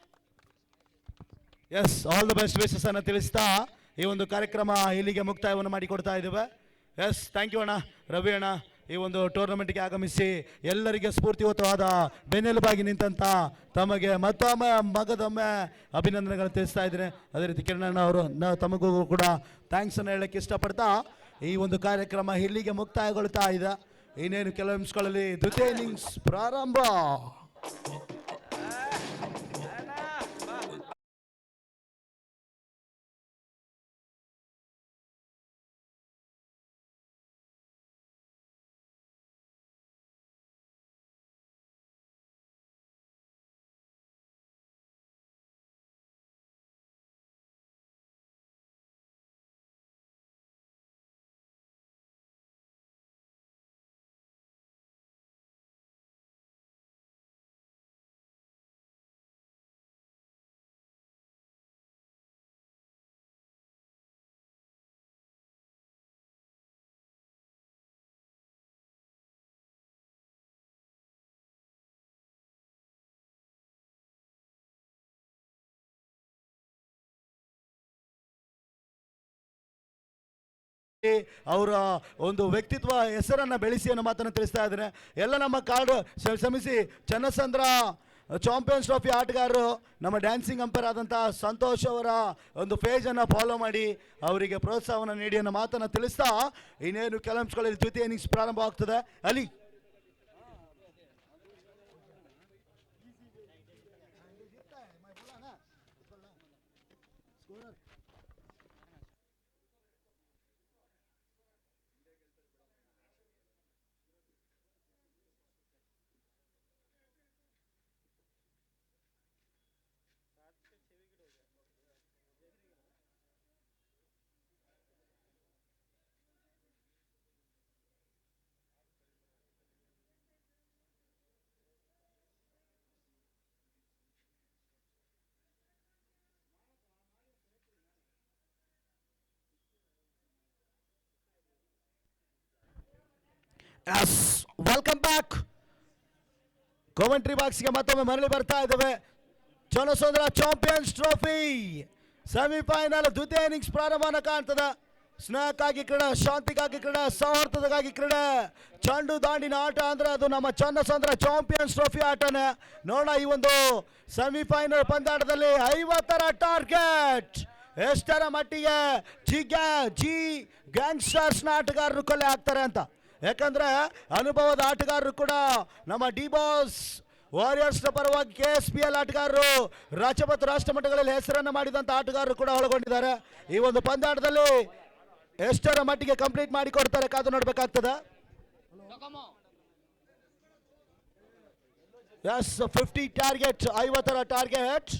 Yes, all the best wishes ಅನ್ನು ತಿಳಿಸ್ತಾ ಈ ಒಂದು ಕಾರ್ಯಕ್ರಮ ಇಲ್ಲಿಗೆ ಮುಕ್ತಾಯವನ್ನು ಮಾಡಿಕೊಡ್ತಾ ಇದ್ದೇವೆ. ಎಸ್, ಥ್ಯಾಂಕ್ ಯು ಅಣ್ಣ, ರವಿ ಅಣ್ಣ. ಈ ಒಂದು ಟೂರ್ನಮೆಂಟ್ಗೆ ಆಗಮಿಸಿ ಎಲ್ಲರಿಗೆ ಸ್ಫೂರ್ತಿಯುತವಾದ ಬೆನ್ನೆಲುಬಾಗಿ ನಿಂತಂಥ ತಮಗೆ ಮತ್ತೊಮ್ಮೆ ಮಗದೊಮ್ಮೆ ಅಭಿನಂದನೆಗಳನ್ನು ತಿಳಿಸ್ತಾ ಇದ್ದೇನೆ. ಅದೇ ರೀತಿ ಕಿರಣ್ ಅಣ್ಣ ಅವರು ತಮಗೂ ಕೂಡ ಥ್ಯಾಂಕ್ಸನ್ನು ಹೇಳಕ್ಕೆ ಇಷ್ಟಪಡ್ತಾ ಈ ಒಂದು ಕಾರ್ಯಕ್ರಮ ಇಲ್ಲಿಗೆ ಮುಕ್ತಾಯಗೊಳ್ತಾ ಇದೆ. ಇನ್ನೇನು ಕೆಲವು ನಿಮಿಷಗಳಲ್ಲಿ ದ್ವಿತೀಯ ಇನ್ನಿಂಗ್ಸ್ ಪ್ರಾರಂಭ. ಅವರ ಒಂದು ವ್ಯಕ್ತಿತ್ವ ಹೆಸರನ್ನು ಬೆಳೆಸಿ ಅನ್ನೋ ಮಾತನ್ನು ತಿಳಿಸ್ತಾ ಇದ್ದಾರೆ. ಎಲ್ಲ ನಮ್ಮ ಶ್ರಮಿಸಿ ಚನ್ನಸಂದ್ರ ಚಾಂಪಿಯನ್ಸ್ ಟ್ರೋಫಿ ಆಟಗಾರರು ನಮ್ಮ ಡ್ಯಾನ್ಸಿಂಗ್ ಅಂಪೈರ್ ಆದಂಥ ಸಂತೋಷ್ ಅವರ ಒಂದು ಪೇಜನ್ನು ಫಾಲೋ ಮಾಡಿ ಅವರಿಗೆ ಪ್ರೋತ್ಸಾಹವನ್ನು ನೀಡಿ ಅನ್ನೋ ಮಾತನ್ನು ತಿಳಿಸ್ತಾ ಇನ್ನೇನು ಕೆಲವು ನಿಮಿಷಗಳಲ್ಲಿ ದ್ವಿತೀಯ ಇನ್ನಿಂಗ್ಸ್ ಪ್ರಾರಂಭ ಆಗ್ತದೆ. ಅಲ್ಲಿ ವೆಲ್ಕಮ್ ಬ್ಯಾಕ್. ಕಾಮೆಂಟ್ರಿ ಬಾಕ್ಸ್ಗೆ ಮತ್ತೊಮ್ಮೆ ಮರಳಿ ಬರ್ತಾ ಇದ್ದೇವೆ. ಚನ್ನಸಂದ್ರ ಚಾಂಪಿಯನ್ಸ್ ಟ್ರೋಫಿ ಸೆಮಿಫೈನಲ್ ದ್ವಿತೀಯ ಇನ್ನಿಂಗ್ಸ್ ಪ್ರಾರಂಭನ ಕಾಣ್ತದೆ. ಸ್ನೇಹಕ್ಕಾಗಿ ಕ್ರೀಡೆ, ಶಾಂತಿಗಾಗಿ ಕ್ರೀಡೆ, ಸೌಹಾರ್ದತೆಗಾಗಿ ಕ್ರೀಡೆ. ಚೆಂಡು ದಾಂಡಿನ ಆಟ ಅಂದ್ರೆ ಅದು ನಮ್ಮ ಚನ್ನಸಂದ್ರ ಚಾಂಪಿಯನ್ಸ್ ಟ್ರೋಫಿ ಆಟನೇ. ನೋಡೋಣ ಈ ಒಂದು ಸೆಮಿಫೈನಲ್ ಪಂದ್ಯಾಟದಲ್ಲಿ 50ರ ಟಾರ್ಗೆಟ್ ಎಷ್ಟರ ಮಟ್ಟಿಗೆ ಜಿ ಗ್ಯಾಂಗ್ಸ್ಟರ್ಸ್ನ ಆಟಗಾರರು ಕೊಲೆ ಆಗ್ತಾರೆ ಅಂತ. ಯಾಕಂದ್ರೆ ಅನುಭವದ ಆಟಗಾರರು ಕೂಡ ನಮ್ಮ ಡಿ ಬಾಸ್ ವಾರಿಯರ್ಸ್ನ ಪರವಾಗಿ KSPL ಆಟಗಾರರು, ರಾಜ್ಯ ಮತ್ತು ರಾಷ್ಟ್ರ ಮಟ್ಟಗಳಲ್ಲಿ ಹೆಸರನ್ನು ಮಾಡಿದಂಥ ಆಟಗಾರರು ಕೂಡ ಒಳಗೊಂಡಿದ್ದಾರೆ. ಈ ಒಂದು ಪಂದ್ಯಾಟದಲ್ಲಿ ಎಷ್ಟರ ಮಟ್ಟಿಗೆ ಕಂಪ್ಲೀಟ್ ಮಾಡಿಕೊಡ್ತಾರೆ ಕಾದು ನೋಡಬೇಕಾಗ್ತದೆ. ಎಸ್ 50 ಟಾರ್ಗೆಟ್, 50ರ ಟಾರ್ಗೆಟ್.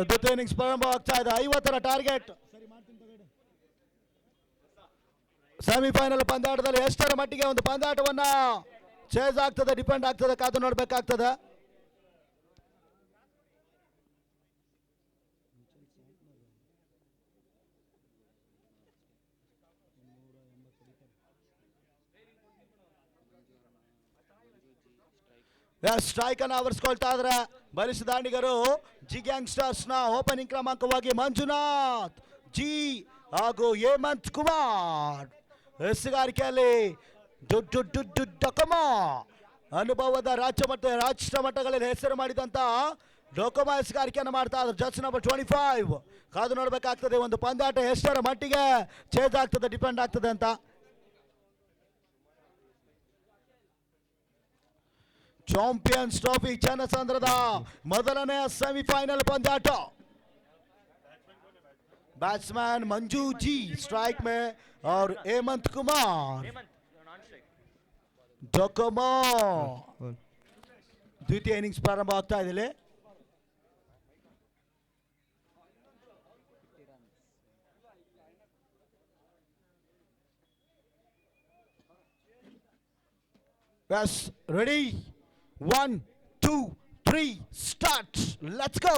ದ್ವಿತೀಯ ಇನ್ನಿಂಗ್ಸ್ ಪ್ರಾರಂಭ ಆಗ್ತಾ ಇದೆ. 50ರ ಟಾರ್ಗೆಟ್. ಸೆಮಿಫೈನಲ್ ಪಂದ್ಯಾಟದಲ್ಲಿ ಎಷ್ಟರ ಮಟ್ಟಿಗೆ ಒಂದು ಪಂದ್ಯಾಟವನ್ನ ಚೇಸ್ ಆಗ್ತದೆ, ಡಿಪೆಂಡ್ ಆಗ್ತದೆ, ಕಾದು ನೋಡ್ಬೇಕಾಗ್ತದೆ. ಸ್ಟ್ರೈಕ್ ಅನ್ನು ಆವರಿಸ್ಕೊಳ್ತಾ ಇದ್ರೆ ಬಲಿಷ್ಠ ದಾಂಡಿಗರು ಜಿ ಗ್ಯಾಂಗ್ಸ್ಟರ್ಸ್ ನ ಓಪನಿಂಗ್ ಕ್ರಮಾಂಕವಾಗಿ ಮಂಜುನಾಥ್ ಜಿ ಹಾಗೂ ಹೇಮಂತ್ ಕುಮಾರ್. ಎಸ್ಗಾರಿಕೆಯಲ್ಲಿ ಡೊಕೊಮಾ ಅನುಭವದ ರಾಷ್ಟ್ರ ಮಟ್ಟಗಳಲ್ಲಿ ಹೆಸರು ಮಾಡಿದಂತ ಡೊಕೊಮಾ ಎಸ್ಗಾರಿಕೆಯನ್ನು ಮಾಡ್ತಾ ಇದ್ರು. Just number 25. ಕಾದು ನೋಡ್ಬೇಕಾಗ್ತದೆ ಒಂದು ಪಂದ್ಯಾಟ ಎಷ್ಟರ ಮಟ್ಟಿಗೆ ಚೇಂಜ್ ಆಗ್ತದೆ, ಡಿಪೆಂಡ್ ಆಗ್ತದೆ ಅಂತ. ಚಾಂಪಿಯನ್ಸ್ ಟ್ರೋಫಿ ಚನ್ನಸಂದ್ರದ ಮೊದಲನೇ semifinal ಪಂದ್ಯಾಟ. Batsman Manju ji strike में और हेमंत कुमार डोकोमो. द्वितीय ಇನ್ನಿಂಗ್ಸ್ ಪ್ರಾರಂಭ ಆಗ್ತಾ ಇದೆ. Yes, ready? 1, 2, 3, start. Let's go.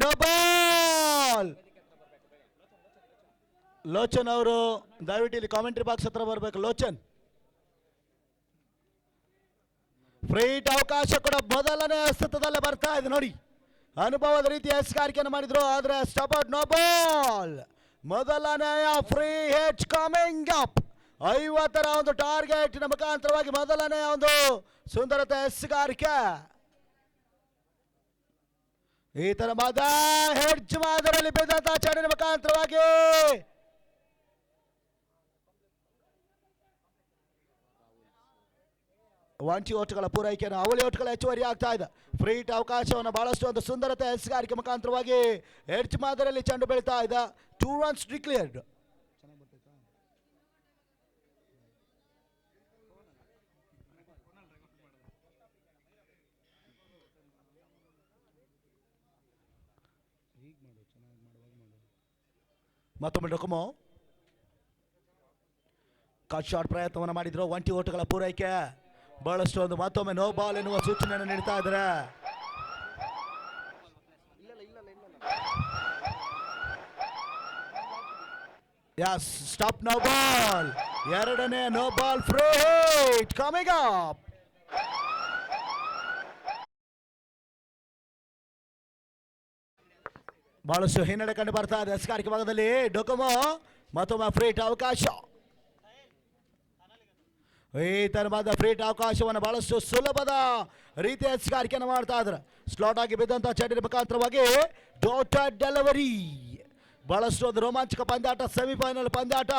No ball. Lochan ಅವರು ದಯವಿಟ್ಟು ಇಲ್ಲಿ ಕಾಮೆಂಟ್ರಿ ಬಾಕ್ಸ್ ಹತ್ರ ಬರಬೇಕು. ಲೋಚನ್ ಫ್ರೀಟ್ ಅವಕಾಶ ಕೂಡ ಮೊದಲನೇ ಹಸ್ತದಲ್ಲೇ ಬರ್ತಾ ಇದೆ ನೋಡಿ. ಅನುಭವದ ರೀತಿ ಎಸ್ಗಾರಿಕೆಯನ್ನು ಮಾಡಿದ್ರು, ಆದ್ರೆ ಸ್ಟಾಪ್ ನೋ ಬಾಲ್. ಮೊದಲನೆಯ ಫ್ರೀ ಹಿಟ್ ಕಮಿಂಗ್ ಅಪ್. 50ರ ಒಂದು ಟಾರ್ಗೆಟ್ ಮುಖಾಂತರವಾಗಿ ಮೊದಲನೆಯ ಒಂದು ಸುಂದರತೆ ಎಸ್ಗಾರಿಕೆ. ಈ ತರ ಹೆಡ್ಜ್ ಮಾದರಿಯಲ್ಲಿ ಬಿದ್ದಂತಹ ಚಡಿನ ಮುಖಾಂತರವಾಗಿ ವಾಂಚಿ ಓಟುಗಳ ಪೂರೈಕೆಯನ್ನು ಅವಳಿ ಓಟುಗಳ ಹೆಚ್ಚುವರಿ ಆಗ್ತಾ ಇದೆ. ಫ್ರೀಟ್ ಅವಕಾಶವನ್ನು ಬಹಳಷ್ಟು ಒಂದು ಸುಂದರತೆ ಎಸ್ಗಾರಿಕೆ ಮುಖಾಂತರವಾಗಿ ಹೆಡ್ಜ್ ಮಾದರಿಯಲ್ಲಿ ಚೆಂಡು ಬೀಳ್ತಾ ಇದೆ. 2 runs ಡಿಕ್ಲೇರ್ಡ್. ಮತ್ತೊಮ್ಮೆ ಡೊಕೊಮೋ ಕಟ್ ಶಾಟ್ ಪ್ರಯತ್ನವನ್ನು ಮಾಡಿದ್ರು. 20 ಓಟುಗಳ ಪೂರೈಕೆ, ಬಹಳಷ್ಟು ಒಂದು ಮತ್ತೊಮ್ಮೆ ನೋ ಬಾಲ್ ಎನ್ನುವ ಸೂಚನೆಯನ್ನು ನೀಡ್ತಾ ಇದ್ದಾರೆ. Yes stop no ball. ಎರಡನೇ no ball free hit coming up. ಬಹಳಷ್ಟು ಹಿನ್ನಡೆ ಕಂಡು ಬರ್ತಾ ಇದೆ ಎಸ್ಗಾರಿಕೆ ಭಾಗದಲ್ಲಿ. ಡೊಕೊಮೋ ಮತ್ತೊಮ್ಮೆ ಫ್ರೀಟ್ ಅವಕಾಶ. ಈ ತರವಾದ ಫ್ರೀಟ್ ಅವಕಾಶವನ್ನು ಬಹಳಷ್ಟು ಸುಲಭದ ರೀತಿಯ ಎಸ್ಗಾರಿಕೆಯನ್ನು ಮಾಡ್ತಾ ಇದ್ದಾರೆ. ಸ್ಲಾಟ್ ಆಗಿ ಬಿದ್ದಂತಹ ಚಡಿನ ಮುಖಾಂತರವಾಗಿ ಡಾಟೆಡ್ ಡೆಲಿವರಿ. ಬಹಳಷ್ಟು ಒಂದು ರೋಮಾಂಚಕ ಪಂದ್ಯಾಟ, ಸೆಮಿಫೈನಲ್ ಪಂದ್ಯಾಟ.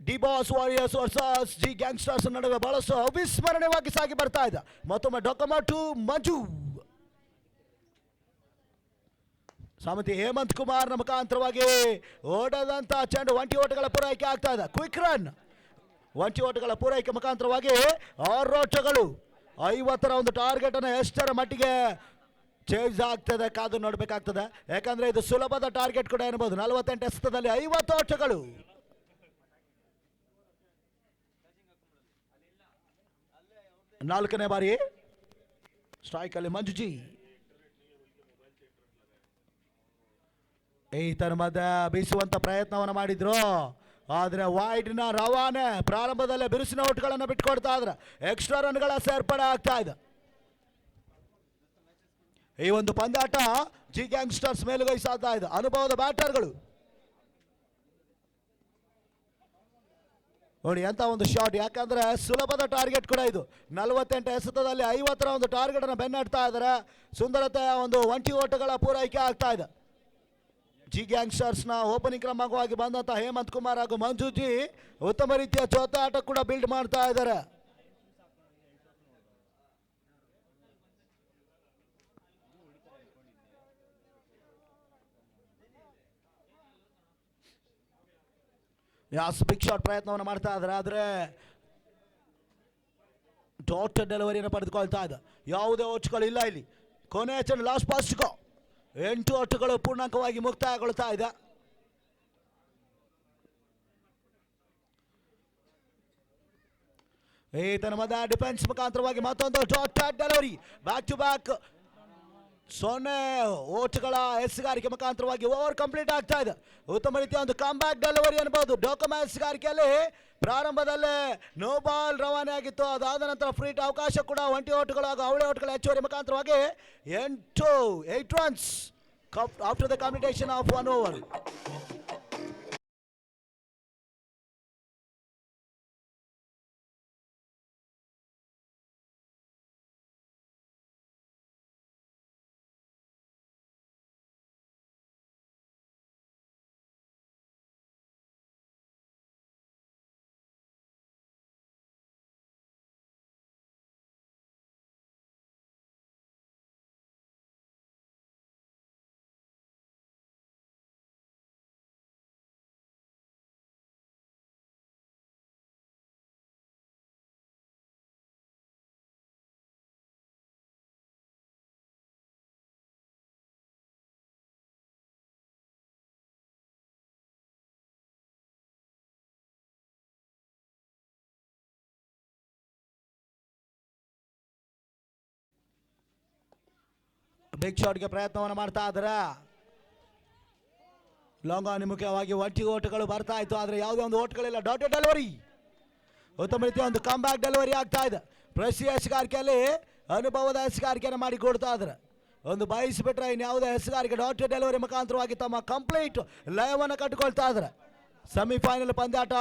D boss warriors versus G gangsters ನಡುವೆ ಬಹಳಷ್ಟು ಅವಿಸ್ಮರಣೀಯವಾಗಿ ಸಾಗಿ ಬರ್ತಾ ಇದೆ. ಮತ್ತೊಮ್ಮೆ ಡೊಕಮಟು ಮಂಜು ಸಾಮತಿ ಹೇಮಂತ್ ಕುಮಾರ್ನ ಮುಖಾಂತರವಾಗಿ ಓಡದಂತ ಚೆಂಡು ಒಂಟಿ ಓಟಗಳ ಪೂರೈಕೆ ಆಗ್ತಾ ಇದೆ. ಕ್ವಿಕ್ ರನ್, ಒಂಟಿ ಓಟಗಳ ಪೂರೈಕೆ ಮುಖಾಂತರವಾಗಿ 6 ಓಟಗಳು. 50ರ ಒಂದು ಟಾರ್ಗೆಟ್ ಅನ್ನು ಎಷ್ಟರ ಮಟ್ಟಿಗೆ ಚೇಂಜ್ ಆಗ್ತದೆ ಕಾದು ನೋಡಬೇಕಾಗ್ತದೆ. ಯಾಕಂದ್ರೆ ಇದು ಸುಲಭದ ಟಾರ್ಗೆಟ್ ಕೂಡ ಎನ್ನಬಹುದು. 48 ಎಸೆತದಲ್ಲಿ 50 ಓಟಗಳು. ನಾಲ್ಕನೇ ಬಾರಿ ಸ್ಟ್ರೈಕ್ ಅಲ್ಲಿ ಮಂಜುಜಿ. ಈತನ ಮಧ್ಯೆ ಬೀಸುವಂತ ಪ್ರಯತ್ನವನ್ನು ಮಾಡಿದ್ರು, ಆದರೆ ವೈಡ್ನ ರವಾನೆ ಪ್ರಾರಂಭದಲ್ಲೇ ಬಿರುಸಿನ ಔಟ್ಗಳನ್ನು ಬಿಟ್ಕೊಡ್ತಾ ಇದ್ರೆ ಎಕ್ಸ್ಟ್ರಾ ರನ್ಗಳ ಸೇರ್ಪಡೆ ಆಗ್ತಾ ಇದೆ. ಈ ಒಂದು ಪಂದ್ಯಾಟ ಜಿ ಗ್ಯಾಂಗ್ಸ್ಟರ್ಸ್ ಮೇಲುಗೈ ಸಾಧ್ತಾ ಇದೆ. ಅನುಭವದ ಬ್ಯಾಟರ್ಗಳು ನೋಡಿ ಎಂತ ಒಂದು ಶಾಟ್. ಯಾಕಂದ್ರೆ ಸುಲಭದ ಟಾರ್ಗೆಟ್ ಕೂಡ ಇದು. 48 ಎಸೆತದಲ್ಲಿ 50ರ ಒಂದು ಟಾರ್ಗೆಟ್ ಅನ್ನು ಬೆನ್ನಡ್ತಾ ಇದ್ದಾರೆ. ಸುಂದರತೆಯ ಒಂದು ಒಂಟಿ ಓಟಗಳ ಪೂರೈಕೆ ಆಗ್ತಾ ಇದೆ. ಜಿ ಗ್ಯಾಂಗ್ಸ್ಟರ್ಸ್ನ ಓಪನಿಂಗ್ ಕ್ರಮಾಂಕವಾಗಿ ಬಂದಂತ ಹೇಮಂತ್ ಕುಮಾರ್ ಹಾಗೂ ಮಂಜುಜಿ ಉತ್ತಮ ರೀತಿಯ ಜೋತಾಟ ಕೂಡ ಬಿಲ್ಡ್ ಮಾಡ್ತಾ ಇದ್ದಾರೆ. ಬಿಗ್ ಶಾಟ್ ಪ್ರಯತ್ನವನ್ನು ಮಾಡ್ತಾ ಇದ್ದಾರೆ, ಆದರೆ ಡಾಟ್ ಡೆಲಿವರಿಯನ್ನು ಪಡೆದುಕೊಳ್ತಾ ಇದೆ. ಯಾವುದೇ ಓಟ್ಗಳು ಇಲ್ಲ ಇಲ್ಲಿ. ಕೊನೆಯ ಚೆಂಡು ಲಾಸ್ಟ್ ಪಾಸ್ಟ್ಗೋ 8 ಓಟಗಳು ಪೂರ್ಣಾಂಕವಾಗಿ ಮುಕ್ತಾಯಗೊಳ್ತಾ ಇದೆ. ಈತನ ಮಧ್ಯ ಡಿಫೆನ್ಸ್ ಮುಖಾಂತರವಾಗಿ ಮತ್ತೊಂದು dot delivery. Back to back 0 ಓಟ್ಗಳ ಎಸ್ಗಾರಿಕೆ ಮುಖಾಂತರವಾಗಿ ಓವರ್ ಕಂಪ್ಲೀಟ್ ಆಗ್ತಾ ಇದೆ. ಉತ್ತಮ ರೀತಿಯ ಒಂದು ಕಾಂಬ್ಯಾಕ್ ಡೆಲಿವರಿ ಅನ್ಬೋದು. ಡೋಕಮ ಎಸ್ಗಾರಿಕೆಯಲ್ಲಿ ಪ್ರಾರಂಭದಲ್ಲೇ ನೋ ಬಾಲ್ ರವಾನೆ ಆಗಿತ್ತು. ಅದಾದ ನಂತರ ಫ್ರೀಟ್ ಅವಕಾಶ ಕೂಡ ಒಂಟಿ ಓಟುಗಳು ಹಾಗೂ ಅವಳಿ ಓಟುಗಳ ಹೆಚ್ಚುವರಿ ಮುಖಾಂತರವಾಗಿ 8 runs after the combination of 1 over. Big ಶಾಟ್ಗೆ ಪ್ರಯತ್ನವನ್ನು ಮಾಡ್ತಾ ಇದ್ದಾರೆ. ಲಾಂಗ್ ಆನ್ ಮುಖ್ಯವಾಗಿ ಒಂಟಿ ಓಟಗಳು ಬರ್ತಾ ಇತ್ತು, ಆದರೆ ಯಾವುದೇ ಒಂದು ಓಟ್ಗಳಿಲ್ಲ. ಡಾಟೆಡ್ ಡೆಲಿವರಿ, ಉತ್ತಮ ರೀತಿಯ ಒಂದು ಕಾಂಬ್ಯಾಕ್ ಡೆಲಿವರಿ ಆಗ್ತಾ ಇದೆ. ಪ್ರಸಿ ಹೆಸಗಾರಿಕೆಯಲ್ಲಿ ಅನುಭವದ ಹೆಸಗಾರಿಕೆಯನ್ನು ಮಾಡಿ ಕೊಡ್ತಾ ಇದ್ದಾರೆ. ಒಂದು ಬಯಸಿಬಿಟ್ರೆ ಇನ್ಯಾವುದೇ ಹೆಸಗಾರಿಕೆ ಡಾಟೆಡ್ ಡೆಲಿವರಿ ಮುಖಾಂತರವಾಗಿ ತಮ್ಮ ಕಂಪ್ಲೀಟ್ ಲಯವನ್ನು ಕಟ್ಟಿಕೊಳ್ತಾ ಇದ್ದಾರೆ. ಸೆಮಿಫೈನಲ್ ಪಂದ್ಯಾಟ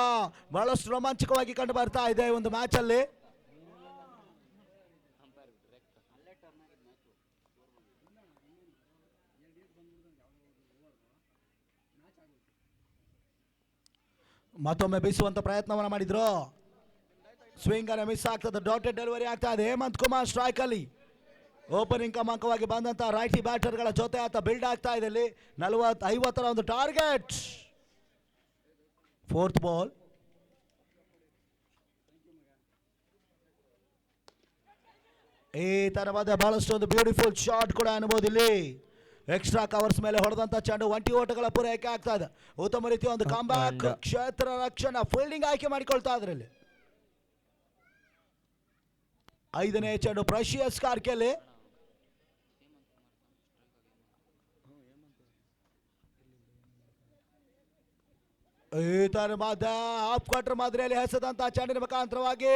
ಬಹಳಷ್ಟು ರೋಮಾಂಚಕವಾಗಿ ಕಂಡು ಬರ್ತಾ ಇದೆ ಒಂದು ಮ್ಯಾಚಲ್ಲಿ. ಮತ್ತೊಮ್ಮೆ ಬೀಸುವಂತ ಪ್ರಯತ್ನವನ್ನು ಮಾಡಿದ್ರು, ಸ್ವಿಂಗ್ ಅನ್ನು ಮಿಸ್ ಆಗ್ತದೆ. ಡಾಟೆಡ್ ಡೆಲಿವರಿ ಆಗ್ತಾ ಇದೆ. ಹೇಮಂತ್ ಕುಮಾರ್ ಸ್ಟ್ರೈಕ್ ಅಲ್ಲಿ ಓಪನಿಂಗ್ ಕ್ರಮಾಂಕವಾಗಿ ಬಂದಂತ ರೈಟಿ ಬ್ಯಾಟರ್ಗಳ ಜೊತೆ ಆತ ಬಿಲ್ಡ್ ಆಗ್ತಾ ಇದೆ. ಇಲ್ಲಿ 50ರ ಒಂದು ಟಾರ್ಗೆಟ್. 4th ball. ಈ ತರ ಮಧ್ಯೆ ಬಹಳಷ್ಟು ಒಂದು ಬ್ಯೂಟಿಫುಲ್ ಶಾಟ್ ಕೂಡ ಅನ್ಬೋದು. ಇಲ್ಲಿ ಎಕ್ಸ್ಟ್ರಾ ಕವರ್ಸ್ ಮೇಲೆ ಹೊಡೆದಂತ ಚೆಂಡು ಒಂಟಿ ಓಟಗಳ ಪೂರೈಕೆ ಆಗ್ತಾ ಇದೆ. ಉತ್ತಮ ರೀತಿಯ ಒಂದು ಕಾಂಬ್ಯಾಕ್, ಕ್ಷೇತ್ರ ರಕ್ಷಣಾ ಫೀಲ್ಡಿಂಗ್ ಆಯ್ಕೆ ಮಾಡಿಕೊಳ್ತಾ ಇದ್ರಲ್ಲಿ. 5ನೇ ಚೆಂಡು ಪ್ರಶಿಯಸ್ ಕಾರ್ಕೆಯಲ್ಲಿ ಈತನ ಮಧ್ಯ ಹಾಫ್ ಕ್ವಾರ್ಟರ್ ಮಾದರಿಯಲ್ಲಿ ಎಸೆದಂತ ಚೆಂಡಿನ ಮುಖಾಂತರವಾಗಿ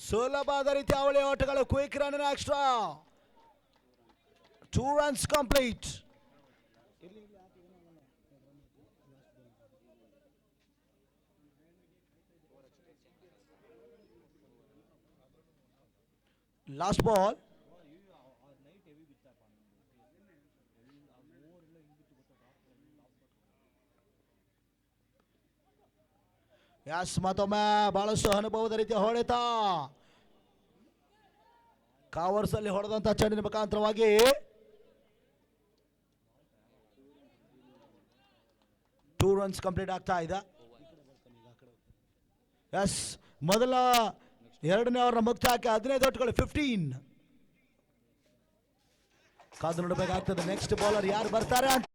ಸುಲಭದ ರೀತಿಯ ಅವಳಿ ಓಟಗಳು. Quick run extra 2 runs complete. Last ball. ಎಸ್ ಮತ್ತೊಮ್ಮೆ ಬಹಳಷ್ಟು ಅನುಭವದ ರೀತಿಯ ಹೊಡೆತ. ಕವರ್ಸ್ ಅಲ್ಲಿ ಹೊಡೆದಂತ ಚೆಂಡಿನ ಮುಖಾಂತರವಾಗಿ 2 ರನ್ಸ್ ಕಂಪ್ಲೀಟ್ ಆಗ್ತಾ ಇದೆ. ಎಸ್ ಮೊದಲ 2ನೇ ಓವರ್ನ ಮುಕ್ತಾಯಕ್ಕೆ 15 ಔಟ್ಗಳು 15. ಕಾದು ನೋಡಬೇಕಾಗ್ತದೆ ನೆಕ್ಸ್ಟ್ ಬೌಲರ್ ಯಾರು ಬರ್ತಾರೆ ಅಂತ.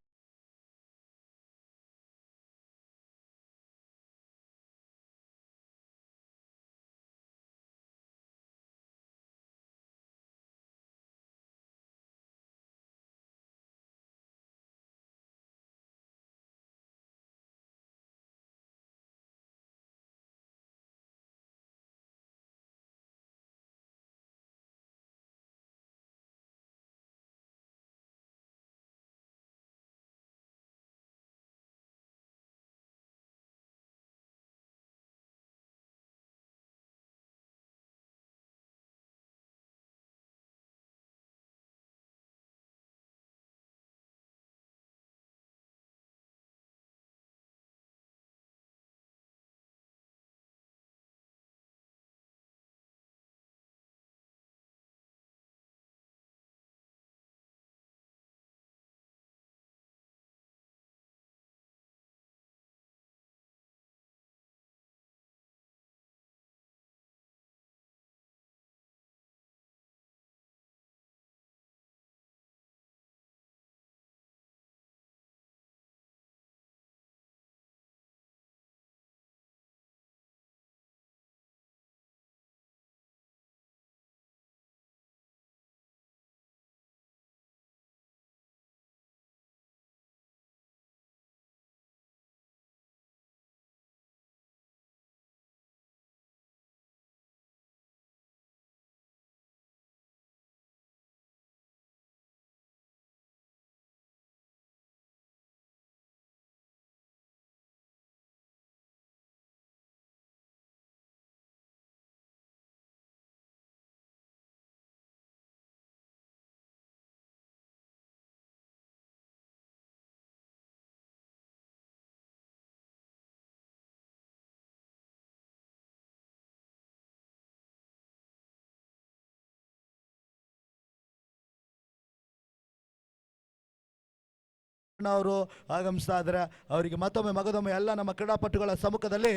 ಅವರು ಆಗಮಿಸ್ತಾ ಇದ್ದಾರೆ. ಅವರಿಗೆ ಮತ್ತೊಮ್ಮೆ ಮಗದೊಮ್ಮೆ ಎಲ್ಲ ನಮ್ಮ ಕ್ರೀಡಾಪಟುಗಳ ಸಮ್ಮುಖದಲ್ಲಿ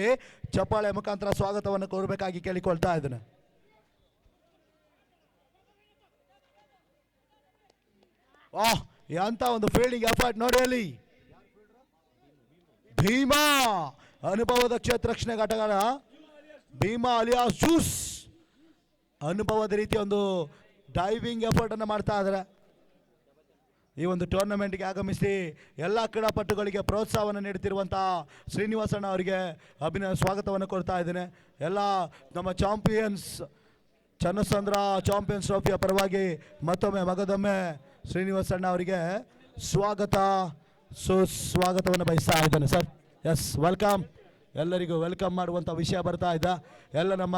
ಚಪ್ಪಾಳೆ ಮುಖಾಂತರ ಸ್ವಾಗತವನ್ನು ಕೋರಬೇಕಾಗಿ ಕೇಳಿಕೊಳ್ತಾ ಇದ್ದೇನೆ. ಎಂತ ಒಂದು ಫೀಲ್ಡಿಂಗ್ ಎಫರ್ಟ್ ನೋಡಿ ಅಲ್ಲಿ. ಭೀಮಾ ಅನುಭವದ ಕ್ಷೇತ್ರ ರಕ್ಷಣೆ ಆಟಗಾರ ಭೀಮಾ ಅಲಿಯಾಸ್ ಜೂಸ್ ಅನುಭವದ ರೀತಿಯ ಒಂದು ಡೈವಿಂಗ್ ಎಫರ್ಟ್ ಅನ್ನು ಮಾಡ್ತಾ ಇದ್ದಾರೆ. ಈ ಒಂದು ಟೂರ್ನಮೆಂಟ್ಗೆ ಆಗಮಿಸಿ ಎಲ್ಲ ಕ್ರೀಡಾಪಟುಗಳಿಗೆ ಪ್ರೋತ್ಸಾಹವನ್ನು ನೀಡುತ್ತಿರುವಂತಹ ಶ್ರೀನಿವಾಸಣ್ಣ ಅವರಿಗೆ ಸ್ವಾಗತವನ್ನು ಕೊಡ್ತಾ ಇದ್ದೇನೆ. ಎಲ್ಲ ನಮ್ಮ ಚಾಂಪಿಯನ್ಸ್ ಚನ್ನಸಂದ್ರ ಚಾಂಪಿಯನ್ಸ್ ಟ್ರೋಫಿಯ ಪರವಾಗಿ ಮತ್ತೊಮ್ಮೆ ಮಗದೊಮ್ಮೆ ಶ್ರೀನಿವಾಸಣ್ಣ ಅವರಿಗೆ ಸುಸ್ವಾಗತವನ್ನು ಬಯಸ್ತಾ ಇದ್ದೇನೆ ಸರ್. ಎಸ್ ವೆಲ್ಕಮ್, ಎಲ್ಲರಿಗೂ ವೆಲ್ಕಮ್ ಮಾಡುವಂಥ ವಿಷಯ ಬರ್ತಾ ಇದೆ. ಎಲ್ಲ ನಮ್ಮ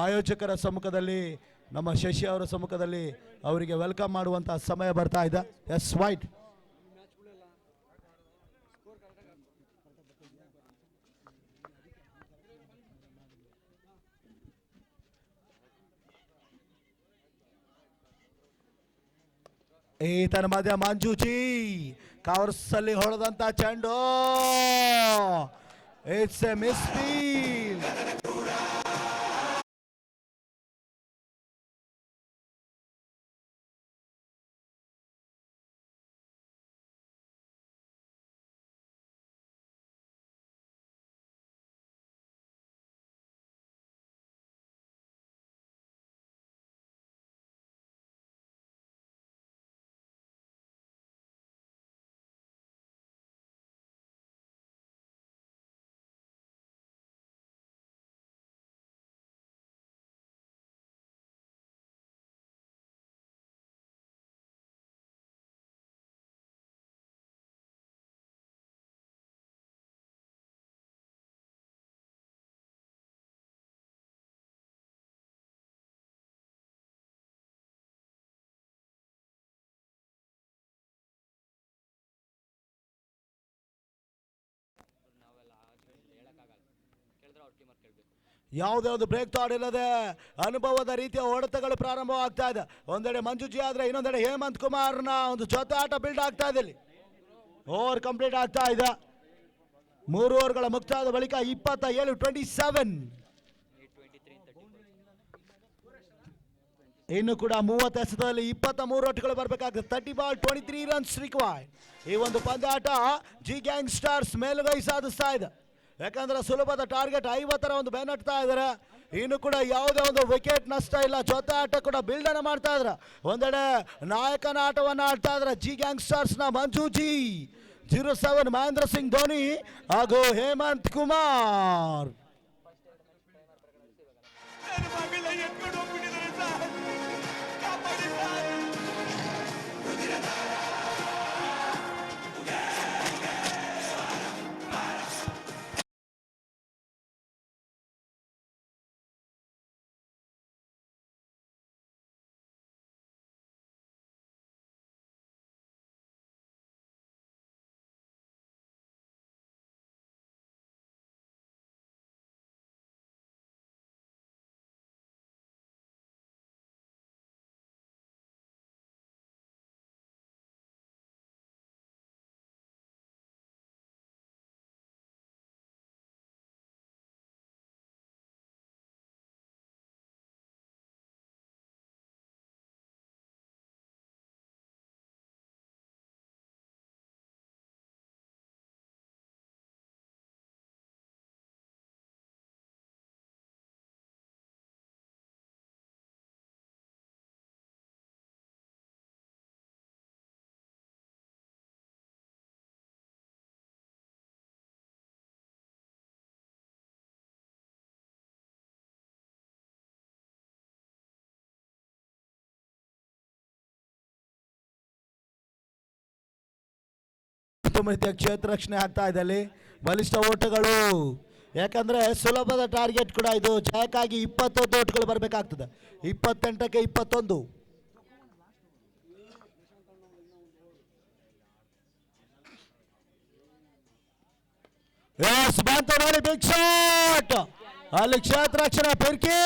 ಆಯೋಜಕರ ಸಮ್ಮುಖದಲ್ಲಿ ನಮ್ಮ ಶಶಿ ಅವರ ಸಮ್ಮುಖದಲ್ಲಿ ಅವರಿಗೆ ವೆಲ್ಕಮ್ ಮಾಡುವಂಥ ಸಮಯ ಬರ್ತಾ ಇದೆ. ಎಸ್ ವೈಟ್ ಈತನ ಮಧ್ಯ ಮಂಜುಜಿ ಕವರ್ಸಲ್ಲಿ ಹೊಡೆದಂತ ಚೆಂಡು ಇಟ್ಸ್ ಎ ಮಿಸ್ಫೀಲ್ಡ್. ಯಾವುದೇ ಒಂದು ಬ್ರೇಕ್ ಥಾಟ್ ಇಲ್ಲದೆ ಅನುಭವದ ರೀತಿಯ ಹೊಡೆತಗಳು ಪ್ರಾರಂಭವಾಗ್ತಾ ಇದೆ. ಒಂದೆಡೆ ಮಂಜುಜಿ ಆದರೆ ಇನ್ನೊಂದೆಡೆ ಹೇಮಂತ್ ಕುಮಾರ್ನ ಒಂದು ಜೊತೆ ಆಟ ಬಿಲ್ಡ್ ಆಗ್ತಾ ಇದೆ. ಇಲ್ಲಿ ಓವರ್ ಕಂಪ್ಲೀಟ್ ಆಗ್ತಾ ಇದೆ. 3 ಓವರ್ಗಳ ಮುಕ್ತಾಯದ ಬಳಿಕ 27-27. ಇನ್ನು ಕೂಡ 30 ಎಸೆತದಲ್ಲಿ 23 ಒಟ್ಟುಗಳು ಬರಬೇಕಾಗುತ್ತೆ. 30 ಬಾಲ್ 23 ರನ್ಸ್ ರಿಕ್ವೈರ್ಡ್. ಈ ಒಂದು ಪಂದ್ಯಾಟ ಜಿ ಗ್ಯಾಂಗ್ ಸ್ಟಾರ್ಸ್ ಮೇಲುಗೈ ಸಾಧಿಸ್ತಾ ಇದೆ. ಯಾಕಂದ್ರೆ ಸುಲಭದ ಟಾರ್ಗೆಟ್ 50ರ ಒಂದು ಬೆನ್ನಟ್ತಾ ಇದ್ದಾರೆ. ಇನ್ನು ಕೂಡ ಯಾವುದೇ ಒಂದು ವಿಕೆಟ್ ನಷ್ಟ ಇಲ್ಲ. ಜೊತೆ ಆಟ ಕೂಡ ಬಿಲ್ಡ್ ಅನ್ನು ಮಾಡ್ತಾ ಇದ್ದಾರೆ. ಒಂದೆಡೆ ನಾಯಕನ ಆಟವನ್ನು ಆಡ್ತಾ ಇದ್ದಾರೆ ಜಿ ಗ್ಯಾಂಗ್ ಸ್ಟಾರ್ಸ್ ನ ಮಂಜುಜಿ, 07 ಮಹೇಂದ್ರ ಸಿಂಗ್ ಧೋನಿ ಹಾಗೂ ಹೇಮಂತ್ ಕುಮಾರ್. ರೀತಿಯ ಕ್ಷೇತ್ರ ರಕ್ಷಣೆ ಆಗ್ತಾ ಇದೆ. ಅಲ್ಲಿ ಬಲಿಷ್ಠ ಓಟಗಳು, ಯಾಕಂದ್ರೆ ಸುಲಭದ ಟಾರ್ಗೆಟ್ ಕೂಡ ಇದು. ಜಯಕ್ಕಾಗಿ 21 ಓಟಗಳು ಬರಬೇಕಾಗ್ತದೆ. 28ಕ್ಕೆ 21. ಬಂತು ನೋಡಿ ಬಿಗ್ ಶಾಟ್. ಅಲ್ಲಿ ಕ್ಷೇತ್ರ ರಕ್ಷಣೆ ಪಿರ್ಕಿ.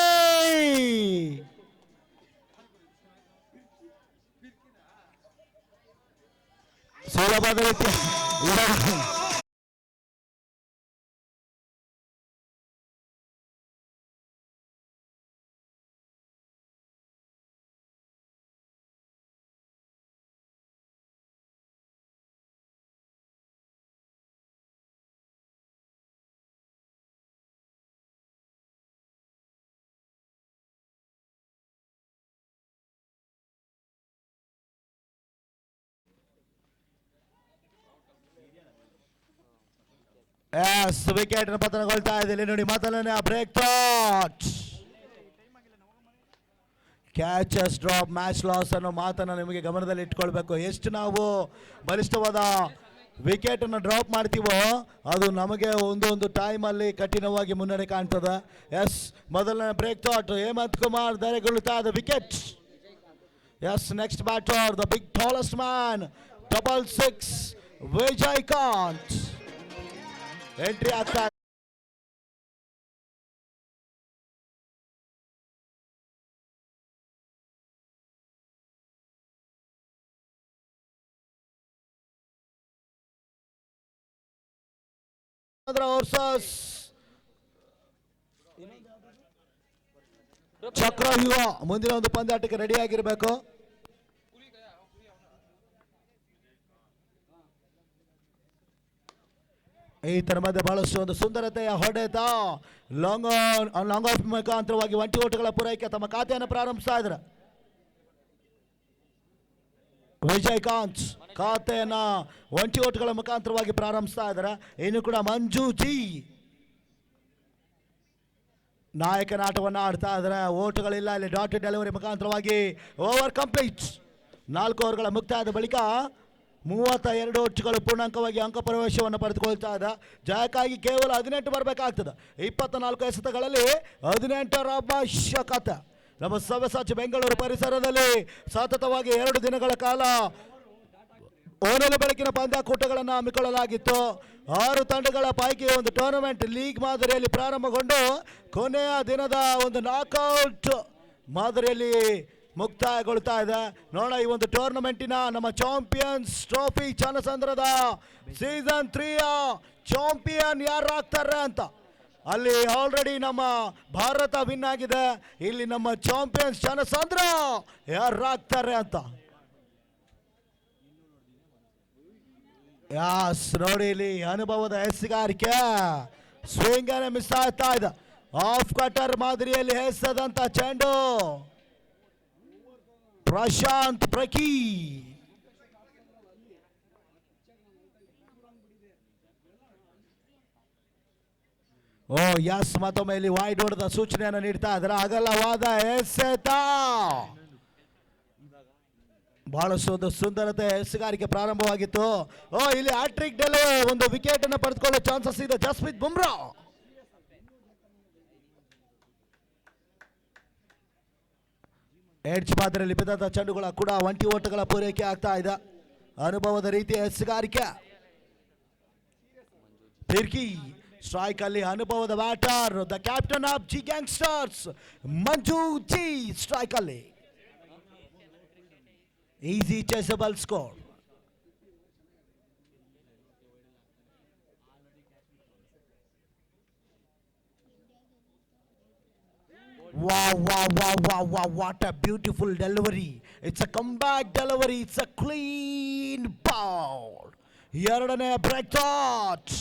ಸುಲಭದ ರೀತಿ ವಿಕೆಟ್ ಪತನಗೊಳ್ತಾ ಇದೆ. ನೋಡಿ ಮೊದಲನೇ break thought. Catches drop match loss ಅನ್ನೋ ಮಾತನ್ನು ನಿಮಗೆ ಗಮನದಲ್ಲಿ ಇಟ್ಕೊಳ್ಬೇಕು. ಎಷ್ಟು ನಾವು ಬಲಿಷ್ಠವಾದ ವಿಕೆಟ್ ಅನ್ನು ಡ್ರಾಪ್ ಮಾಡ್ತೀವೋ ಅದು ನಮಗೆ ಒಂದೊಂದು ಟೈಮಲ್ಲಿ ಕಠಿಣವಾಗಿ ಮುನ್ನಡೆ ಕಾಣ್ತದೆ. ಮೊದಲನೇ ಬ್ರೇಕ್ ಥಾಟ್ ಹೇಮಂತ್ ಕುಮಾರ್ ಧರೆಗೊಳ್ಳುತ್ತಾ ಇದೆ wicket. Next batter the big tallest man 6 Vijayakanth entry ಆಗ್ತಾ. ಚಕ್ರವ್ಯೂಹ ಮುಂದಿನ ಒಂದು ಪಂದ್ಯಾಟಕ್ಕೆ ರೆಡಿ ಆಗಿರಬೇಕು. ಈತರ ಮಧ್ಯೆ ಬಹಳಷ್ಟು ಒಂದು ಸುಂದರತೆಯ ಹೊಡೆತ ಲಾಂಗ್ ಆಫ್ ಮುಖಾಂತರವಾಗಿ 20 ಓಟಗಳ ಪೂರೈಕೆ ತಮ್ಮ ಖಾತೆಯನ್ನು ಪ್ರಾರಂಭಿಸ್ತಾ ಇದ್ದಾರೆ. ವಿಜಯಕಾಂತ್ ಖಾತೆಯನ್ನ 20 ಓಟಗಳ ಮುಖಾಂತರವಾಗಿ ಪ್ರಾರಂಭಿಸ್ತಾ ಇದ್ದಾರೆ. ಇನ್ನು ಕೂಡ ಮಂಜುಜಿ ನಾಯಕನ ಆಟವನ್ನು ಆಡ್ತಾ ಇದ್ದಾರೆ. ಓಟುಗಳಿಲ್ಲ. ಇಲ್ಲಿ ಡಾಟ್ ಡೆಲಿವರಿ ಮುಖಾಂತರವಾಗಿ ಓವರ್ ಕಂಪ್ಲೀಟ್. 4 ಓವರ್ಗಳ ಮುಕ್ತಾಯದ ಬಳಿಕ 32 ಓಟುಗಳು ಪೂರ್ಣಾಂಕವಾಗಿ ಅಂಕ ಪ್ರವೇಶವನ್ನು ಪಡೆದುಕೊಳ್ತಾ ಇದೆ. ಜಯಕ್ಕಾಗಿ ಕೇವಲ 18 ಬರಬೇಕಾಗ್ತದೆ. 24 ಎಸೆತಗಳಲ್ಲಿ 18 ಅವಶ್ಯಕತೆ. ನಮ್ಮ ಸವ್ಯಸಾಚಿ ಬೆಂಗಳೂರು ಪರಿಸರದಲ್ಲಿ ಸತತವಾಗಿ 2 ದಿನಗಳ ಕಾಲ ಓನಲು ಬೆಳಕಿನ ಪಂದ್ಯಾಕೂಟಗಳನ್ನು ಹಮ್ಮಿಕೊಳ್ಳಲಾಗಿತ್ತು. 6 ತಂಡಗಳ ಪೈಕಿ ಒಂದು ಟೂರ್ನಮೆಂಟ್ ಲೀಗ್ ಮಾದರಿಯಲ್ಲಿ ಪ್ರಾರಂಭಗೊಂಡು ಕೊನೆಯ ದಿನದ ಒಂದು ನಾಕ್ಔಟ್ ಮಾದರಿಯಲ್ಲಿ ಮುಕ್ತಾಯಗೊಳ್ತಾ ಇದೆ. ನೋಡೋಣ ಈ ಒಂದು ಟೂರ್ನಮೆಂಟಿನ ನಮ್ಮ ಚಾಂಪಿಯನ್ಸ್ ಟ್ರೋಫಿ ಚನ್ನಸಂದ್ರದ ಸೀಸನ್ 3ಯ ಚಾಂಪಿಯನ್ ಯಾರಾಗ್ತಾರೆ ಅಂತ. ಅಲ್ಲಿ ಆಲ್ರೆಡಿ ನಮ್ಮ ಭಾರತ ವಿನ್ ಆಗಿದೆ. ಇಲ್ಲಿ ನಮ್ಮ ಚಾಂಪಿಯನ್ಸ್ ಚನ್ನಸಂದ್ರ ಯಾರಾಗ್ತಾರೆ ಅಂತ. ಯಾಸ್ ನೋಡಿ ಇಲ್ಲಿ ಅನುಭವದ ಎಸೆಗಾರಿಕೆ ಸ್ವಿಂಗ್ ಅನ್ನು ಮಿಸ್ ಆಗ್ತಾ ಇದೆ. ಆಫ್ ಕಟರ್ ಮಾದರಿಯಲ್ಲಿ ಎಸೆದಂತ ಚೆಂಡು ಪ್ರಶಾಂತ್ ಪ್ರಕಿ. ಓ ಯಸ್, ಮತ್ತೊಮ್ಮೆ ಇಲ್ಲಿ ವೈಡ್ ಹೊಡೆದ ಸೂಚನೆಯನ್ನು ನೀಡ್ತಾ ಇದ್ದಾರೆ. ಅಗಲವಾದ ಎಸೆತ, ಬಹಳ ಸುಂದರತೆ ಎಸೆಗಾರಿಕೆ ಪ್ರಾರಂಭವಾಗಿತ್ತು. ಓ ಇಲ್ಲಿ ಹ್ಯಾಟ್ರಿಕ್ ಡೆಲ್ಲಿ ಒಂದು ವಿಕೆಟ್ ಅನ್ನು ಪಡೆದುಕೊಳ್ಳೋ ಚಾನ್ಸಸ್ ಇದೆ ಜಸ್ಪ್ರೀತ್ ಬುಮ್ರಾ. ಎಡ್ಜ್ ಮಾದರಿಯಲ್ಲಿ ಬಿದ್ದ ಚೆಂಡುಗಳ ಕೂಡ ಒಂಟಿ ಓಟಗಳ ಪೂರೈಕೆ ಆಗ್ತಾ ಇದೆ. ಅನುಭವದ ರೀತಿಯ ಎಸೆಗಾರಿಕೆ. ಫಿರ್ಕಿ ಸ್ಟ್ರೈಕ್ ಅಲ್ಲಿ ಅನುಭವದ batter the captain of G gangsters Manju ji strike ಅಲ್ಲಿ. Easy chasable score. Wow, wow, wow, wow, wow, what a beautiful delivery. It's a comeback delivery. It's a clean ball. ಎರಡನೇ ಬ್ರೇಕ್ ಥಾಟ್.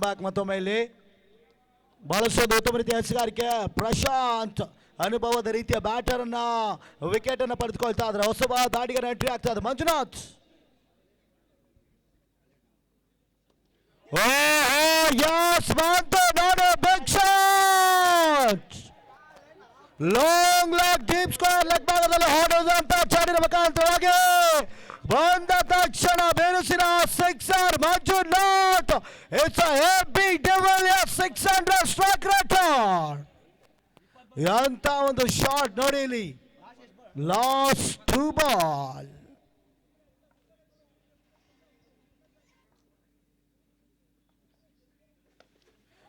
ಬ್ಯಾಕ್ ಮತ್ತೊಮ್ಮೆ ಇಲ್ಲಿ ಬಳಸೋದು ಉತ್ತಮ ರೀತಿಯ ಎಸೆಗಾರಿಕೆ. ಪ್ರಶಾಂತ್ ಅನುಭವದ ರೀತಿಯ ಬ್ಯಾಟರ್ ಅನ್ನ ವಿಕೆಟ್ ಅನ್ನು ಪಡೆದುಕೊಳ್ತಾ ಇದ್ರೆ ಹೊಸಬ ದಾಡಿಗರ ಎಂಟ್ರಿ ಆಗ್ತಾ ಇದೆ Manjunath. Big shot, long leg deep square leg ಭಾಗದಲ್ಲಿ ಹೊಡೆದಂತ ಚಾಡಿನ ಮುಖಾಂತರವಾಗಿ ಬಂದ ತಕ್ಷಣ ಬೇರುಸಿನ sixer Manjunath. It's a heavy devil 600 strike record. ಎಂತ ಒಂದು ಶಾಟ್ ನೋಡಿ ಇಲ್ಲಿ. Last 2 ball.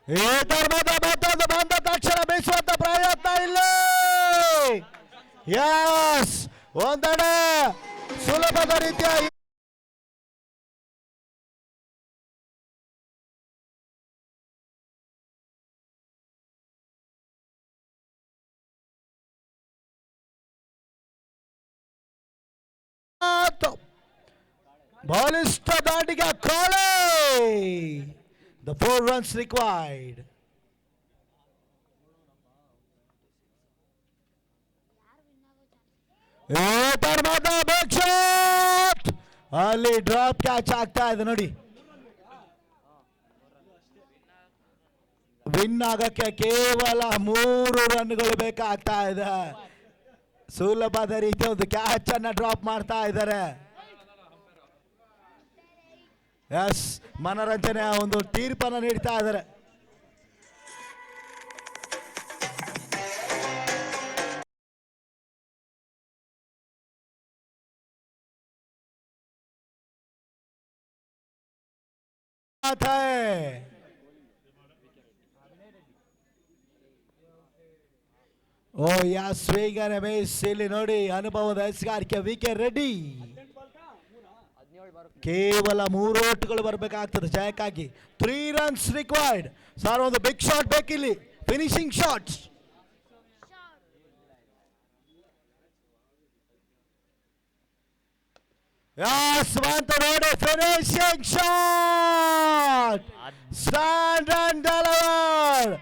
ಈ ಧರ್ಮದ ಮತ್ತೊಂದು ಬಂದ ತಕ್ಷಣ ಬೀಸುವಂತ ಪ್ರಯತ್ನ ಇಲ್ಲಿ. ಯಸ್, ಒಂದೆಡೆ ಸುಲಭದ ರೀತಿಯ ಬಲಿಷ್ಠ ದಾಂಡಿಗೆ ಕಾಳೆ. The 4 runs required. ಅಲ್ಲಿ ಡ್ರಾಪ್ ಕ್ಯಾಚ್ ಆಗ್ತಾ ಇದೆ ನೋಡಿ. ವಿನ್ ಆಗಕ್ಕೆ ಕೇವಲ 3 ರನ್ಗಳು ಬೇಕಾಗ್ತಾ ಇದೆ. ಸುಲಭದ ರೀತಿ ಒಂದು ಕ್ಯಾಚ್ ಅನ್ನ ಡ್ರಾಪ್ ಮಾಡ್ತಾ ಇದ್ದಾರೆ. ಎಸ್, ಮನರಂಜನೆಯ ಒಂದು ತೀರ್ಪನ್ನು ನೀಡ್ತಾ ಇದ್ದಾರೆ. ಓ ಯಸ್, ಸ್ವಿಂಗ್ ರಮೇಶ್ ಇಲ್ಲಿ ನೋಡಿ ಅನುಭವದ ಎಸೆಗಾರಿಕೆ. Wicket ready. ಕೇವಲ 3 ಓಟ್ಗಳು ಬರಬೇಕಾಗ್ತದೆ ಜಯಕ್ಕಾಗಿ. 3 runs ರಿಕ್ವೈರ್ಡ್. ಸರ್ ಒಂದು ಬಿಗ್ ಶಾಟ್ ಬೇಕಿಲ್ಲಿ, ಫಿನಿಶಿಂಗ್ ಶಾಟ್. ನೋಡಿ finishing shot stand and deliver.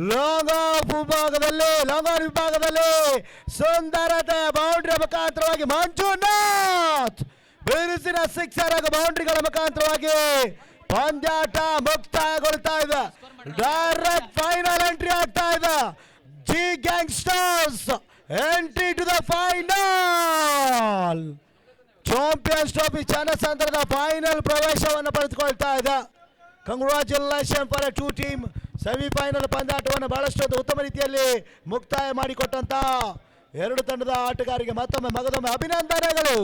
Long on ವಿಭಾಗದಲ್ಲಿ ಸುಂದರತೆ ಬೌಂಡ್ರಿ ಮುಖಾಂತರವಾಗಿ ಮಂಜುನಾಥ್ ಬಿರುಸಿನ ಸಿಕ್ಸರ್ ಹಾಗೂ ಬೌಂಡ್ರಿಗಳ ಮುಖಾಂತರವಾಗಿ ಪಂದ್ಯಾಟ ಮುಕ್ತಾಯಗೊಳ್ತಾ ಇದೆ. ಡೈರೆಕ್ಟ್ ಫೈನಲ್ ಎಂಟ್ರಿ ಆಗ್ತಾ ಇದೆ. G gangsters entry to the final. Champions trophy ಜನಸಂದ್ರದ ಫೈನಲ್ ಪ್ರವೇಶವನ್ನು ಪಡೆದುಕೊಳ್ತಾ ಇದೆ. Congratulation for two team. Semifinal ಪಂದ್ಯಾಟವನ್ನು ಬಹಳಷ್ಟು ಉತ್ತಮ ರೀತಿಯಲ್ಲಿ ಮುಕ್ತಾಯ ಮಾಡಿಕೊಟ್ಟಂತ ಎರಡು ತಂಡದ ಆಟಗಾರರಿಗೆ ಮತ್ತೊಮ್ಮೆ ಅಭಿನಂದನೆಗಳು.